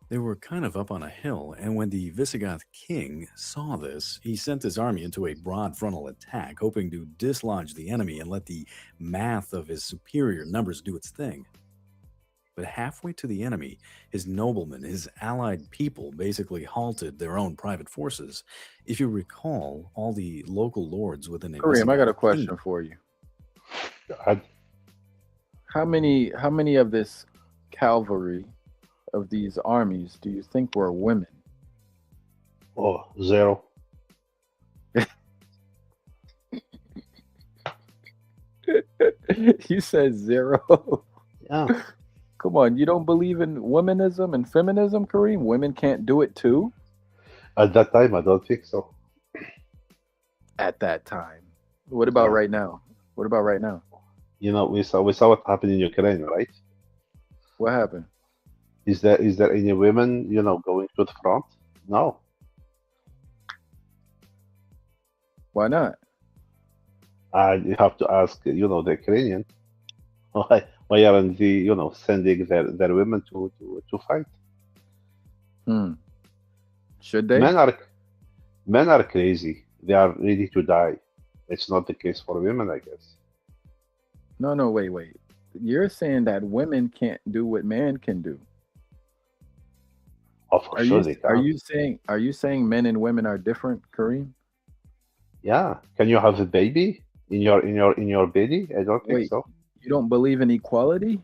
They were kind of up on a hill, and when the Visigoth king saw this, he sent his army into a broad frontal attack, hoping to dislodge the enemy and let the math of his superior numbers do its thing. But halfway to the enemy, his noblemen, his allied people, basically halted their own private forces. If you recall, all the local lords within a Kareem, I got a Visigoth question kingdom. for you. I, How many of this cavalry of these armies do you think were women? oh, zero. You said zero. Yeah. Come on, you don't believe in womanism and feminism, Kareem? Women can't do it too? At that time, I don't think so. At that time. What about Yeah. right now? What about right now? We saw what happened in Ukraine, right? What happened? Is there any women, going to the front? No. Why not? And you have to ask, the Ukrainian, why aren't they, sending their women to fight? Hmm. Should they? Men are crazy. They are ready to die. It's not the case for women, I guess. No, wait. You're saying that women can't do what man can do. Oh, for Are sure you they are can. you saying are you saying men and women are different, Kareem? Yeah. Can you have a baby in your belly? I don't think Wait, so. you don't believe in equality?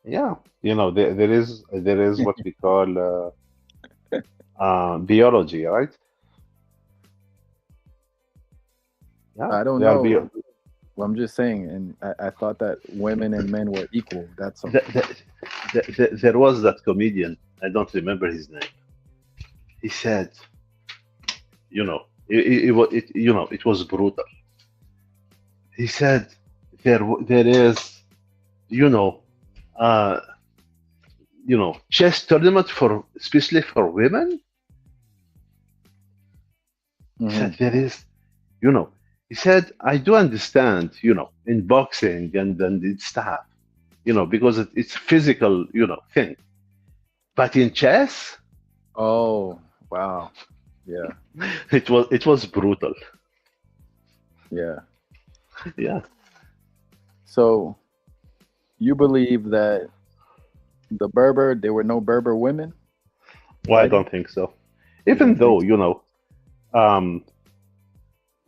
Yeah. There is what we call biology, right? Yeah. I don't They are know. Well, I'm just saying, and I thought that women and men were equal. That's all. There was that comedian. I don't remember his name. He said, it was brutal. He said there is you know, uh, chess tournament for especially for women. He Hmm. said there is, you know, he said I do understand, in boxing and in stuff, because it's physical, thing. But in chess, Oh, wow. Yeah, it was brutal. yeah. Yeah. So you believe that there were no Berber women Well, I fighting? don't think so. You Even don't think though, so? um,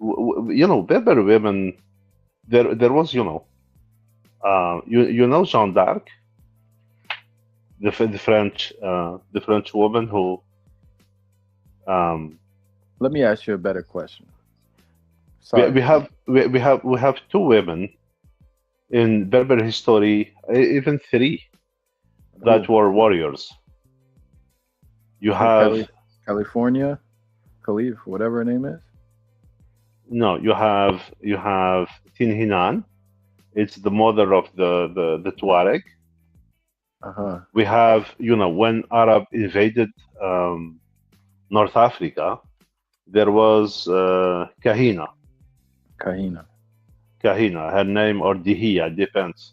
Berber women, there was, Jeanne d'Arc, the French woman who, um, Let me ask you a better question. we, Sorry. we have we have two women in Berber history, even three that Who? were warriors. You Who? have California? Khalif, whatever her name is? no, you have Tin Hinan. It's the mother of the Tuareg. Uh-huh. We have, when Arab invaded um, North Africa, there was Kahina. Kahina. Kahina, her name, or Dihiya, depends.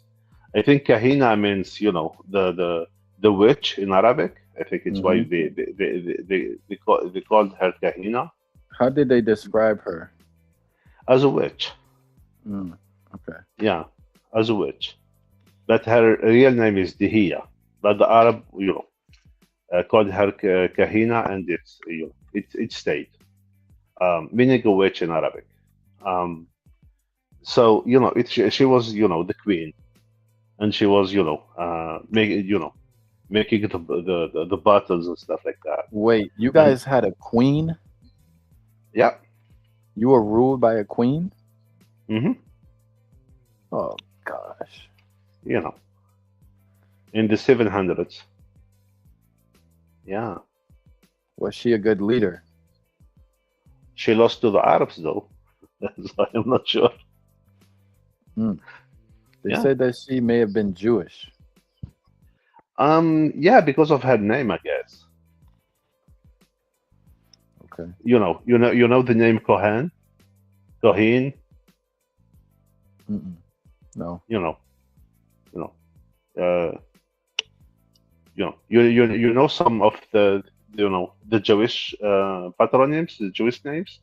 I think Kahina means, the witch in Arabic. I think it's why Hmm. they called her Kahina How did they describe her? as a witch. Mm, okay. Yeah, as a witch. But her real name is Dihiya. But the Arab, called her Kahina, and it stayed, meaning a witch in Arabic. Um, so she was, the queen, and she was, making the battles and stuff like that. Wait, you And guys had a queen? yeah, You were ruled by a queen? hmm Oh gosh. you know, in the 700s. Yeah, Was she a good leader? she lost to the Arabs though, so I'm not sure. Mm. They Yeah, said that she may have been Jewish. yeah, because of her name, I guess. Okay. You know the name Kohen, Kohen. Mm-mm. No. You know, you know, uh, you know some of the Jewish patronyms, the Jewish names.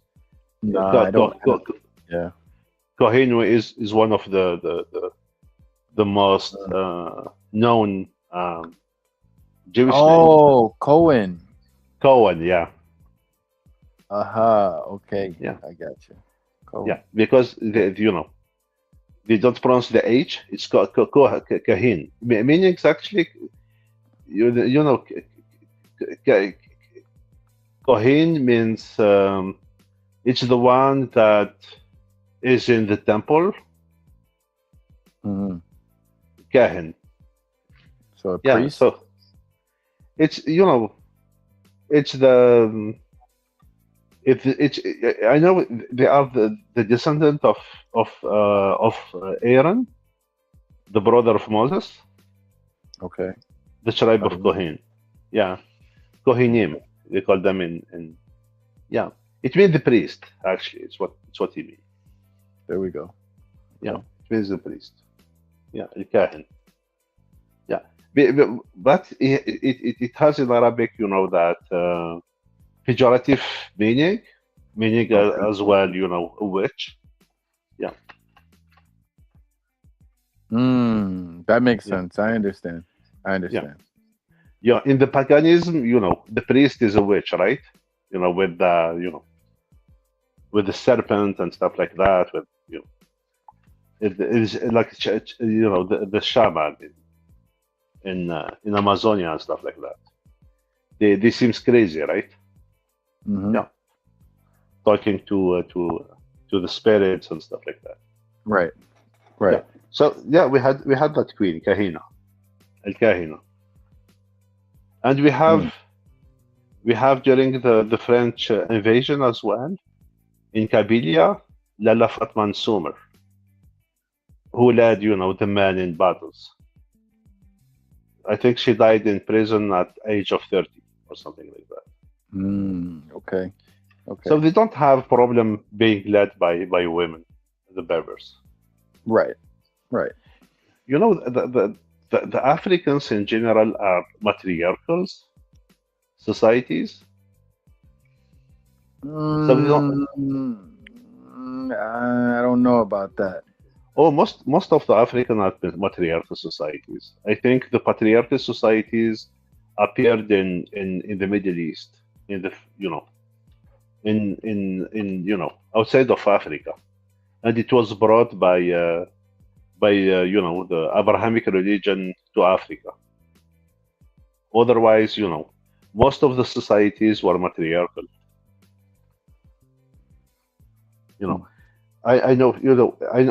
Nah, Ko- I don't. Ko- I don't. Ko- Yeah. Kohen is one of the most Uh, known Jewish names. oh, Cohen. Cohen, yeah, Aha. Okay. yeah, I got you. yeah, Cohen. because they don't pronounce the H. It's Kahin, meaning it's actually K- Kohen means it's the one that is in the temple. Hmm. Kahin, So a yeah. priest. So it's it's the it's I know they are the descendant of Aaron, the brother of Moses, Okay. the tribe I of believe. Kohen. Yeah, Kohenim. Okay. They call them in yeah. It means the priest. Actually, it's what he means. There we go. Yeah, Okay. it means the priest. Yeah, الكاهن. Yeah, but it has in Arabic, that pejorative meaning Okay. as well, a witch. Yeah, That makes yeah, sense. I understand. I yeah, understand. yeah. In the paganism, the priest is a witch, right? With with the serpent and stuff like that. With it is like the shaman in Amazonia and stuff like that. They seems crazy, right? Hmm. Yeah, talking to the spirits and stuff like that. Right. Yeah. Right. So yeah, we had that queen Kahina, El Kahina, and Mm. we have during the French invasion as well in Kabylia, Lala Fatma Sumer, who led the men in battles. I think she died in prison at age of 30 or something like that. Okay. Okay. So they don't have problem being led by women, the Berbers. Right. Right. You know, the Africans in general are matriarchal societies. So they don't. I don't know about that. Oh, most of the African are matriarchal societies. I think the patriarchal societies appeared in the Middle East, in the you know in outside of Africa, and it was brought by the Abrahamic religion to Africa. Otherwise, most of the societies were matriarchal. You Hmm. know, I know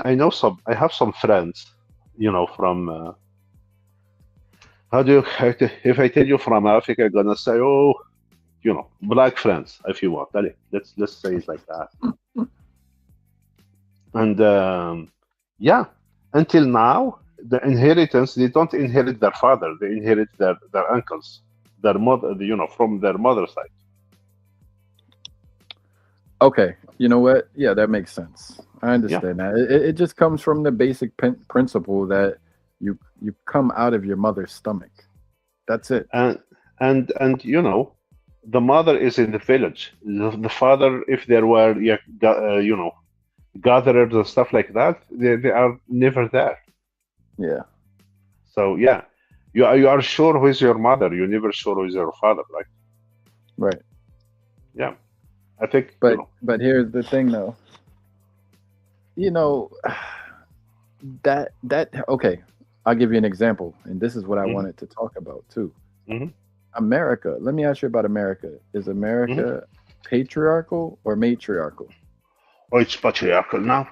I know some. I have some friends, from how do you if I tell you from Africa, you're gonna say, oh, black friends, if you want. Allez, let's say it like that. And yeah, until now, the inheritance, they don't inherit their father; they inherit their uncles, their mother, from their mother's side. Okay. You know what? Yeah, that makes sense. I Yeah, understand that. It just comes from the basic principle that you come out of your mother's stomach. That's it. and the mother is in the village. The father, if there were, yeah, gatherers and stuff like that, they are never there. Yeah. So yeah, you are sure who is your mother. You're never sure who is your father. Like, Right. yeah, I think But here's the thing though. You know, that okay, I'll give you an example, and this is what I hmm wanted to talk about too. hmm America. Let me ask you about America. Is hmm America patriarchal or matriarchal? Oh, it's patriarchal now.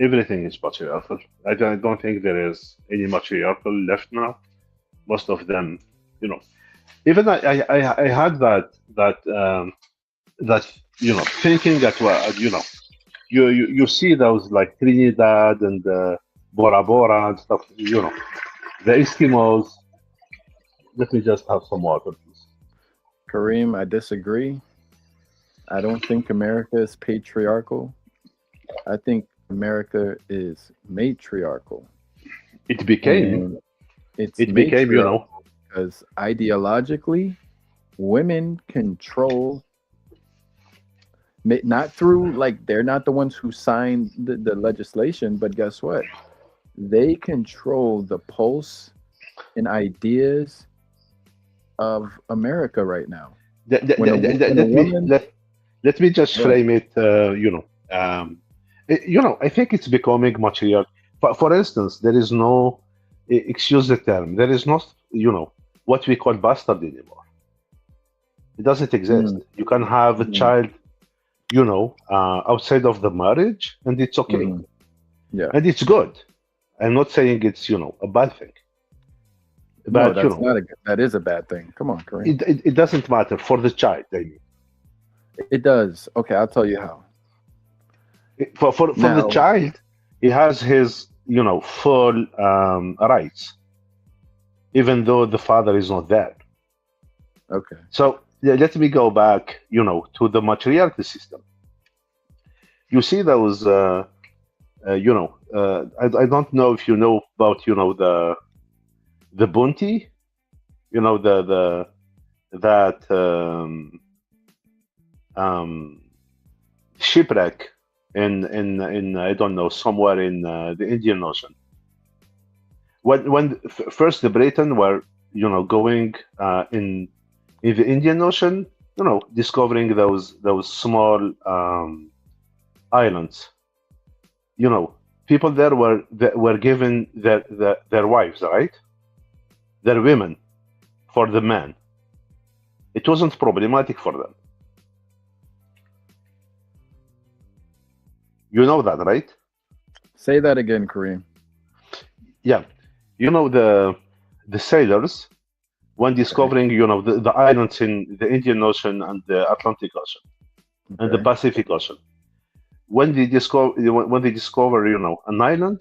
Everything is patriarchal. I don't think there is any matriarchal left now. Most of them, you know. Even I had that thinking that, well, you see those like Trinidad and Bora Bora and stuff. The Eskimos. Let me just have some water, please. Kareem, I disagree. I don't think America is patriarchal. I think America is matriarchal. It became, And it's it became, matriarchal because ideologically, women control, not through, like, they're not the ones who signed the legislation, but guess what? They control the pulse and ideas of America right now. When a, when a let me woman, let me just go ahead. frame it. I think it's becoming material. For instance, there is no, excuse the term, there is not, what we call bastard anymore. It doesn't exist. Mm, You can have a mm, child, outside of the marriage, and it's okay, mhm. Yeah. and it's good. I'm not saying it's, a bad thing, No, but that's not that is a bad thing. Come on, Kareem. it doesn't matter for the child. I mean, It does. Okay, I'll tell you how. for the Now, child, he has his, full rights, even though the father is not there. okay. So yeah, let me go back, to the matriarchal system. You see those, I don't know if you know about, the bounty, the that um, shipwreck in I don't know, somewhere in the Indian Ocean. When first the Britain were, going in the Indian Ocean, discovering those small islands. People there were given their wives, right? Their women for the men. It wasn't problematic for them. You know that, right? Say that again, Kareem. Yeah. The sailors, when Okay. discovering, the islands in the Indian Ocean and the Atlantic Ocean and the Okay. Pacific Ocean, when they discover, an island,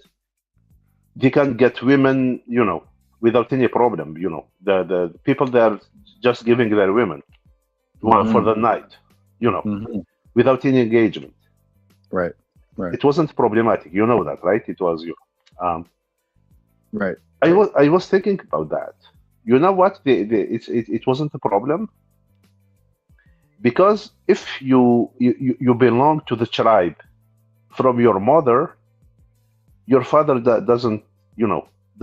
they can get women, without any problem. The people they are just giving their women for Hmm. the night, Hmm. without any engagement. Right. Right. It wasn't problematic. You know that, right? It was you. Um, Right. I was thinking about that. You know what? It wasn't a problem because if you belong to the tribe from your mother, your father doesn't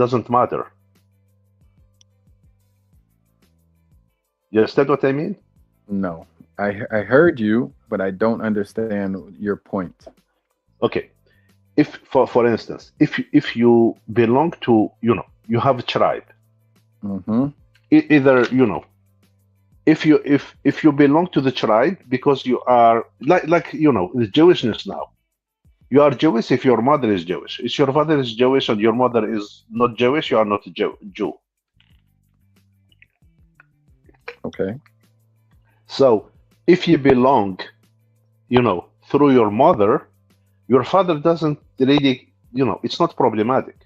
doesn't matter. You understand what I mean? No, I heard you, but I don't understand your point. Okay. If for instance, if you belong to you have a tribe, Mm-hmm. either if you belong to the tribe because you are like the Jewishness now. You are Jewish if your mother is Jewish. If your father is Jewish and your mother is not Jewish, you are not a Jew. Okay. So if you belong, through your mother, your father doesn't really, it's not problematic.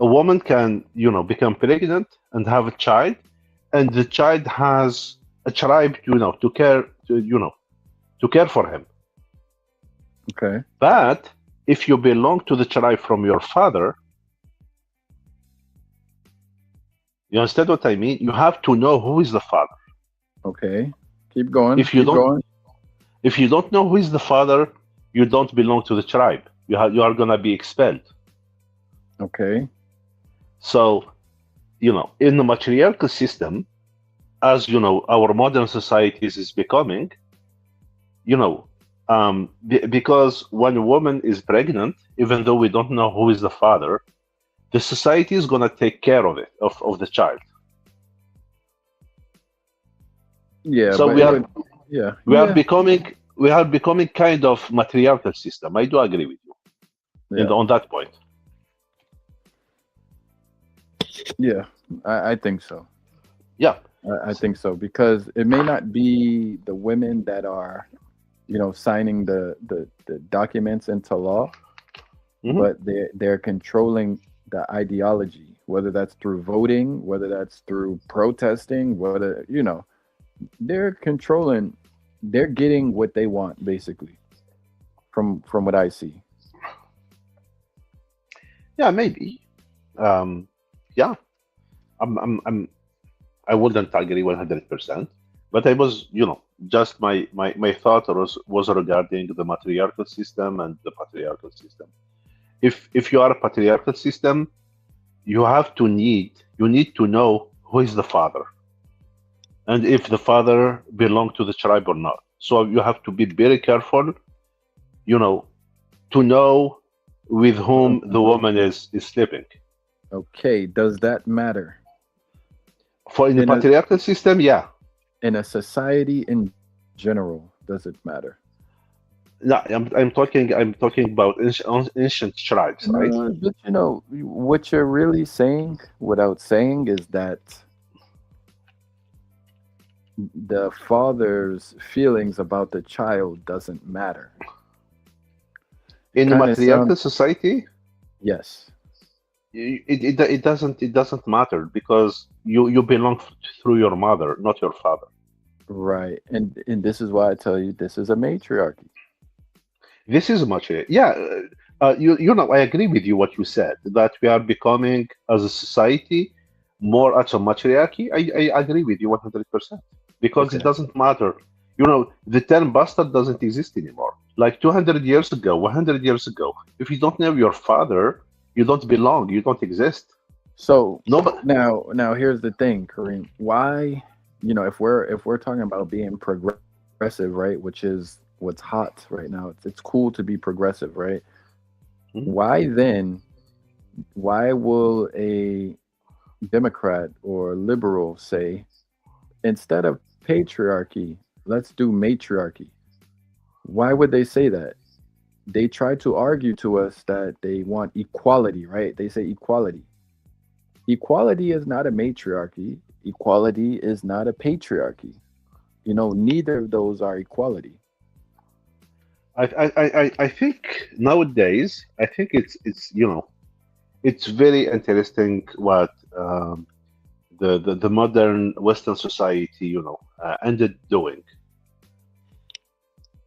A woman can, become pregnant and have a child, and the child has a tribe, to care for him. Okay. But if you belong to the tribe from your father, you understand what I mean? You have to know who is the father. Okay. Keep going. If you Keep don't, going. if you don't know who is the father, you don't belong to the tribe. You are gonna be expelled. Okay. So, in the matriarchal system, as our modern societies is becoming, because when a woman is pregnant, even though we don't know who is the father, the society is gonna take care of it, of the child. Yeah, So but we it are would. Yeah. we are Yeah. becoming we are becoming kind of matriarchal system. I do agree with you Yeah. on that point. Yeah. I think so. Yeah. I think so because it may not be the women that are, signing the documents into law, Hmm. but they're controlling the ideology, whether that's through voting, whether that's through protesting, whether they're controlling, they're getting what they want basically from what I see. Yeah, maybe. Yeah, I'm I wouldn't agree 100%, but I was, just my thought was regarding the matriarchal system and the patriarchal system. If you are a patriarchal system, you need to know who is the father and if the father belong to the tribe or not. So you have to be very careful, you know, to know with whom the Mhm. woman is sleeping. Okay, does that matter For in the in a patriarchal system, yeah. society in general? Does it matter? No, I'm talking about ancient tribes, right? No, but what you're really saying without saying is that the father's feelings about the child doesn't matter. It In the kind of sounds. matriarchal society, Yes. it doesn't matter because you belong through your mother, not your father. Right. And this is why I tell you this is a matriarchy. This is much, yeah. I agree with you what you said that we are becoming as a society more as a matriarchy. I agree with you 100% because it Okay. doesn't matter. The term bastard doesn't exist anymore. Like 200 years ago, 100 years ago, if you don't know your father, you don't belong. You don't exist. So No, but now here's the thing, Kareem. Why, if we're talking about being progressive, right, which is what's hot right now. It's cool to be progressive, right? Mhm. Why then, why will a Democrat or liberal say, instead of patriarchy, let's do matriarchy? Why would they say that? They try to argue to us that they want equality, right? They say equality. Equality is not a matriarchy. Equality is not a patriarchy. Neither of those are equality. I think nowadays, I think it's it's very interesting what the modern Western society, ended doing.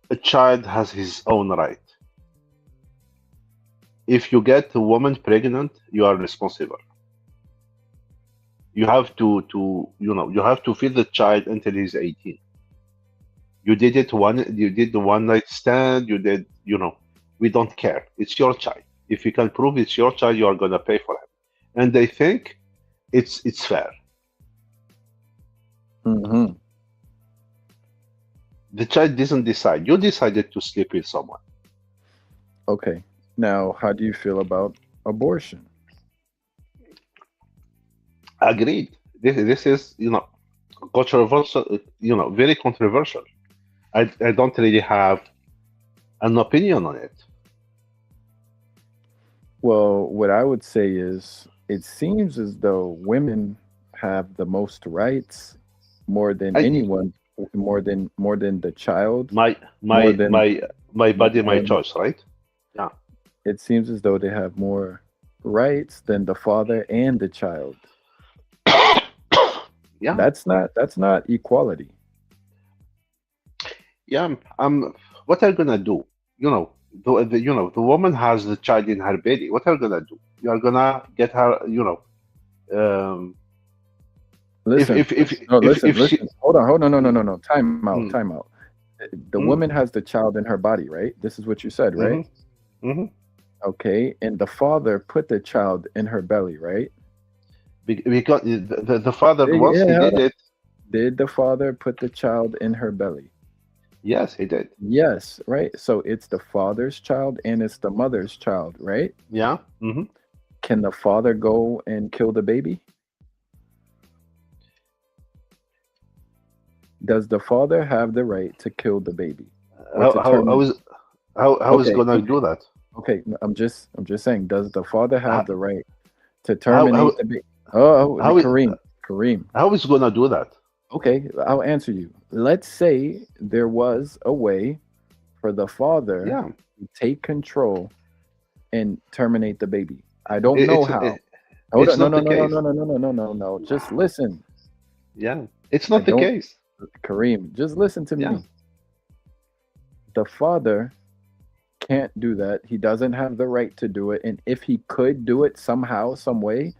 A child has his own right. If you get a woman pregnant, you are responsible. You have you have to feed the child until he's 18. You did the one night stand, we don't care. It's your child. If you can prove it's your child, you are gonna pay for him. And they think it's fair. Hmm. The child doesn't decide. You decided to sleep with someone. Okay. Now, how do you feel about abortion? Agreed. This is, controversial, very controversial. I don't really have an opinion on it. Well, what I would say is it seems as though women have the most rights more than I anyone, more than the child, my more my than my my body, my more than, choice, right? Yeah. it seems as though they have more rights than the father and the child. Yeah. That's not equality. Yeah. What are you gonna do? The woman has the child in her belly. What are you gonna do? You are gonna get her. Um, Listen, no, if listen, she. listen. Hold on, no, no, Mm, no, no. Time out, mm, time out. The mm, woman has the child in her body, right? This is what you said, right? mhm, mhm. Okay, and the father put the child in her belly, right? Because the father, once he Yeah, hold did on. it, Did the father put the child in her belly? yes, he did. Yes, right. So it's the father's child and it's the mother's child, right? Yeah. Hmm. Can the father go and kill the baby? Does the father have the right to kill the baby or How to how how terminate? is how is Okay, gonna okay, do that? okay. I'm just saying, does the father have How the right to how how terminate the baby? Oh, how, is- Kareem. how is gonna do that? Okay, I'll answer you. Let's say there was a way for the father Yeah. to take control and terminate the baby. I don't know It's how. Hold it's on. No, not no, the no, no, case. no, no, no, no, no, no, no. Just listen. Yeah. It's I not the don't, case. Kareem, just listen to Yeah. me. The father can't do that. He doesn't have the right to do it. And if he could do it somehow, some way,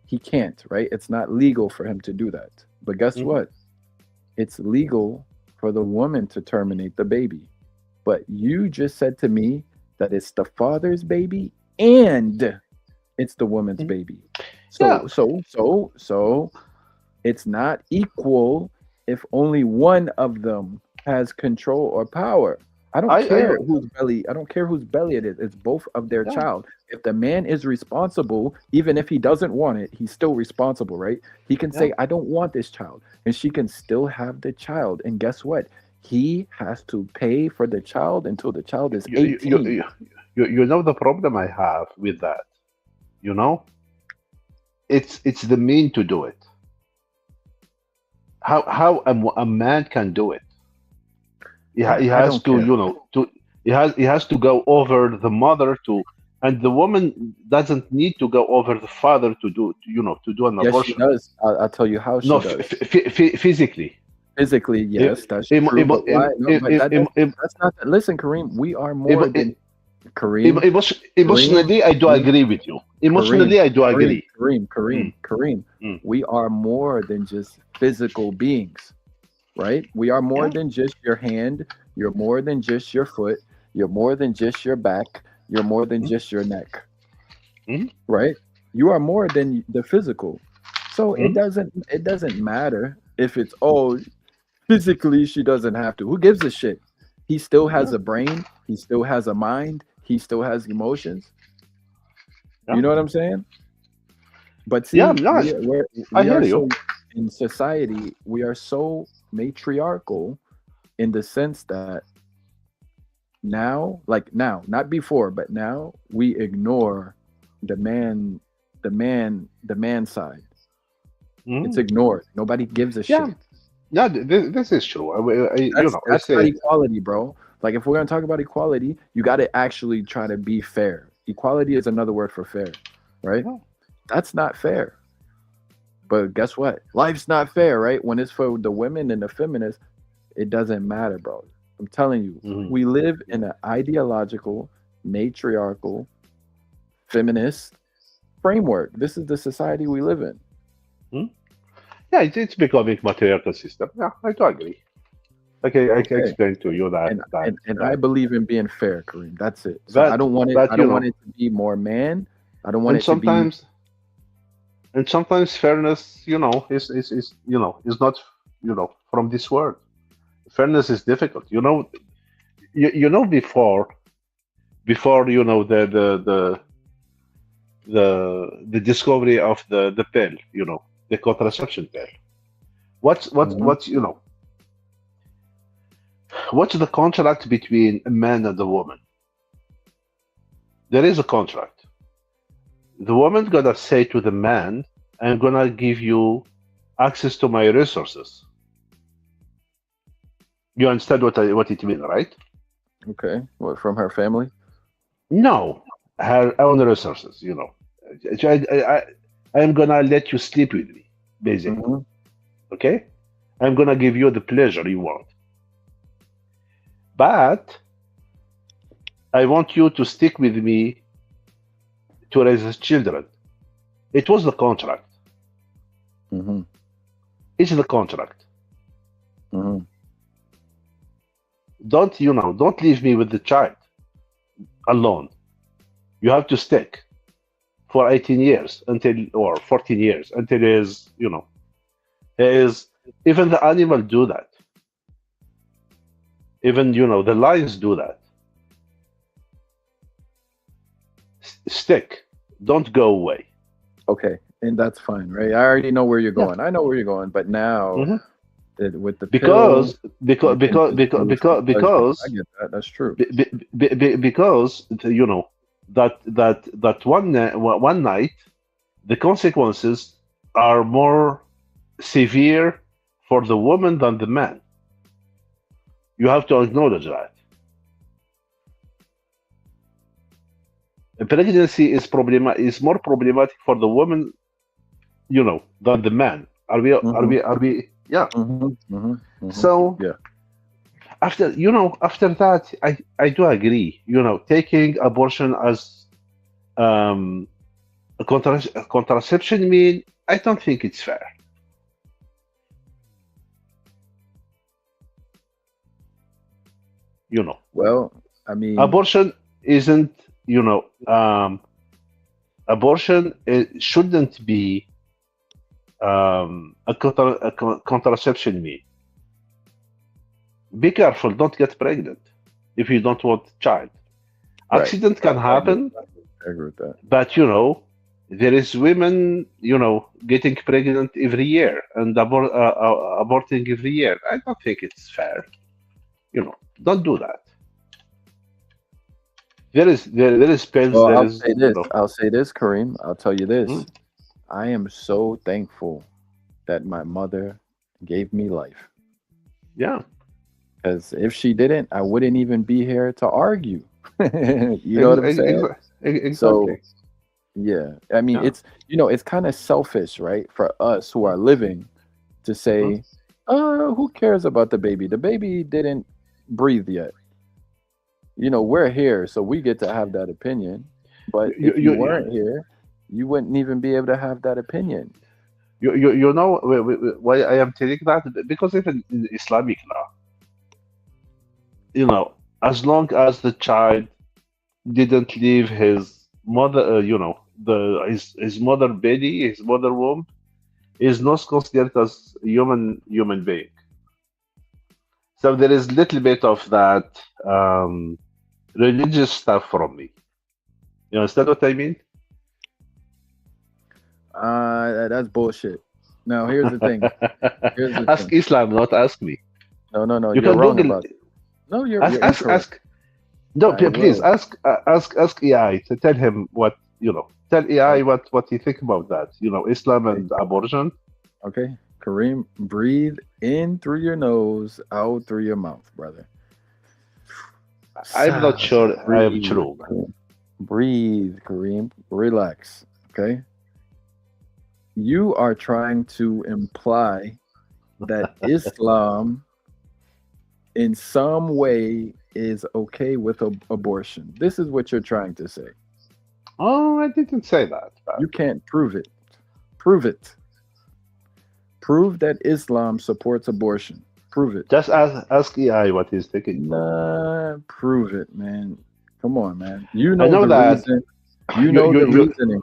he can't, right? It's not legal for him to do that. But guess Hmm. what? It's legal for the woman to terminate the baby. But you just said to me that it's the father's baby and it's the woman's baby. Yeah. So it's not equal if only one of them has control or power. I I don't care whose belly it is. It's both of their yeah. child. If the man is responsible, even if he doesn't want it, he's still responsible, right? He can Yeah. say, I don't want this child. And she can still have the child. And guess what? He has to pay for the child until the child is You you you 18. you, you know the problem I have with that. You know, it's the mean to do it. How a man can do it? He I has don't to, care. he has to go over the mother to, and the woman doesn't need to go over the father to do an Yes, she abortion. does. I'll tell you how No, she does. physically. Physically, Em- yes, that's emo- true. emo- But why? No, em- but em- that, em- that em- that's not. Listen, Kareem, we are more emo- than Kareem, Kareem, Emotionally, I do Kareem, agree with you. Kareem, Emotionally, I do Kareem, agree. Kareem, Mm, Kareem, Kareem. mm. We are more than just physical beings, right? We are more Yeah. than just your hand. You're more than just your foot. You're more than just your back. You're more than Mm, just your neck, mm, right? You are more than the physical. So it mm, doesn't matter if it's, oh, physically she doesn't have to. Who gives a shit? He still has yeah. a brain, he still has a mind, he still has emotions. Yeah. You know what I'm saying? But Yeah. see, No, I we hear are you. so, in society, we are so matriarchal in the sense that now, like now, not before, but now we ignore the man, the man side. It's Mm. ignored. Nobody gives a Yeah. shit. Yeah. This is true. I That's not say, equality, bro. Like if we're gonna talk about equality, you got to actually try to be fair. Equality is another word for fair. right? No. That's not fair. But guess what? Life's not fair, right? When it's for the women and the feminists, it doesn't matter, bro. I'm telling you, Mhm. we live in an ideological, matriarchal, feminist framework. This is the society we live in. Hmm? Yeah, it's becoming matriarchal system. Yeah, I do agree. Okay, I can Okay. explain to you that And I believe in being fair, Kareem. That's it. So I but don't want it. I but don't want it to be more man. I don't want and it to be. sometimes fairness, is is not from this world. Fairness is difficult. Before the discovery of the pill, the contraception pill. Mhm. What's the contract between a man and a woman? There is a contract. The woman gonna say to the man, "I'm gonna give you access to my resources." You understand what it means, right? Okay. What from her family? No, her own resources. I'm gonna let you sleep with me, basically. Hmm. Okay, I'm gonna give you the pleasure you want, but I want you to stick with me to raise children. It was the contract. Hmm. It's the contract. Hmm. Don't leave me with the child alone. You have to stick for 18 years or 14 years until is even the animal do that. Even the lions do that. Stick. Don't go away. Okay, and that's fine, right? I already know where you're Yeah. going. I know where you're going, but now Hmm. with the pill, Because because you can because just because do it for because pleasure. I because get that. That's true. because that one night the consequences are more severe for the woman than the man. You have to acknowledge that. A pregnancy is more problematic for the woman, than the man. Hmm. Are we? Yeah. Hmm. Hmm. Hmm. So Yeah. after that, I do agree. Taking abortion as um, a contraception mean, I don't think it's fair. You know, Well, I mean, abortion isn't. Abortion shouldn't be contraception mean. Be careful, don't get pregnant if you don't want child. right. Accident can happen, I agree with that. but there is women getting pregnant every year and aborting every year. I don't think it's fair. Don't do that. There is pills. Well, There I'll is say this. I'll say this, Kareem. I'll tell you mm, this. I am so thankful that my mother gave me life. yeah, Because if she didn't, I wouldn't even be here to argue. You know ex- what I'm ex- saying? ex- exactly. So yeah, I mean, Yeah. it's kind of selfish, right, for us who are living to Hmm. say, who cares about the baby? The baby didn't breathe yet. We're here, so we get to have that opinion. But You, if you you, you, weren't here, you wouldn't even be able to have that opinion. you know why I am telling that? Because even in Islamic law, as long as the child didn't leave his mother, his mother belly, his mother womb, is not considered as human being. So there is little bit of that religious stuff from me. You understand what I mean? That's bullshit. Now, here's the thing. Here's the Ask thing. Islam, not ask me. No. You You're can wrong Google. about it. No, Ask you're ask incorrect. ask. No, I please will. ask AI to tell him what Tell AI Okay. what you think about that. Islam Okay. and abortion. Okay. Kareem, breathe in through your nose, out through your mouth, brother. I'm not Sigh. sure I am Breathe. true. Kareem. Breathe, Kareem. Relax. Okay, you are trying to imply that Islam, in some way, is okay with abortion. This is what you're trying to say. Oh, I didn't say that. You can't prove it. Prove it. Prove that Islam supports abortion. Prove it. Just ask AI what he's thinking. Nah, prove it, man. Come on, man. You I know know the that reason. You you know you the you reasoning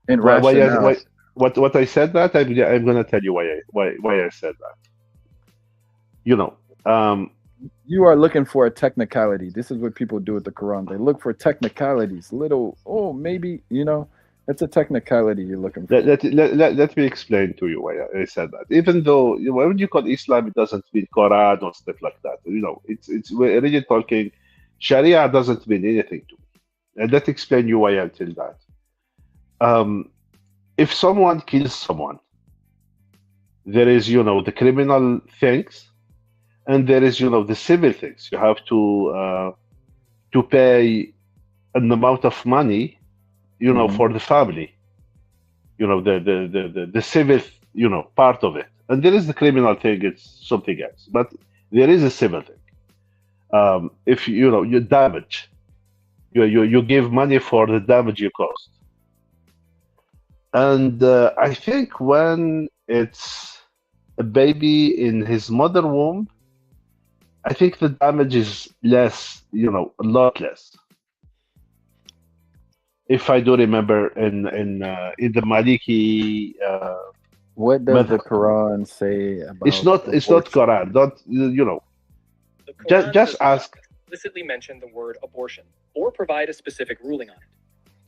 and why rationale. what I said that I'm gonna tell you why I said that. You know, um, You are looking for a technicality. This is what people do with the Quran. They look for technicalities. Little, oh, maybe, it's a technicality you're looking for. let me explain to you why I said that. Even though when you call Islam, it doesn't mean Quran or stuff like that. It's we're really talking. Sharia doesn't mean anything to me, and let me explain you why I tell that. If someone kills someone, there is the criminal things, and there is the civil things. You have to pay an amount of money, Mhm. for the family. The civil part of it, and there is the criminal thing. It's something else, but there is a civil thing. If you damage, you give money for the damage you caused, and I think when it's a baby in his mother womb, I think the damage is less, a lot less. If I do remember in the Maliki What does the madhab, Quran say about it's not abortion? Quran. Don't The just Quran does not ask. explicitly mention the word abortion or provide a specific ruling on it.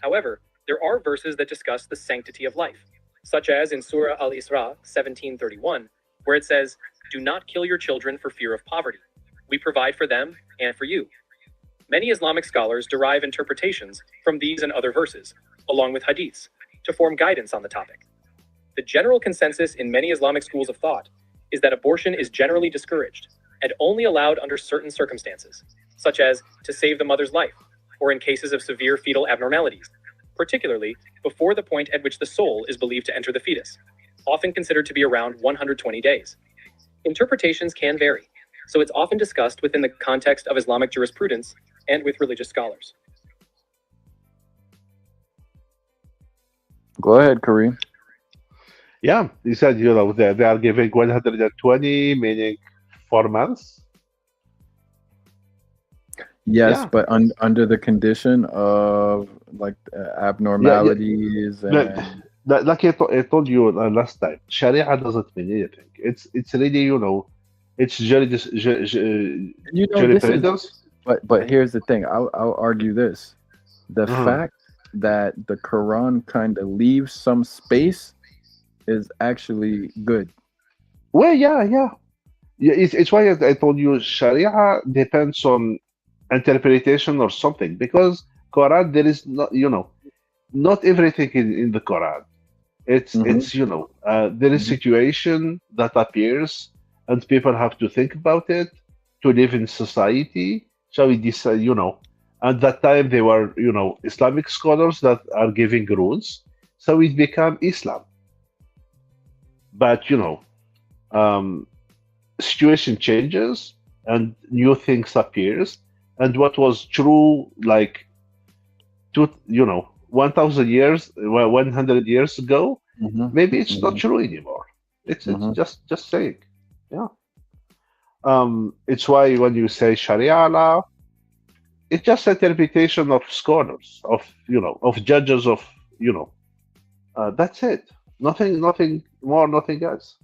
However, there are verses that discuss the sanctity of life, such as in Surah Al-Isra 17:31, where it says, "Do not kill your children for fear of poverty. We provide for them and for you." Many Islamic scholars derive interpretations from these and other verses, along with hadiths, to form guidance on the topic. The general consensus in many Islamic schools of thought is that abortion is generally discouraged and only allowed under certain circumstances, such as to save the mother's life or in cases of severe fetal abnormalities, particularly before the point at which the soul is believed to enter the fetus, often considered to be around 120 days. Interpretations can vary, so it's often discussed within the context of Islamic jurisprudence and with religious scholars. Go ahead, Kareem. Yeah, he said they are giving 120, meaning 4 months. Yes, Yeah, but under the condition of like yeah. abnormalities Like and I told you last time, Sharia doesn't mean anything. It's really it's this is. jurisprudence. But here's the thing. I'll argue this: the Uh-huh. fact that the Quran kind of leaves some space is actually good. Well, yeah. It's why I told you Sharia depends on interpretation or something because Quran there is not not everything in the Quran. Hmm. It's there is Hmm. situation that appears and people have to think about it to live in society. So we decide at that time they were Islamic scholars that are giving rules. So it became Islam. But um, situation changes and new things appears and what was true like 1,000 years 100 years ago Hmm. maybe it's not Hmm. true anymore. It's Hmm. just saying. Yeah. It's why when you say Sharia law, it's just interpretation of scholars, of of judges, of that's it. Nothing more, nothing else.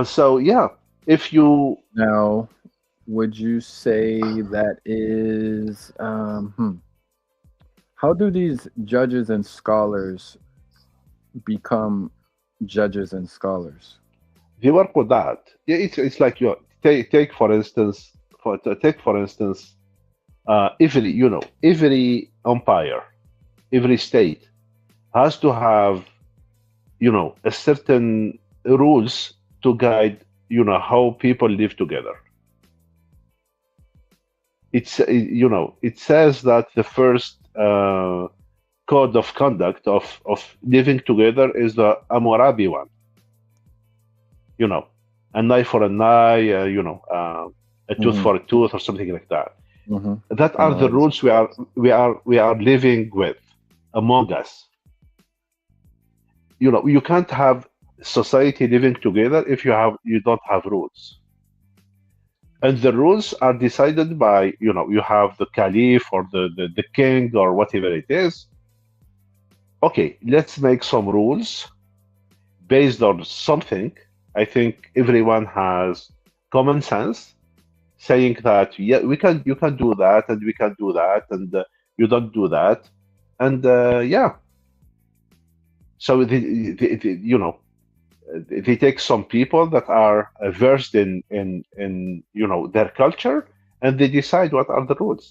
So yeah, if you Now, would you say that is how do these judges and scholars become judges and scholars? they work with that, yeah, it's like you take for instance every every empire, every state has to have a certain rules to guide how people live together. It says that the first code of conduct of living together is the Hammurabi one. You know, an eye for an eye. A tooth Mm-hmm. for a tooth, or something like that. Mm-hmm. That I are know the how this. rules we are living with among us. You can't have society living together if you don't have rules. And the rules are decided by, you have the caliph or the king or whatever it is. Okay, let's make some rules based on something. I think everyone has common sense saying that, yeah, you can do that, and we can do that, and you don't do that. And yeah, so they take some people that are versed in their culture, and they decide what are the rules.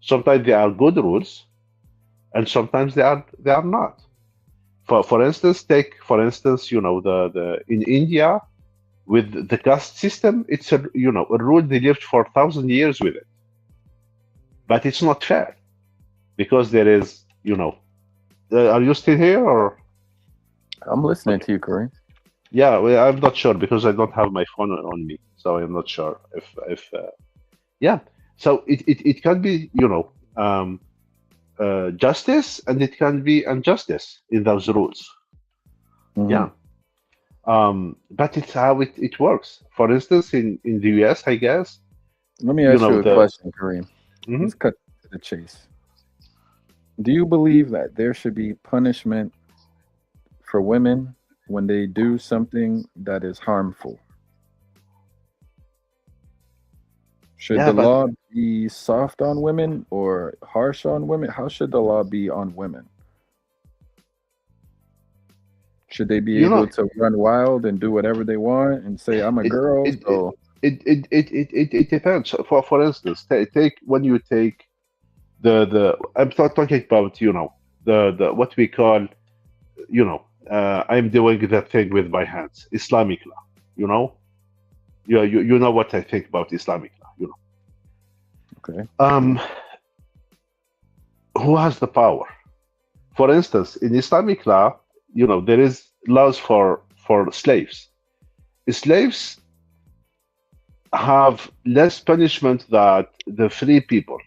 Sometimes they are good rules, and sometimes they are not. For instance, take for instance, the in India with the caste system, it's a rule they lived for 1,000 years with it, but it's not fair because there is are you still here, or I'm listening okay? to you, Kareem. Yeah, well, I'm not sure because I don't have my phone on me, so I'm not sure if yeah. So it can be justice, and it can be injustice in those rules. Mm-hmm. Yeah. But it's how it works. For instance, in the US, I guess, Let me ask you a the question, Kareem. Mhm. Let's cut to the chase. Do you believe that there should be punishment for women when they do something that is harmful? Should Yeah, the but law be soft on women or harsh on women? How should the law be on women? Should they be you know able to run wild and do whatever they want and say, I'm a it girl, it it so it depends. For instance, take when you take the I'm not talking about the what we call I'm doing that thing with my hands, Islamic law. You know, you know what I think about Islamic law. okay. Who has the power? For instance, in Islamic law, there is laws for slaves. Slaves have less punishment than the free people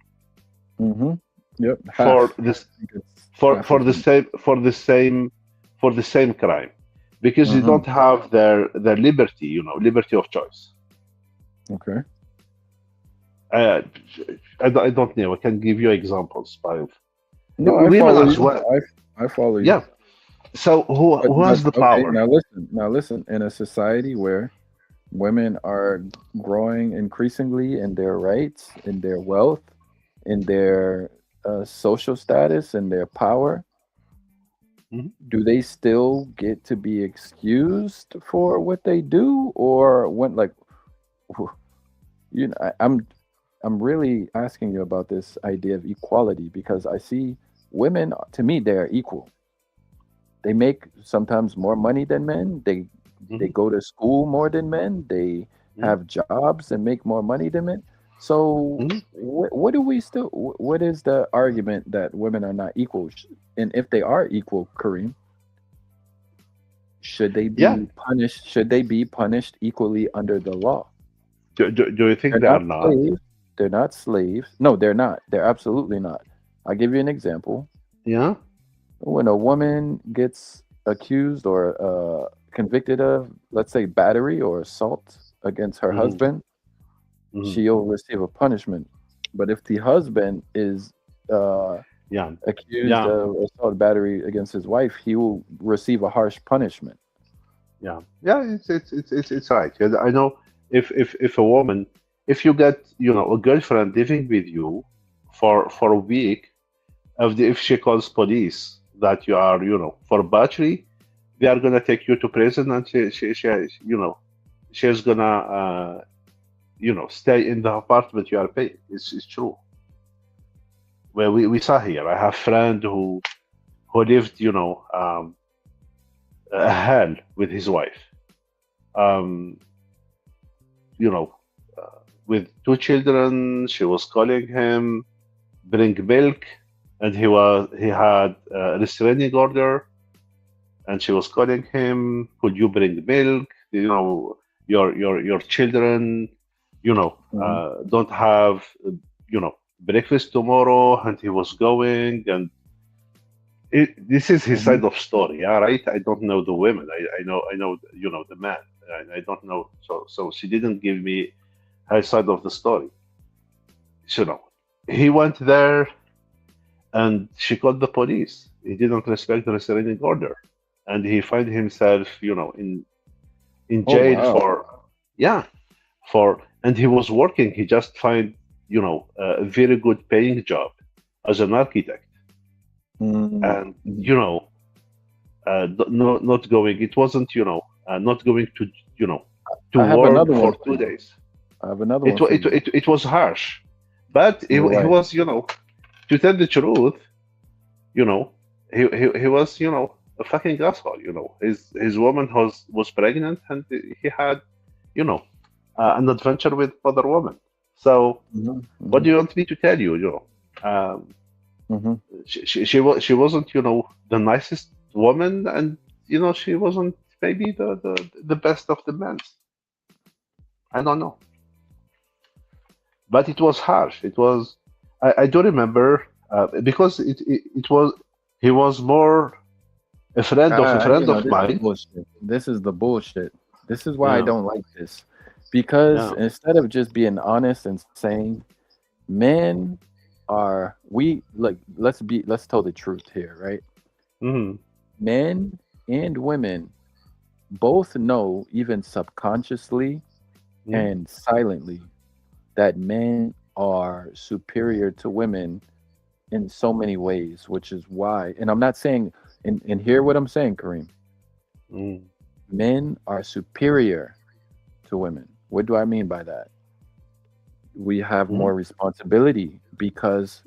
Mm-hmm. Yep. for Half. this I think it's for half of them. for the same crime, because they Mm-hmm. don't have their liberty, liberty of choice. Okay. Uh, I don't know. I can give you examples, but No, I women follow as you. well. I follow you. Yeah. So who But has the okay, power? now listen, in a society where women are growing increasingly in their rights, in their wealth, in their social status, and their power, Mhm. do they still get to be excused for what they do, or when like wh- I'm really asking you about this idea of equality because I see women, to me, they're equal. They make sometimes more money than men. They Mhm. go to school more than men. They Mhm. have jobs and make more money than men. So Mhm. what do we still? What is the argument that women are not equal? And if they are equal, Kareem, should they Yeah. be punished? Should they be punished equally under the law? Do you think They're they are not not? slaves. They're not slaves. No, they're not. They're absolutely not. I'll give you an example. Yeah. When a woman gets accused or convicted of, let's say, battery or assault against her Mhm. husband, Mhm. she'll receive a punishment. But if the husband is uh, Yeah. accused Yeah. of assault battery against his wife, he will receive a harsh punishment. Yeah. Yeah. It's right. Yeah, I know if a woman, if you get a girlfriend living with you for a week, if she calls police that you are for battery, they are gonna take you to prison, and she she's gonna stay in the apartment you are paying. It's true. Well, we saw here. I have friend who lived a hell with his wife. Um, you know, with two children, she was calling him, bring milk. and he had a restraining order, and she was calling him, "Could you bring milk? You know, your children, Mhm. don't have, breakfast tomorrow." And he was going, and this is his Mhm. side of story. Yeah, right. I don't know the women. I know the man. I don't know. So she didn't give me her side of the story. He went there, and she called the police. He didn't respect the restraining order, and he find himself, in Oh jail wow. for, yeah, and he was working. He just find, a very good paying job as an architect, Mm. and Mhm. not going. It wasn't, not going you know to I have work another one for for two you. days. I have another It one wa- for it you. it, it was harsh, but he Right. was, to tell the truth, you know, he was, a fucking asshole. His woman was pregnant, and he had, you know, an adventure with other woman. So Mhm. what do Mhm. you want me to tell you? Mhm. She wasn't, the nicest woman, and she wasn't maybe the best of the men. I don't know, but it was harsh. It was. I do remember, because it was, he was more a friend of a friend of This is mine. bullshit. This is the bullshit. This is why I Yeah, don't like this. Because yeah. instead of just being honest and saying men are we like let's tell the truth here, right? Hmm. Men and women both know, even subconsciously Hmm. and silently, that men are superior to women in so many ways, which is why, and I'm not saying, and hear what I'm saying, Kareem. Hmm. Men are superior to women. What do I mean by that? We have Hmm. more responsibility because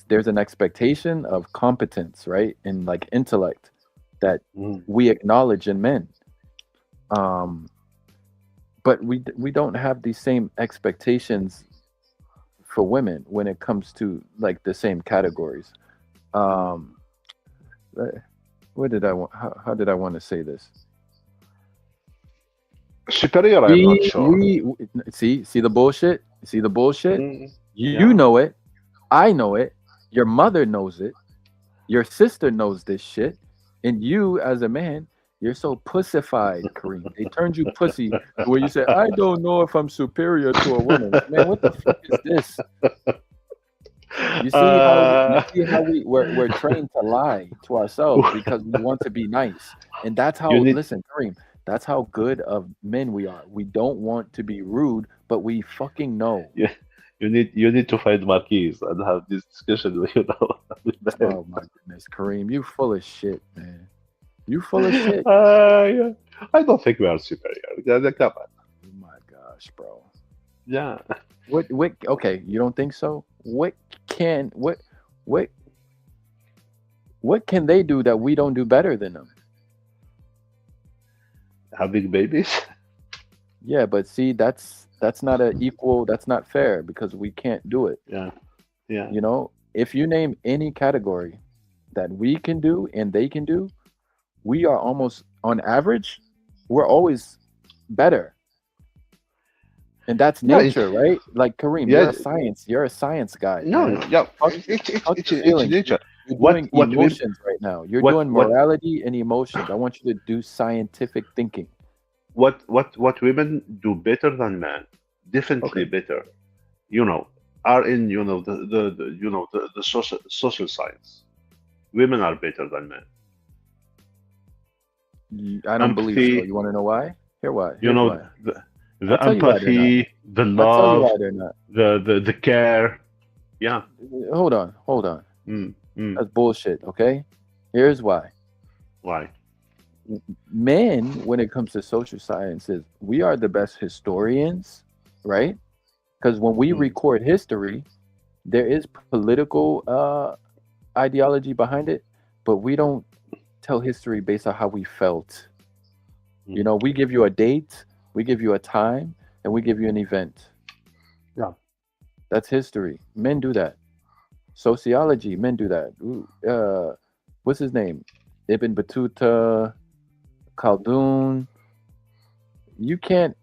there's an expectation of competence, right? And like intellect that Hmm. we acknowledge in men. Um, but we don't have these same expectations for women when it comes to like the same categories. Um, uh, what did I want? How did I want to say this? Superior, I'm not We sure. we see the bullshit. See the bullshit. Mm, You yeah. know it. I know it. Your mother knows it. Your sister knows this shit. And you, as a man, you're so pussified, Kareem. They turned you pussy to where you say, I don't know if I'm superior to a woman. Man, what the fuck is this? You Uh, see how we're trained to lie to ourselves because we want to be nice. And that's you how, need listen, Kareem, that's how good of men we are. We don't want to be rude, but we fucking know. you, you need to find Marquise and have this discussion with, with them. Oh my goodness, Kareem, you full of shit, man. You full of shit. Yeah. I don't think we are superior. Come on. Oh my gosh, bro. Yeah. What okay, you don't think so? Can what what can they do that we don't do better than them? Having babies? Yeah, but see, that's not a equal, that's not fair because we can't do it. Yeah. Yeah. You know, if you name any category that we can do and they can do, we are almost on average, we're always better. And that's Yeah. It, nature, right? Like Kareem, yeah. you're a science guy, No. man. No. Yeah. Fuck, fuck your It's feelings. nature. You're What doing what we emotions right now. You're what doing what morality and emotions. I want you to do scientific thinking. what women do better than men, Okay. definitely better, you know are in, the social science. Women are better than men. I don't believe so. Empathy, You want to know why? Here why. you Here's know why. the I'll tell you why they're not. empathy, the I'll tell you love, why they're not. the care. Yeah. Hold on. Hold on. Mm, mm. That's bullshit. Okay. Here's why. Why? Men, when it comes to social sciences, we are the best historians, right? Because when we Mm, record history, there is political ideology behind it, but we don't tell history based on how we felt. You mm. know, we give you a date, we give you a time, and we give you an event. Yeah. That's history. Men do that. Sociology, men do that. Ooh, what's his name? Ibn Battuta, Khaldun. You can't.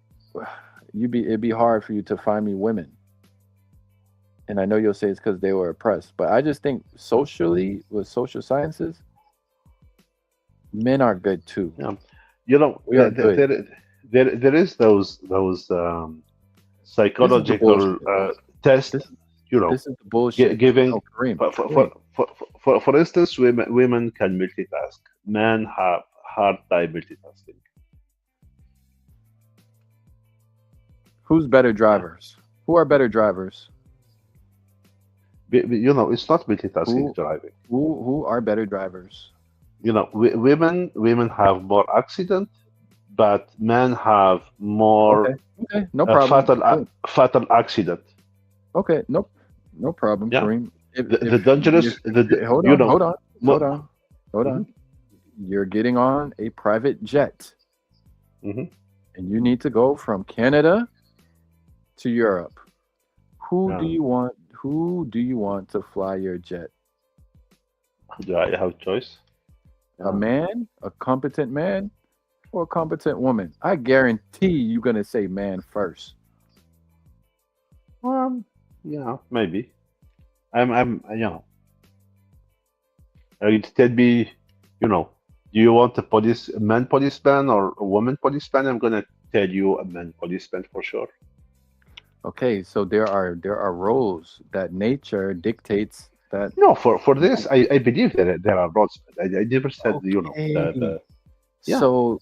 It'd be hard for you to find me women. And I know you'll say it's because they were oppressed, but I just think socially with social sciences, men are good too. Yeah. You know, We are good. there is those This is the psychological bullshit. test. This You know, this is the bullshit. giving No, Kareem, for, Kareem. for instance, women can multitask. Men have hard time multitasking. Who's better Yeah. drivers? Who are better drivers? You know, it's not multitasking Who driving. who are better drivers? You know, women have more accident, but men have Okay, more okay, no problem. Kareem. fatal accident. Okay, nope, no problem, Yeah, Kareem. the If dangerous hold you on, know. hold Mo- on, hold mhm, on. You're getting on a private jet, mhm. and you need to go from Canada to Europe. Who do Yeah. you want? Who do you want to fly your jet? Do I have choice? A Yeah. man, a competent man, or a competent woman? I guarantee you're gonna say man first. Yeah, maybe. You know, you tell me, you know, do you want a man policeman or a woman policeman? I'm gonna tell you a man policeman for sure. Okay, so there are roles that nature dictates that. No, for this, I believe there are roles. I never said, you know, Okay, yeah, so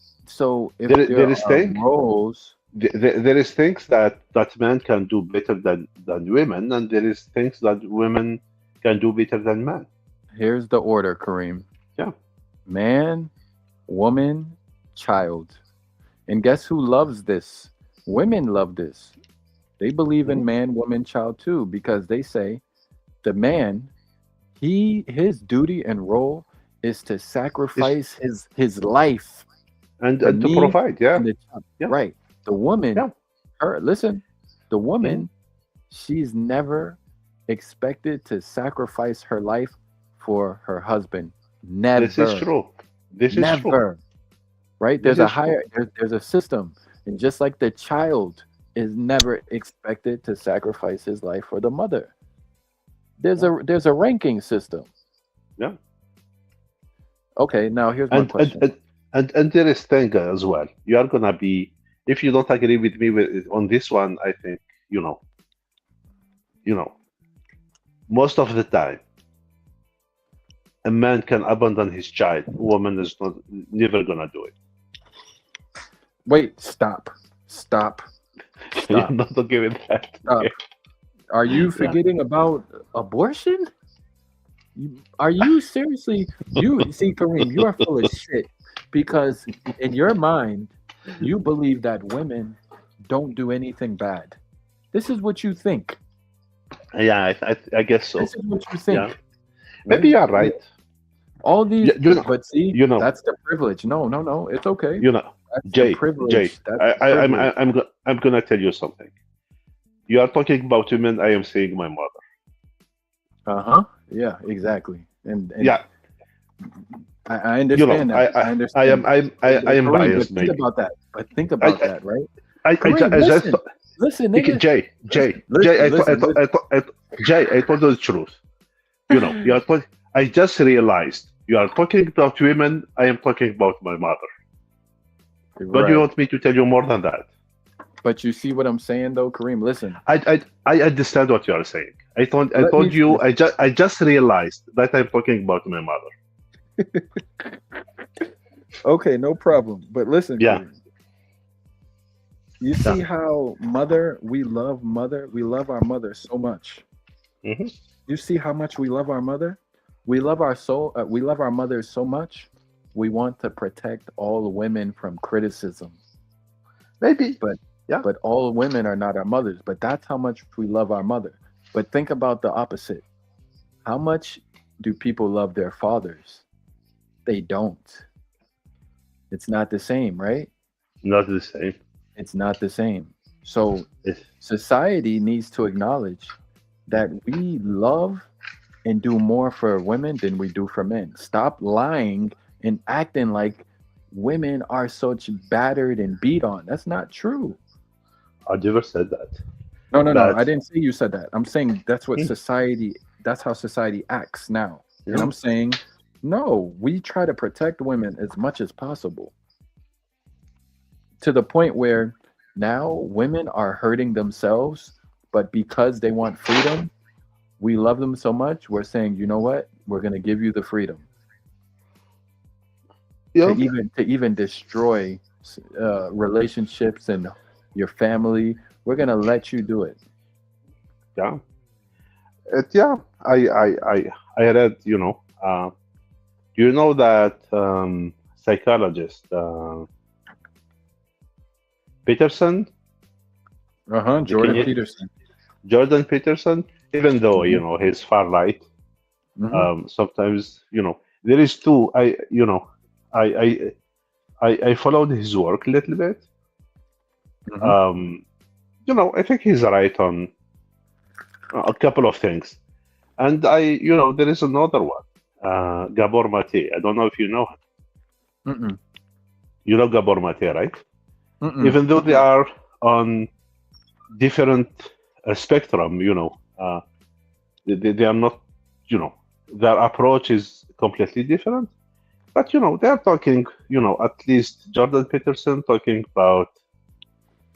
if there there is are thing roles, there is things that men can do better than women, and there is things that women can do better than men. here's the order, Kareem. Yeah. Man, woman, child. And guess who loves this? Women love this. They believe in Mhm. man, woman, child too, because they say the man, his duty and role is to It's, sacrifice his life for and to me provide, yeah, and the child. yeah, Right. The woman, yeah. her listen, the Mhm. woman, she's never expected to sacrifice her life for her husband. This is Never. true. This is true. Never. Right? This is true. There's a system. And just like the child is never expected to sacrifice his life for the mother. Yeah, There's a ranking system. yeah. Okay, now here's my And question. and there is thing as well. You are gonna be if you don't agree with me on this one. I think you know, you know, most of the time, a man can abandon his child. A woman is not never gonna do it. Wait, stop. Stop. You're Stop. not okay with that. Stop. Okay. Are you Yeah. forgetting about abortion? Are you seriously? You see, Kareem, you are full of shit because in your mind, you believe that women don't do anything bad. This is what you think. Yeah, I guess so. This is what you Yeah, think, maybe right? you're right. All these, You know, but see, you know, that's the privilege. No, no, no, it's okay. you know, That's the Jay. privilege. That's the privilege. I'm gonna tell you something. You are talking about women. I am saying my mother. Uh huh. Yeah, exactly. And Yeah, I you know, understand that. I understand. I am Kareem, but biased think maybe. about that. But think I about that, right? I, Kareem, I just listen, listen, okay, nigga. Listen. Jay, I told you the truth. You know, you are talking. I just realized you are talking about women. I am talking about my mother. But you Right. want me to tell you more than that? But you see what I'm saying, though, Kareem. Listen, I understand what you are saying. I let me told you. finish. I just realized that I'm talking about my mother. Okay, no problem. But listen, Yeah, Kareem. You yeah. see how we love our mother so much. Hmm. You see how much we love our mother. We love our mothers so much. We want to protect all women from criticism. Maybe. But Yeah. all women are not our mothers. But that's how much we love our mother. But think about the opposite. How much do people love their fathers? They don't. It's not the same, right? Not the same. It's not the same. So It's, society needs to acknowledge that we love and do more for women than we do for men. Stop lying and acting like women are such battered and beat on. That's not true. I never said that. No, no, no. I But didn't say you said that. I'm saying that's what hmm, society, that's how society acts now. And yeah, I'm saying, no, we try to protect women as much as possible to the point where now women are hurting themselves, but because they want freedom, we love them so much, we're saying, you know what? We're going to give you the freedom yeah, to even destroy relationships and your family. We're going to let you do it. yeah. Yeah, I read, you know that psychologist Peterson, Uh-huh, the Jordan Kenya, Peterson. Jordan Peterson, even though, Hmm. he's far right, Hmm. sometimes, there is two, I, I, I followed his work a little bit. Hmm. Um, I think he's right on a couple of things. And there is another one, Gabor Mate. I don't know if you know him. Mm-mm. You know Gabor Mate, right? Mm-mm. Even though they are on different spectrum, they are not, you know, their approach is completely different. But they are talking, at least Jordan Peterson talking about,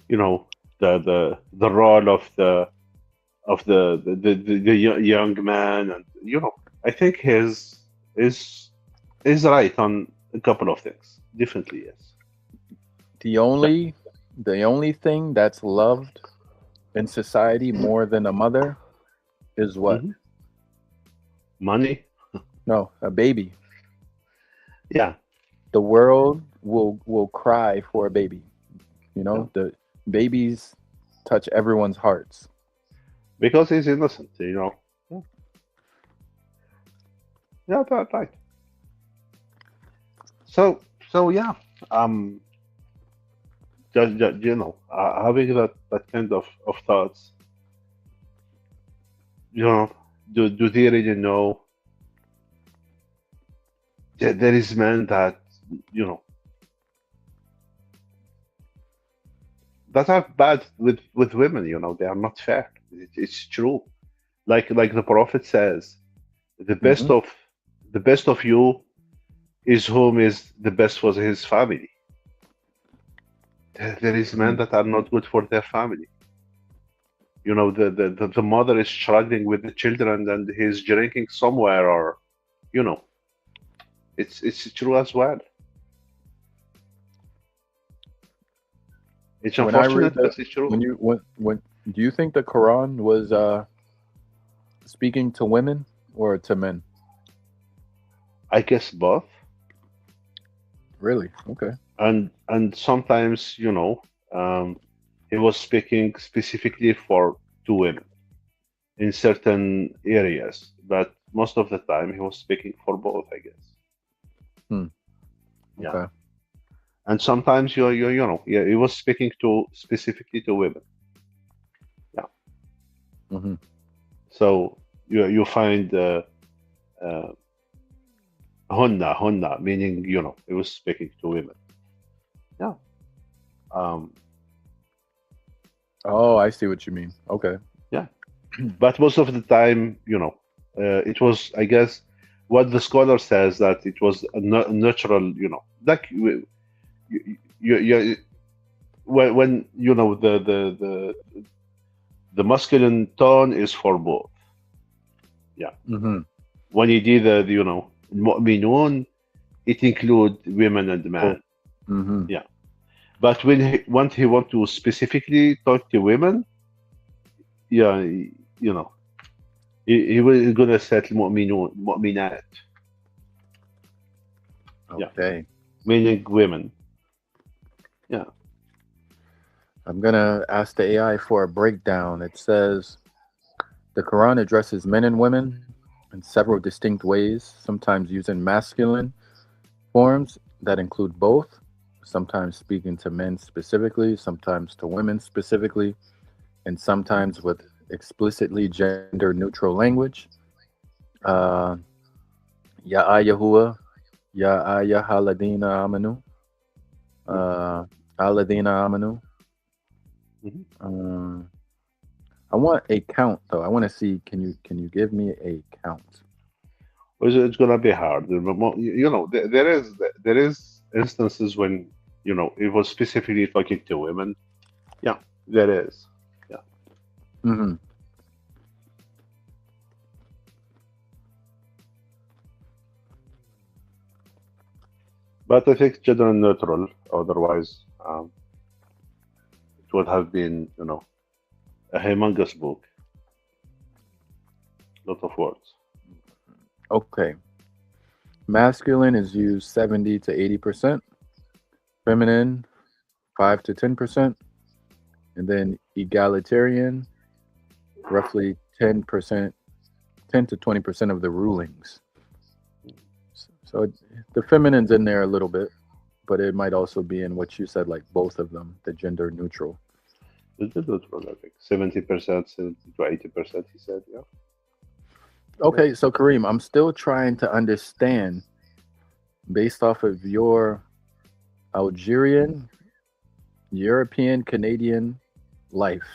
the role of the young man, and I think his is right on a couple of things. Definitely, yes. The Yeah. only the only thing that's loved in society more than a mother is what? Hmm. Money. No, a baby. Yeah. The world will cry for a baby. You Yeah. know, the babies touch everyone's hearts. Because he's innocent. Yeah. Yeah, that's right. So yeah. Um. Just having that kind of thoughts. Do they really know that there is men that you know that are bad with women? They are not fair. It's true. Like the prophet says, the best Hmm. of the best of you is whom is the best for his family. There is men Hmm. that are not good for their family. The mother is struggling with the children and he's drinking somewhere, or you know, it's true as well. It's When I read unfortunate, the but it's true. when do you think the Quran was speaking to women or to men? I guess both, Really? Okay. and sometimes he was speaking specifically for two women in certain areas, but most of the time he was speaking for both, I guess. Hmm. Yeah, Okay. and sometimes yeah, he was speaking to specifically to women. Yeah, Hmm. so you find uh, hunna, meaning he was speaking to women. Yeah, um, Oh, I see what you mean. Okay. yeah, but most of the time, it was, I guess, what the scholar says, that it was a natural, like you when the masculine tone is for both. Yeah, Hmm. when he did mu'minun, it include women and Oh. men. Hmm. Yeah, but when he want to specifically talk to women, yeah, you know, he was gonna set mu'minun, mu'minat, yeah, Okay. meaning women. Yeah. I'm gonna ask the AI for a breakdown. It says the Quran addresses men and women in several distinct ways, sometimes using masculine forms that include both, sometimes speaking to men specifically, sometimes to women specifically, and sometimes with explicitly gender neutral language. Uh, Ya Ayahuwa, Ya Ayahaladina Amanu, uh, Aladina Amanu. Mhm. Uh, I want a count though. I want to see. Can you give me a count? It's gonna be hard. There is instances when it was specifically talking to women. Yeah, there is. Yeah, Hmm. but I think gender neutral. Otherwise, it would have been a humongous book, lot of words. Okay. Masculine is used 70 to 80%. Feminine 5 to 10%, and then egalitarian roughly 10%, 10 to 20% of the rulings. So the feminine's in there a little bit, but it might also be in what you said, like both of them, the gender neutral. The gender neutral, I think 70%, 70 to 80%. He said, yeah. Okay, so Kareem, I'm still trying to understand based off of your Algerian, European, Canadian life,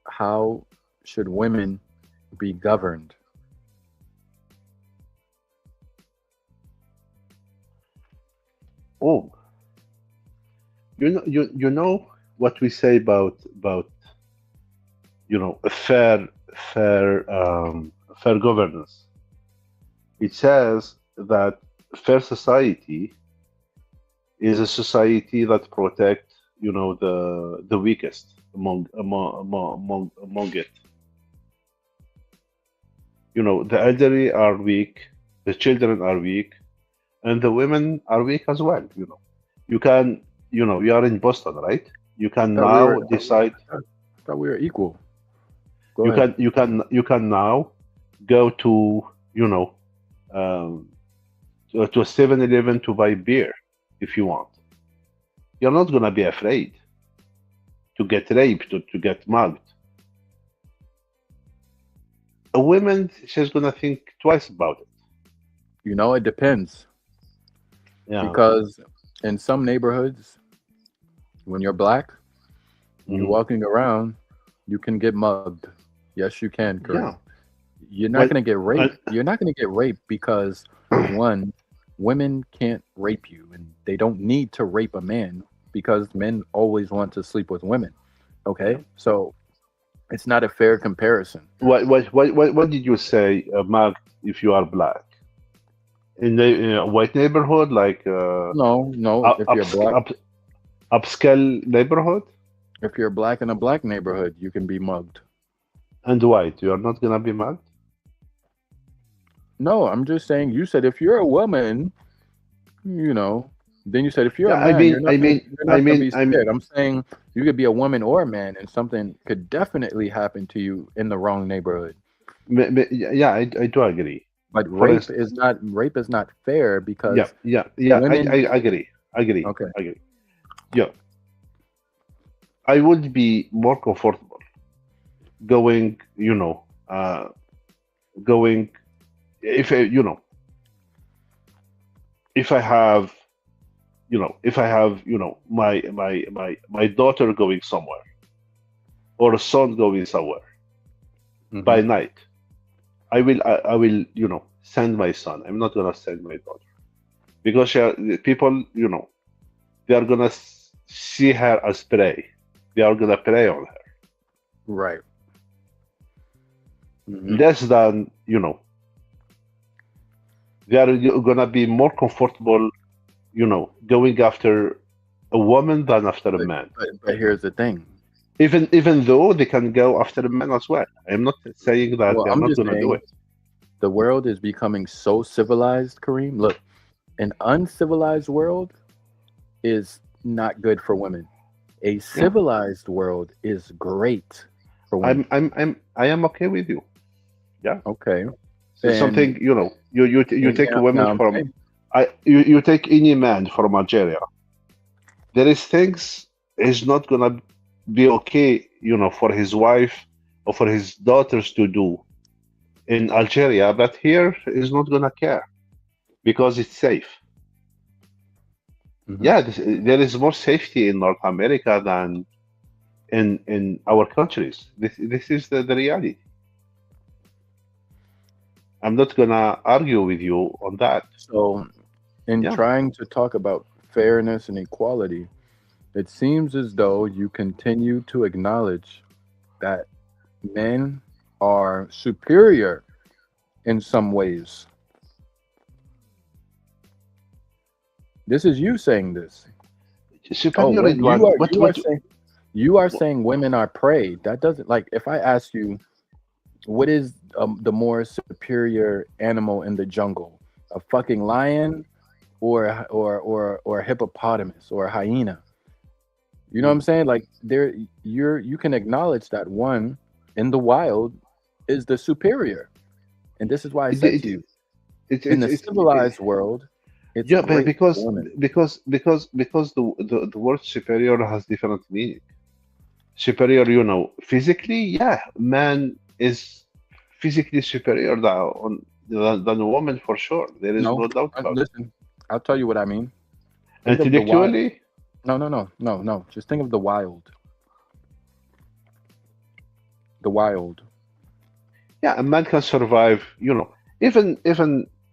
how should women be governed? Oh, you know what we say about a fair governance. It says that fair society is a society that protects the weakest among it. The elderly are weak, the children are weak, and the women are weak as well. You can you are in Boston, right? You can Thought we now were decide. thought we were equal. Go You ahead. can now go to you know um, to a 7-Eleven to buy beer if you want. You're not gonna be afraid to get raped or to get mugged. A woman, she's gonna think twice about it. It depends Yeah. because in some neighborhoods, when you're black and you're Hmm. walking around, you can get mugged. Yes, you can, Kareem. Yeah. You're not Well, going to get uh, raped. You're not going to get raped because, one, women can't rape you and they don't need to rape a man because men always want to sleep with women. yeah. Okay. So it's not a fair comparison. What did you say, Mark? If you are black in a white neighborhood, like No, no. up, If you're black, upscale neighborhood, if you're black in a black neighborhood, you can be mugged. and white, you are not gonna be mugged. No, I'm just saying. You said if you're a woman, you know, then you said if you're Yeah, a I man, mean, I mean, you're I not gonna mean, be scared. I'm saying you could be a woman or a man, and something could definitely happen to you in the wrong neighborhood. yeah, I do agree. But For instance, rape is not fair yeah, because yeah, yeah, women. I agree, agree, Okay, agree. Yeah, I would be more comfortable going, going if if I have, if I have, my daughter going somewhere or a son going somewhere hmm by night. I will, send my son. I'm not gonna send my daughter because people, they are gonna see her as prey. They are gonna prey on her right. hmm less than, they are gonna be more comfortable, going after a woman than after a But, man. but here's the thing. Even though they can go after a man as well. I'm not saying that Well, they're I'm not just gonna do saying it. the world is becoming so civilized, Kareem. Look, an uncivilized world is not good for women. A Yeah, civilized world is great for women. I am okay with you. Yeah, Okay. so And something, you take a woman now I'm from, saying, you take any man from Algeria. There is things he's not gonna be okay, for his wife or for his daughters to do in Algeria, but here is not gonna care because it's safe. Hmm. Yeah, there is more safety in North America than in our countries. This is the reality. I'm not gonna argue with you on that. So, in Yeah. trying to talk about fairness and equality, it seems as though you continue to acknowledge that men are superior in some ways. This is you saying this. Oh, Superior what in what? you are saying women are prey. That doesn't, like, if I ask you what is the more superior animal in the jungle, a fucking lion or a hippopotamus or a hyena? You know what I'm saying? Like, you can acknowledge that one in the wild is the superior, and this is why I It, said to it, you, it, in it, the it, civilized world, it's yeah, but great for women. because the word superior has different meaning. Superior, physically, yeah, man is physically superior than a woman for sure. There is No, no doubt about it. listen, I'll tell you what I mean. Think of the wild. Intellectually, No, no, no, no, no. Just think of the wild. The wild. yeah, a man can survive. Even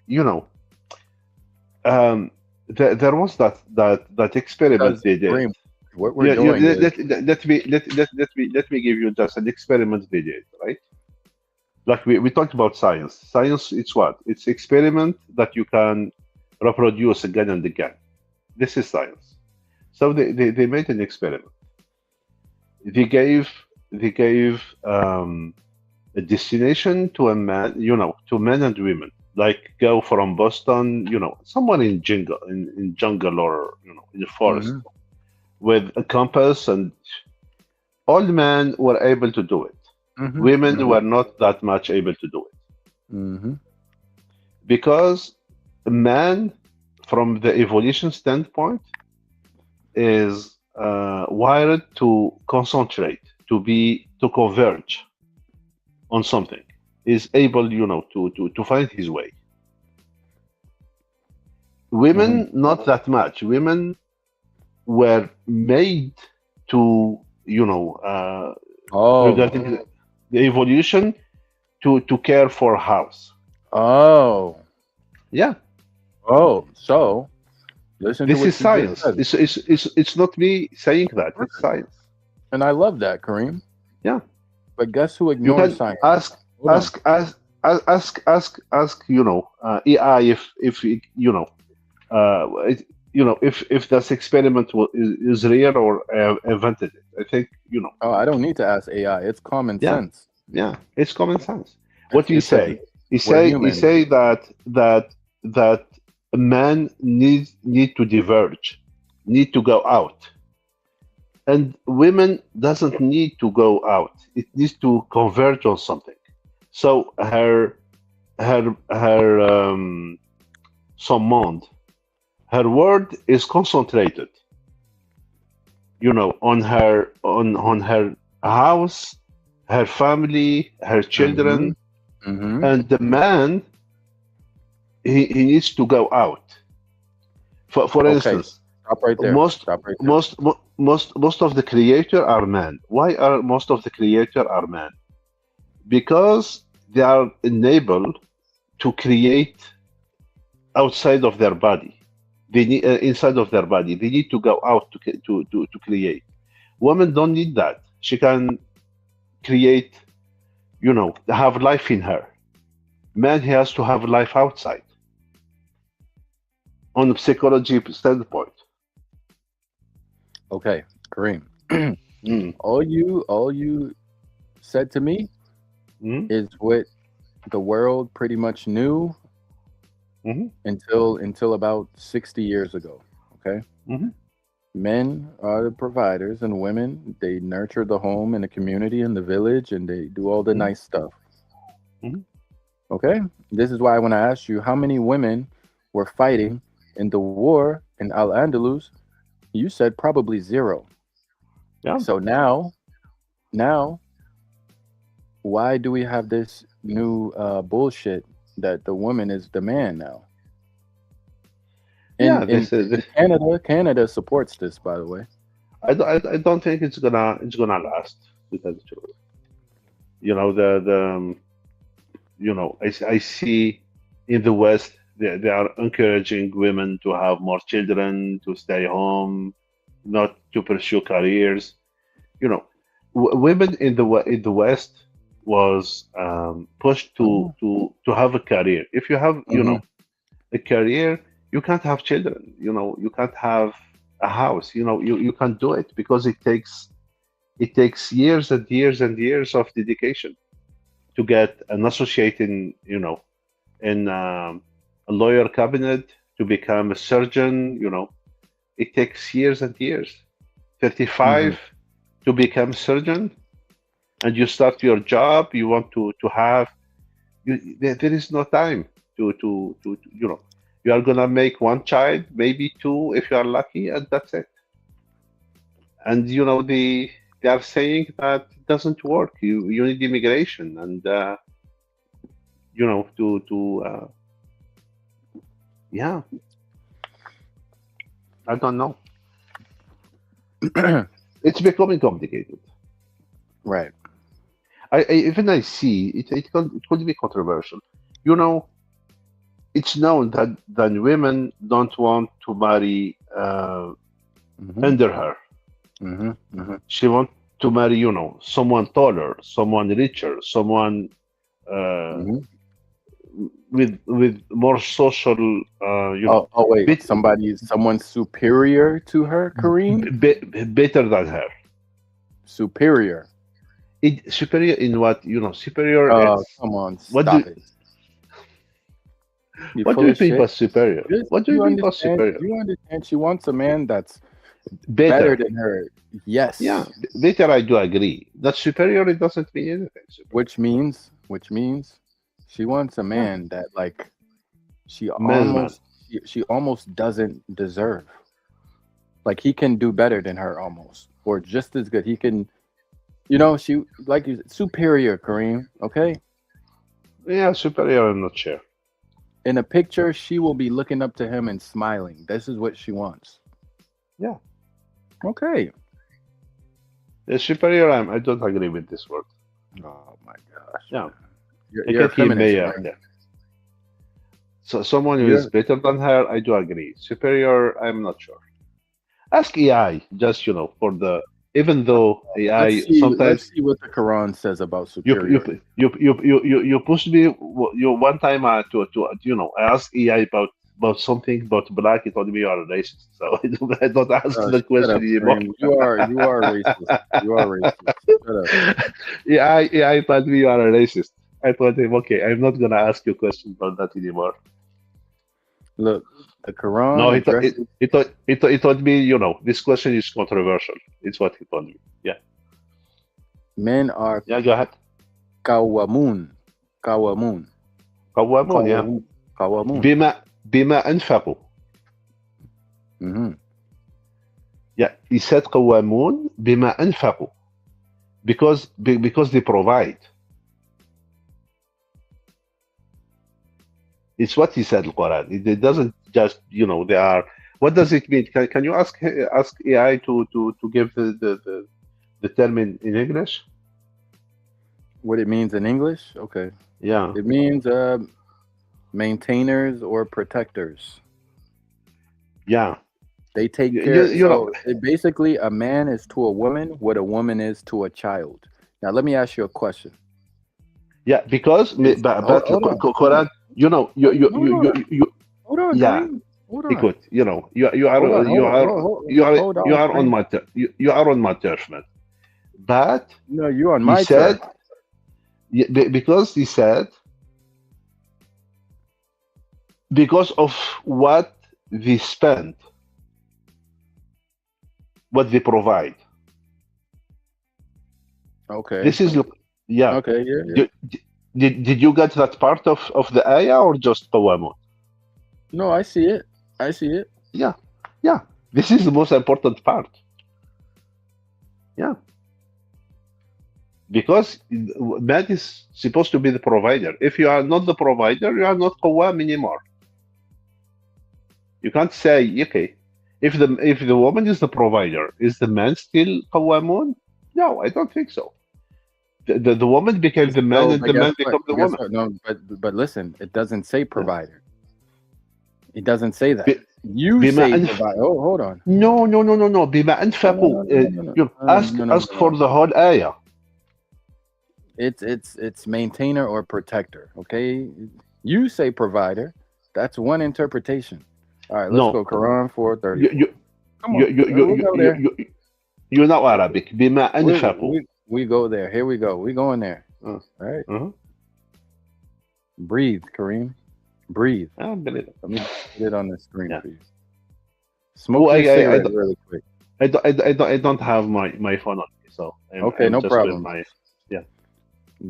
you know, there was that experiment Because they did. Kareem, what we're Yeah, yeah. doing is Let me give you just an experiment they did, right? Like we talked about science. Science, it's what? It's experiment that you can reproduce again and again. This is science. So they made an experiment. They gave a destination to a man, to men and women. Like go from Boston, somewhere in jungle or in the forest hmm with a compass, and all men were able to do it. hmm Women hmm were not that much able to do it hmm because man, from the evolution standpoint, is wired to concentrate, to converge on something. Is able, to find his way. hmm Women, not that much. Women were made to, Oh, regarding the evolution, to care for house. oh, Yeah, oh. So listen to this is what you just science. said, It's not me saying that. It's perfect, science. and I love that, Kareem. Yeah, But guess who you ignores can science? ask Hold on. ask ask ask AI if if this experiment is real or invented it. I think Oh, I don't need to ask AI. It's common yeah, sense. yeah, it's common sense. What do you It says say? You we're say you human. say that a man need to diverge, need to go out, and women doesn't need to go out. It needs to converge on something. So her son monde, her word is concentrated, on her house, her family, her hmm children, hmm and the man, he needs to go out. For Okay, instance, stop right there. most Stop right there. most of the creator are men. Why are most of the creator are men? Because they are enabled to create outside of their body. They need inside of their body. They need to go out to create. Women don't need that. She can create, have life in her. Man, he has to have life outside on a psychology standpoint. Okay, Kareem. Mm. all you said to me Mm. is what the world pretty much knew Hmm. until about 60 years ago. Okay, Hmm. men are the providers, and women, they nurture the home and the community and the village, and they do all the Hmm. nice stuff. Hmm. Okay, this is why when I asked you how many women were fighting in the war in Al Andalus, you said probably zero. Yeah. So now, why do we have this new bullshit that the woman is the man now. Yeah, In Canada supports this, by the way. I don't think it's gonna last. To tell the truth, I see in the West they are encouraging women to have more children, to stay home, not to pursue careers. You know, women in the West was pushed Mhm, to have a career. If you have mhm, a career, you can't have children. You can't have a house. You can't do it because it takes years and years and years of dedication to get an associate in a lawyer cabinet, to become a surgeon. It takes years and years. 35 mhm, to become surgeon, and you start your job. You want to have there is no time you are gonna make one child, maybe two if you are lucky, and that's it. And they are saying that it doesn't work. You need immigration, and to yeah, I don't know. It's becoming complicated. right. I see it could be controversial. You know, it's known that women don't want to marry Mhm, under her. mhm, mhm, She wants to marry, someone taller, someone richer, someone uh, mhm. with more social, Oh, wait. bit Someone superior to her, Kareem? better than her. Superior. Superior in what? Superior. Oh, It's come on, what do stop it. You what do full you of mean by shit. superior? Just What do you mean by superior? you understand she wants a man that's better Better. than her. Yeah, Yes. better. I do agree. That superior, it doesn't mean anything. Superior. Which means she wants a Yeah, man that like she man's man. almost she almost doesn't deserve. Like he can do better than her almost, or just as good. He can, she like you superior, Kareem. Okay, Yeah, superior. I'm not sure. in a picture, she will be looking up to him and smiling. This is what she wants. Yeah, Okay. superior. I don't agree with this word. Oh my gosh, Yeah, man. I You're a can keep feminist, Maya right? there. So someone who is You're better than her, I do agree. Superior, I'm not sure. Ask AI, just for the. Even though let's AI see let's sometimes see what the Quran says about you you superior. you pushed me one time to I asked AI about something about black. He told me you are a racist, so I don't ask the Shut question up, anymore. Kareem. You are racist. You are racist. Shut up. AI told me you are a racist. I told him, okay, I'm not gonna ask you questions about that anymore. Look, the No, Quran he thought addresses he told me, this question is controversial. It's what he told me. Yeah, men are yeah, go ahead. kawamun. Kawamun. قوامون, yeah. Kawamun. Kawamun. بما أنفقوا. Mm-hmm. Yeah, he said قوامون بما أنفقوا because they provide. It's what he said in Quran. It doesn't just they are. What does it mean? Can you ask AI to give the term in English? What it means in English? Okay. Yeah, It means maintainers or protectors. yeah. They take You, care. you know, So basically, a man is to a woman what a woman is to a child. Now, let me ask you a question. yeah. Because Is but hold on, hold on, Quran, hold on, yeah. Kareem, hold on, Écoute, you hold on, are hold you on, are hold you on, are hold you on, are on Kareem. my you are on my turf, man. But No, you're on he my said turf. because he said because of what they spend, what they provide. Okay, This is yeah. okay, yeah, yeah. Did, did you get that part of the ayah or just qawamun? No, I see it. I see it. Yeah, yeah. This is the most important part. Yeah. because man is supposed to be the provider. If you are not the provider, you are not qawwam anymore. You can't say, okay, if the woman is the provider, is the man still qawwamun? No, I don't think so. The woman became the man, No, and but the guess man what? became the Guess woman. what? No, but listen, it doesn't say Yeah. provider. It doesn't say that. Be- You بما say أنف... provide. Oh, hold on. No, no, no, no, no. بما No, no, أنفقوا, no, no, no, no, you know, ask no, no, no, ask no, for no. the whole ayah. It's maintainer or protector. Okay, you say provider. That's one interpretation. All right, let's No, go. Quran 4:34. you Come on, we'll go there. you know Arabic. بما أنفقوا. We go there. Here we go. We going there. Uh, All right, uh-huh. breathe, Kareem. Breathe. I believe it. Let me put it on the screen Yeah. for you. Smoke Oh, your cigarette really quick. I don't have my phone on me, so Okay, I'm no just with problem. my. Yeah.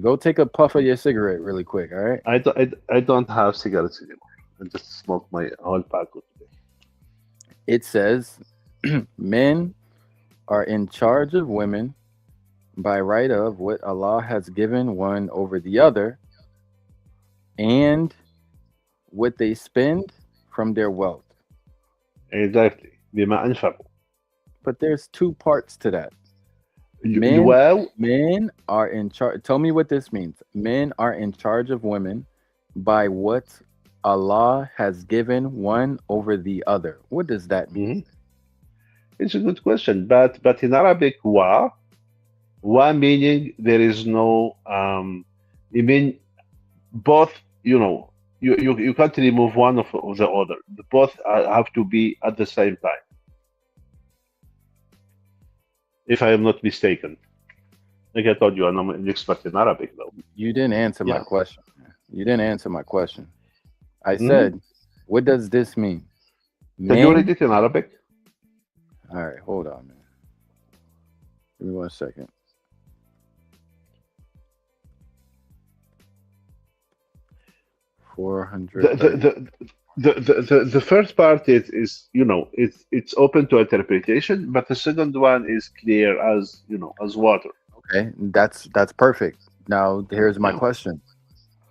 Go take a puff of your cigarette really quick. All right. I don't have cigarettes anymore. I just smoke my whole pack today. It says men are in charge of women by right of what Allah has given one over the other and what they spend from their wealth. Exactly. بما أنفقوا. But there's two parts to that. الواو. Men are in charge. Tell me what this means. Men are in charge of women by what Allah has given one over the other. What does that mean? It's a good question, but in Arabic, wa meaning there is no you mean both. You can't remove one of the other. Both have to be at the same time. If I am not mistaken. Like I told you, I'm an expert in Arabic, though. You didn't answer my Yeah. question. You didn't answer my question. I said, what does this mean? Can you read it in Arabic? All right, hold on, man. Give me 1 second. The first part is it's open to interpretation, but the second one is clear as as water. Okay, that's perfect. Now here's my question: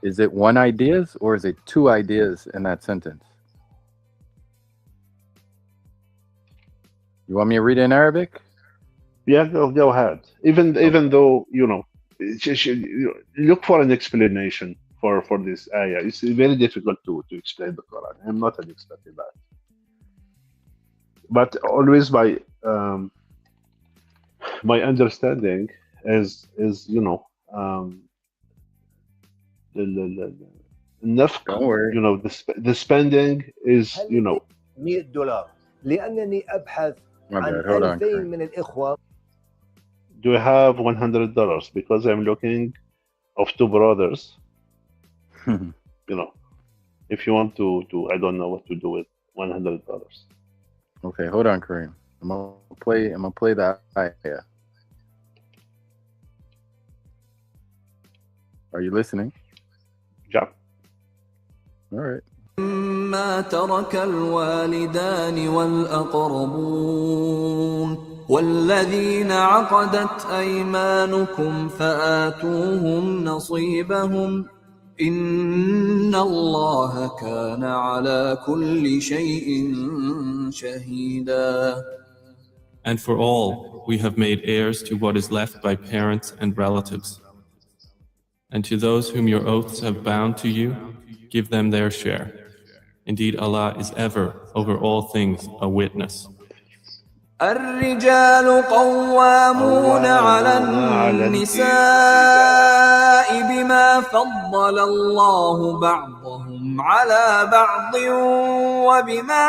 is it one ideas or is it two ideas in that sentence? You want me to read it in Arabic? Yeah, go ahead. Even though look for an explanation for this ayah. It's very difficult to explain the Quran. I'm not an expert in that, but always my understanding is the Don't worry. the spending is $100 لأنني أبحث My عن bad. Hold on. 2000 من الإخوة. Do you have $100? Because I'm looking of two brothers. If you want to I don't know what to do with $100. Okay, hold on, Kareem. I'm gonna play that ayah. Are you listening? Yeah. All right. ما ترك الوالدان والأقربون والذين عقدت أيمانكم فآتوهم نصيبهم إن الله كان على كل شيء شهيدا. And for all, we have made heirs to what is left by parents and relatives. And to those whom your oaths have bound to you, give them their share. Indeed, Allah is ever, over all things, a witness. الرجال قوامون على النساء بما فضل الله بعضهم على بعض وبما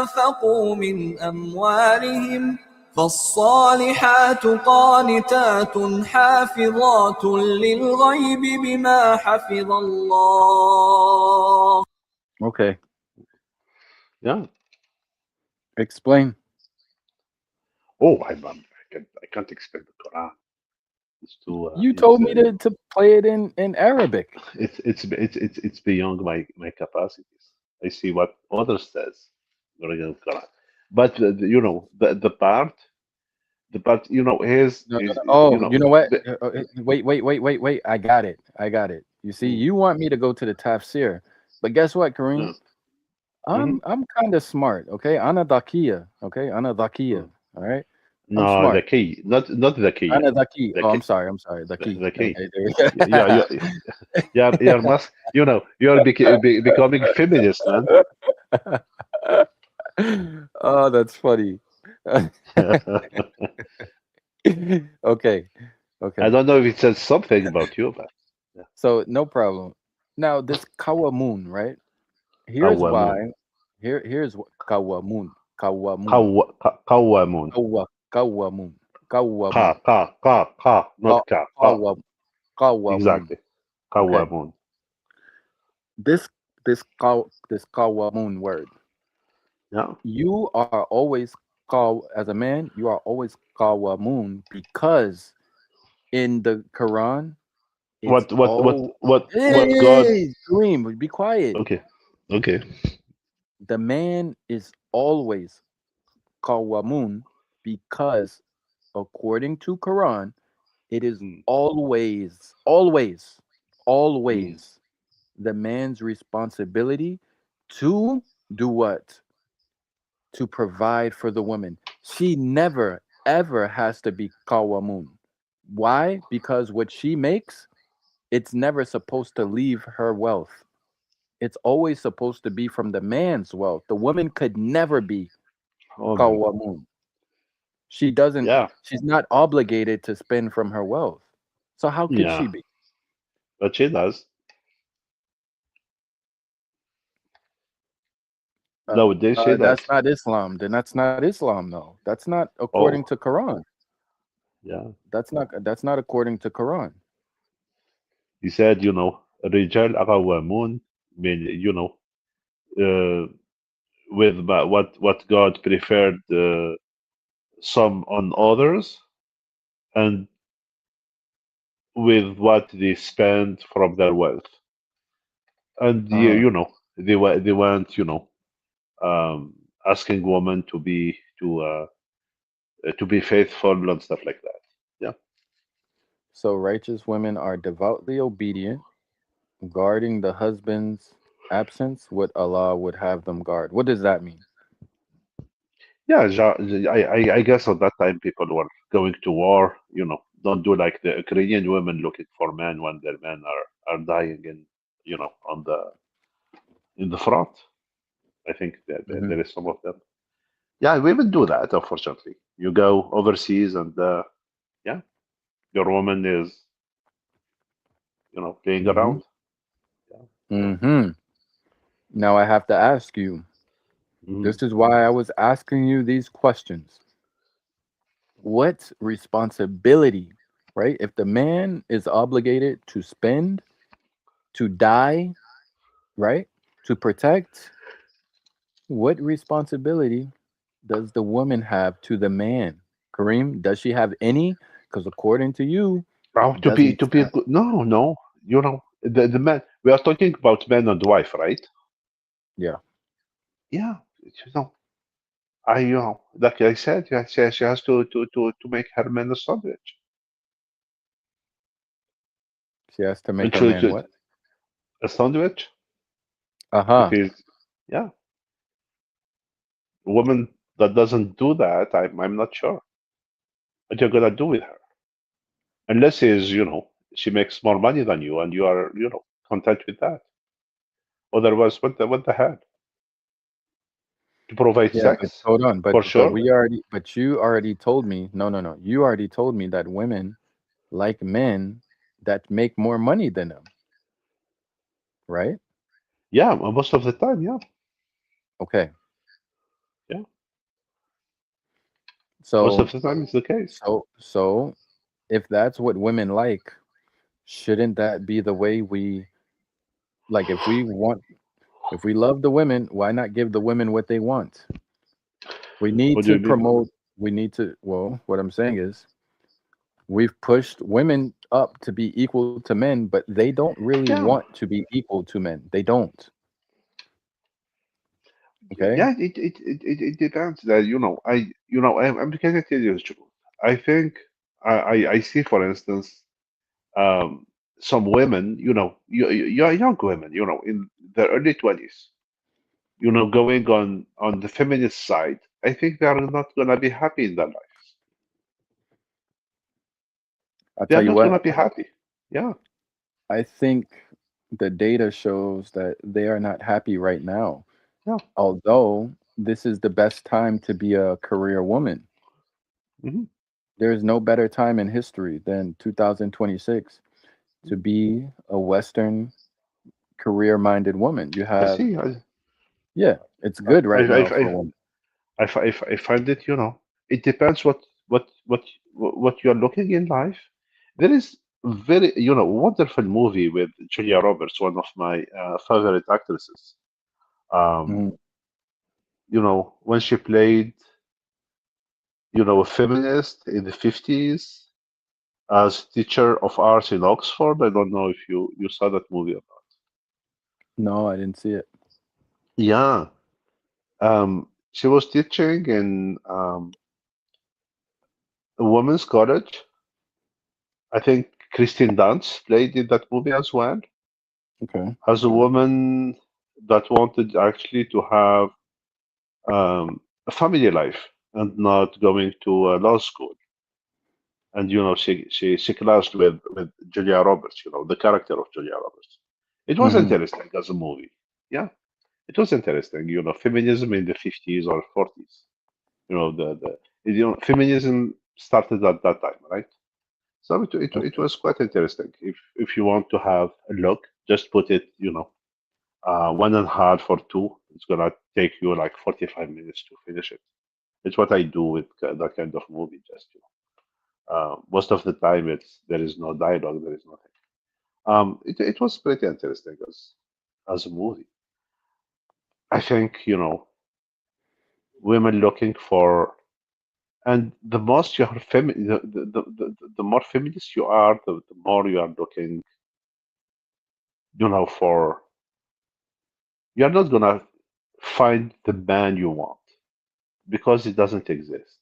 أنفقوا من أموالهم فالصالحات قانتات حافظات للغيب بما حفظ الله. Okay. Yeah. Explain. Oh, I can't explain the Quran. It's too. You told me to play it in Arabic. It's beyond my capacities. I see what others says regarding the Quran, but the part But his No, no, is no. Oh, you know what? the, Wait. I got it. I got it. You see, mm, you want me to go to the tafsir, but guess what, yeah. Kareem? Hmm. I'm kind of smart. Okay, ana dakia. Okay, ana dakia. All right, I'm No, the smart. key, not the key, Ana daki. the Oh, key, I'm sorry. I'm sorry. Daki. the key. Okay, there we Yeah, go. you're must, you're becoming feminist, man. Oh, that's funny. Okay, I okay. don't know if it says something about you, but yeah. So no problem. Now this kawamun, right? Here's Kawamun. why. Here's what kawamun. Kawamun. Kawamun. Kawamun. Ka, Kawamun. not ka, ka. Kawa, kawamun. Exactly. Okay. Kawamun. This this kawamun word. Yeah. You are always as a man. You are always kawamun because in the Quran, it's What what what all. what what God? Hey, Kareem, be quiet. Okay. Okay. The man is always kawamun because according to Quran, it is Mm, mm. always the man's responsibility to do what? To provide for the woman. She never ever has to be kawamun. Why? Because what she makes, it's never supposed to leave her wealth. It's always supposed to be from the man's wealth. The woman could never be Oh my God. kawamun. She doesn't, Yeah. she's not obligated to spend from her wealth. So how could Yeah. she be? But she does. Uh, Nowadays she that's does. not Islam. Then that's not Islam, though. That's not according Oh. to Quran. Yeah. That's not according to Quran. He said, الرجال قوامون, mean, uh, with what God preferred some on others, and with what they spend from their wealth. And Uh-huh. they weren't, um, asking women to be faithful and stuff like that. Yeah. So righteous women are devoutly obedient, guarding the husband's absence, what Allah would have them guard. What does that mean? Yeah, I guess at that time people were going to war. Don't do like the Ukrainian women looking for men when their men are dying in the front. I think that Hmm. there is some of them. Yeah, we would do that. Unfortunately, you go overseas and yeah, your woman is playing Hmm. around. Yeah. Hmm. Now I have to ask you. Mhm. This is why I was asking you these questions. What responsibility, right? If the man is obligated to spend, to die, right? To protect, what responsibility does the woman have to the man? Kareem, does she have any? Because according to you, Oh, it to be doesn't. good. No, no. The man. We are talking about man and wife, right? Yeah. Yeah. Like I said, yeah, she has to make her man a sandwich. She has to make And her man what? a sandwich. If Uh-huh. he's, yeah, a woman that doesn't do that, I'm not sure what you're gonna do with her. Unless she makes more money than you and you are, content with that. Otherwise, what the hell? To provide Yeah, but sex, hold on, for but sure. you already told me, no. You already told me that women like men that make more money than them, right? Yeah, most of the time, yeah, Okay. yeah. Most So of the time, it's the case. so if that's what women like, shouldn't that be the way we like if we love the women, why not give the women what they want? We need What do to you mean? promote, well, what I'm saying is we've pushed women up to be equal to men, but they don't really Yeah, want to be equal to men. They don't. Okay? yeah. It depends. That I'm gonna tell you the truth. I think I see, for instance, um, some women, young women, in their early 20s, going on the feminist side. I think they are not gonna be happy in their lives. I They tell are you not gonna what, be happy. Yeah, I think the data shows that they are not happy right now. yeah. Although this is the best time to be a career woman. Hmm. There is no better time in history than 2026 to be a Western career minded woman. You I have, see. yeah, it's I, good I, right now for a I, woman. I find it, it depends what you are looking in life. There is very, wonderful movie with Julia Roberts, one of my favorite actresses. Um, Mhm. when she played, a feminist in the 50s as teacher of arts in Oxford. I don't know if you saw that movie or not. No, I didn't see it. Yeah. She was teaching in a women's college. I think Christine Dunst played in that movie as well, Okay. as a woman that wanted actually to have a family life and not going to law school. And she clashed with Julia Roberts, the character of Julia Roberts. It was Hmm. interesting as a movie. Yeah, it was interesting. Feminism in the 50s or 40s. Feminism started at that time, right? So it Okay. was quite interesting. If you want to have a look, just put it, 1.5 or two. It's gonna take you like 45 minutes to finish it. It's what I do with that kind of movie. Just most of the time, there is no dialogue, there is nothing. It was pretty interesting as a movie. I think women looking for, and the most you are the more feminist you are, the more you are looking, for, you're not gonna find the man you want because it doesn't exist.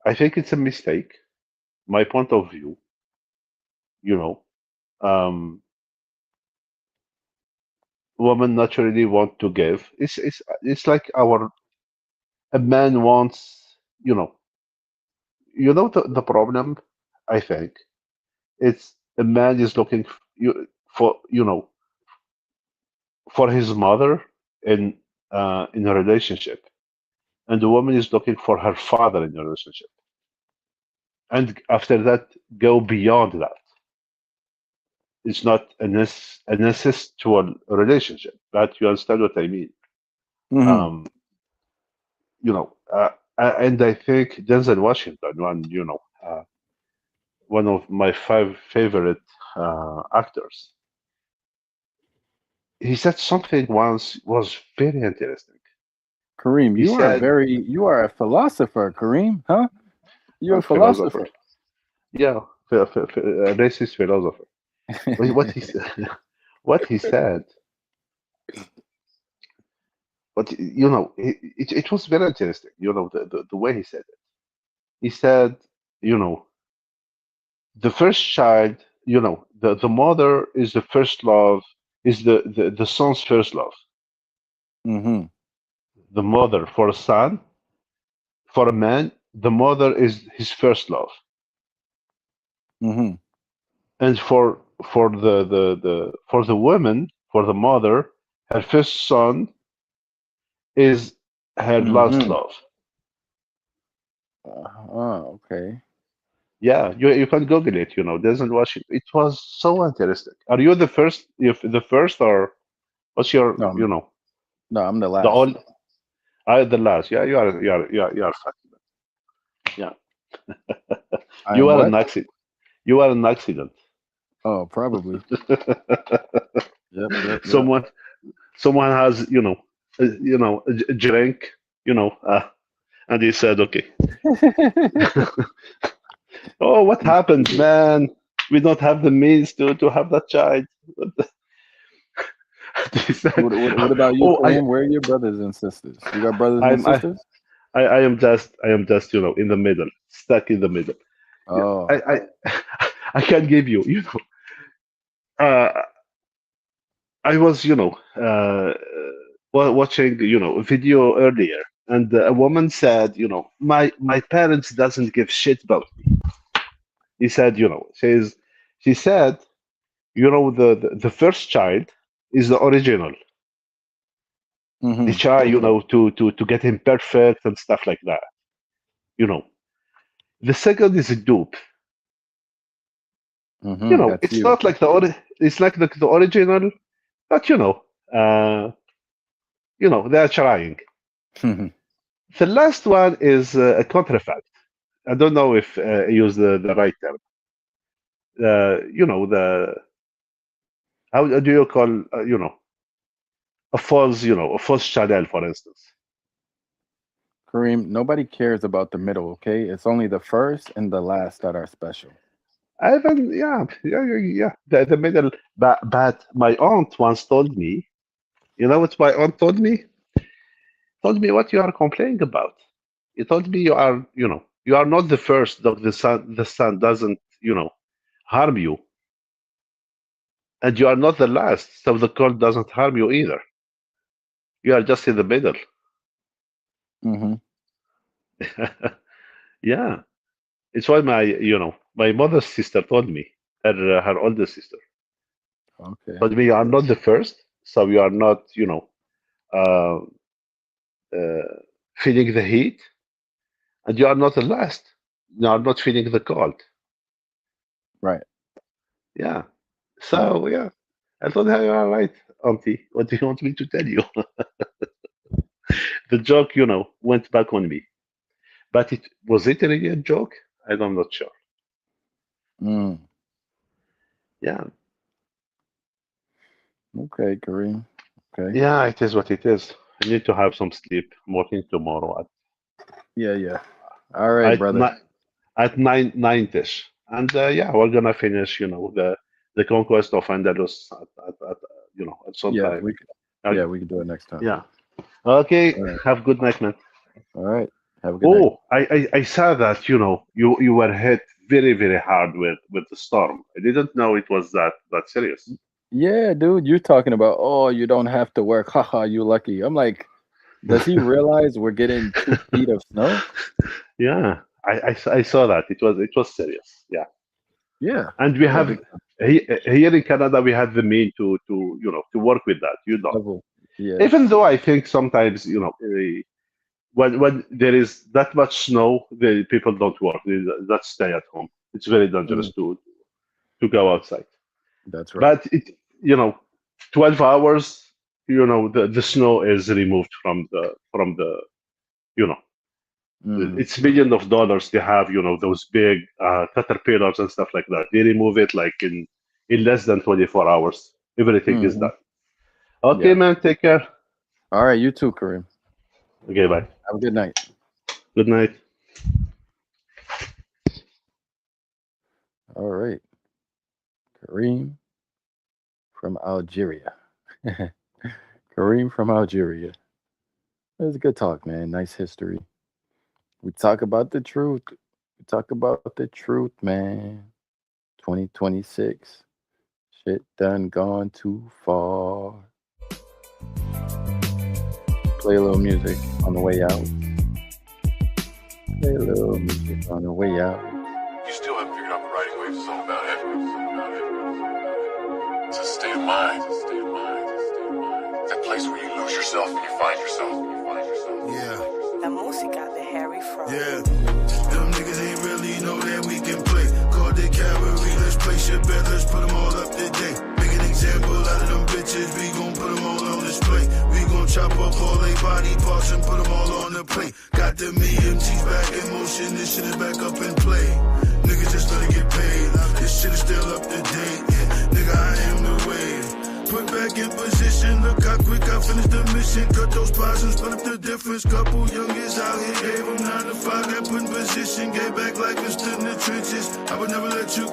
I think it's a mistake. My point of view, you know, um, women naturally want to give. It's like a man wants, the problem. I think it's a man is looking for for his mother in a relationship, and the woman is looking for her father in a relationship, and after that go beyond that. It's not an incestual relationship. That you understand what I mean? Hmm. Um, and I think Denzel Washington, one of my five favorite actors, he said something once was very interesting. Kareem, He said, you are a philosopher, Kareem, huh? You're a "I'm philosopher, philosopher. yeah, a racist philosopher." What he said, what he said, but it was very interesting. The way he said it. He said, you know, the first child, the mother is the first love, is the son's first love. Hmm. The mother for a son, for a man, the mother is his first love. Hmm. And for the woman, for the mother, her first son is her last Hmm. love. Okay. Yeah, you can Google it. Doesn't watch it. It was so interesting. Are you the first? If the first, or what's your? No, no, I'm the The last. all. I the last. Yeah, you are fucking. Yeah, I you am are an what? accident. You are an accident. Oh, probably. Yep, yep, yep. someone someone has a drink, and he said, okay, oh, what happened, man? We don't have the means to have that child. He said, What about you, oh, Kareem? Where are your brothers and sisters? You got brothers and I'm I, sisters? I am just in the middle, stuck in the middle. Yeah, Oh. I can give you, uh, I was, watching, a video earlier, and a woman said, my parents doesn't give shit about me. He said, she said, the first child is the original. They Mm-hmm. try, to get him perfect and stuff like that. You know, the second is a dupe. Mm-hmm. That's It's you. not like it's like the original, but uh, they're trying. The last one is a contrafact. I don't know if I use the right term. The how do you call a false channel, for instance. Kareem, nobody cares about the middle, okay? It's only the first and the last that are special. I even yeah. The middle, but my aunt once told me. You know what my aunt told me? Told me what you are complaining about. He told me you are not the first dog. The sun doesn't harm you, and you are not the last, so the cold doesn't harm you either. You are just in the middle. Mm-hmm. Yeah, it's what my mother's sister told me. Her older sister Okay. told me you are not the first, so you are not uh, uh, feeling the heat, and you are not the last. You are not feeling the cold. Right. Yeah. Right. So yeah, I thought you are right, Auntie. What do you want me to tell you? The joke, went back on me. But it really a joke? I'm not sure. Mm. Yeah. Okay, Kareem. Okay. Yeah, it is what it is. I need to have some sleep. I'm working tomorrow Yeah, yeah. All right, at brother. at nine-ish. And yeah, we're gonna finish, the conquest of Andalus at some Yeah, time. yeah, Okay. we can do it next time. Yeah. Okay. All right. Have a good night, man. All right. Have a good night. Oh, I saw that, you were hit very, very hard with the storm. I didn't know it was that serious. Yeah, dude, you're talking about, oh, you don't have to work. Haha, you lucky. I'm like, does he realize we're getting 2 feet of snow? Yeah, I saw that. It was serious. Yeah. Yeah. And we Yeah, have big here in Canada we have the mean to work with that. You don't. level. Yeah. Even though I think sometimes, when there is that much snow, the people don't work. They just stay at home. It's very dangerous Mm, to go outside. that's right. But 12 hours, the snow is removed from the you know Mm, it's millions of dollars. They have those big caterpillars and stuff like that. They remove it like in less than 24 hours. Everything is hmm. done. Okay, Yeah. man. Take care. All right, you too, Kareem. Okay, bye. Have a good night. Good night. All right. Kareem from Algeria. Kareem from Algeria. It was a good talk, man. Nice history. We talk about the truth. We talk about the truth, man. 2026. Shit done gone too far. Play a little music on the way out. Play a little music on the way out. You still haven't figured out the writing waves. It's all about heaven. It's a state of mind. That place where you lose yourself and you find yourself. Yeah. La música de Harry Fraud. Yeah. Them niggas ain't really know that we can play. Call the cavalry, let's place your bet, let's put them all up to date. Make an example out of them bitches, we gon' put them all on display. We gon' chop up all they body parts and put them all on the plate. Got them EMTs back in motion, this shit is back up in play. Niggas just let it get paid, this shit is still up to date. Yeah. Nigga, I am the wave. Put back in position, look how quick I finished the mission. Cut those pies and split up the difference. Couple youngins out here, gave them 9 to 5, got put in position. Gave back like it's in the trenches. I would never let you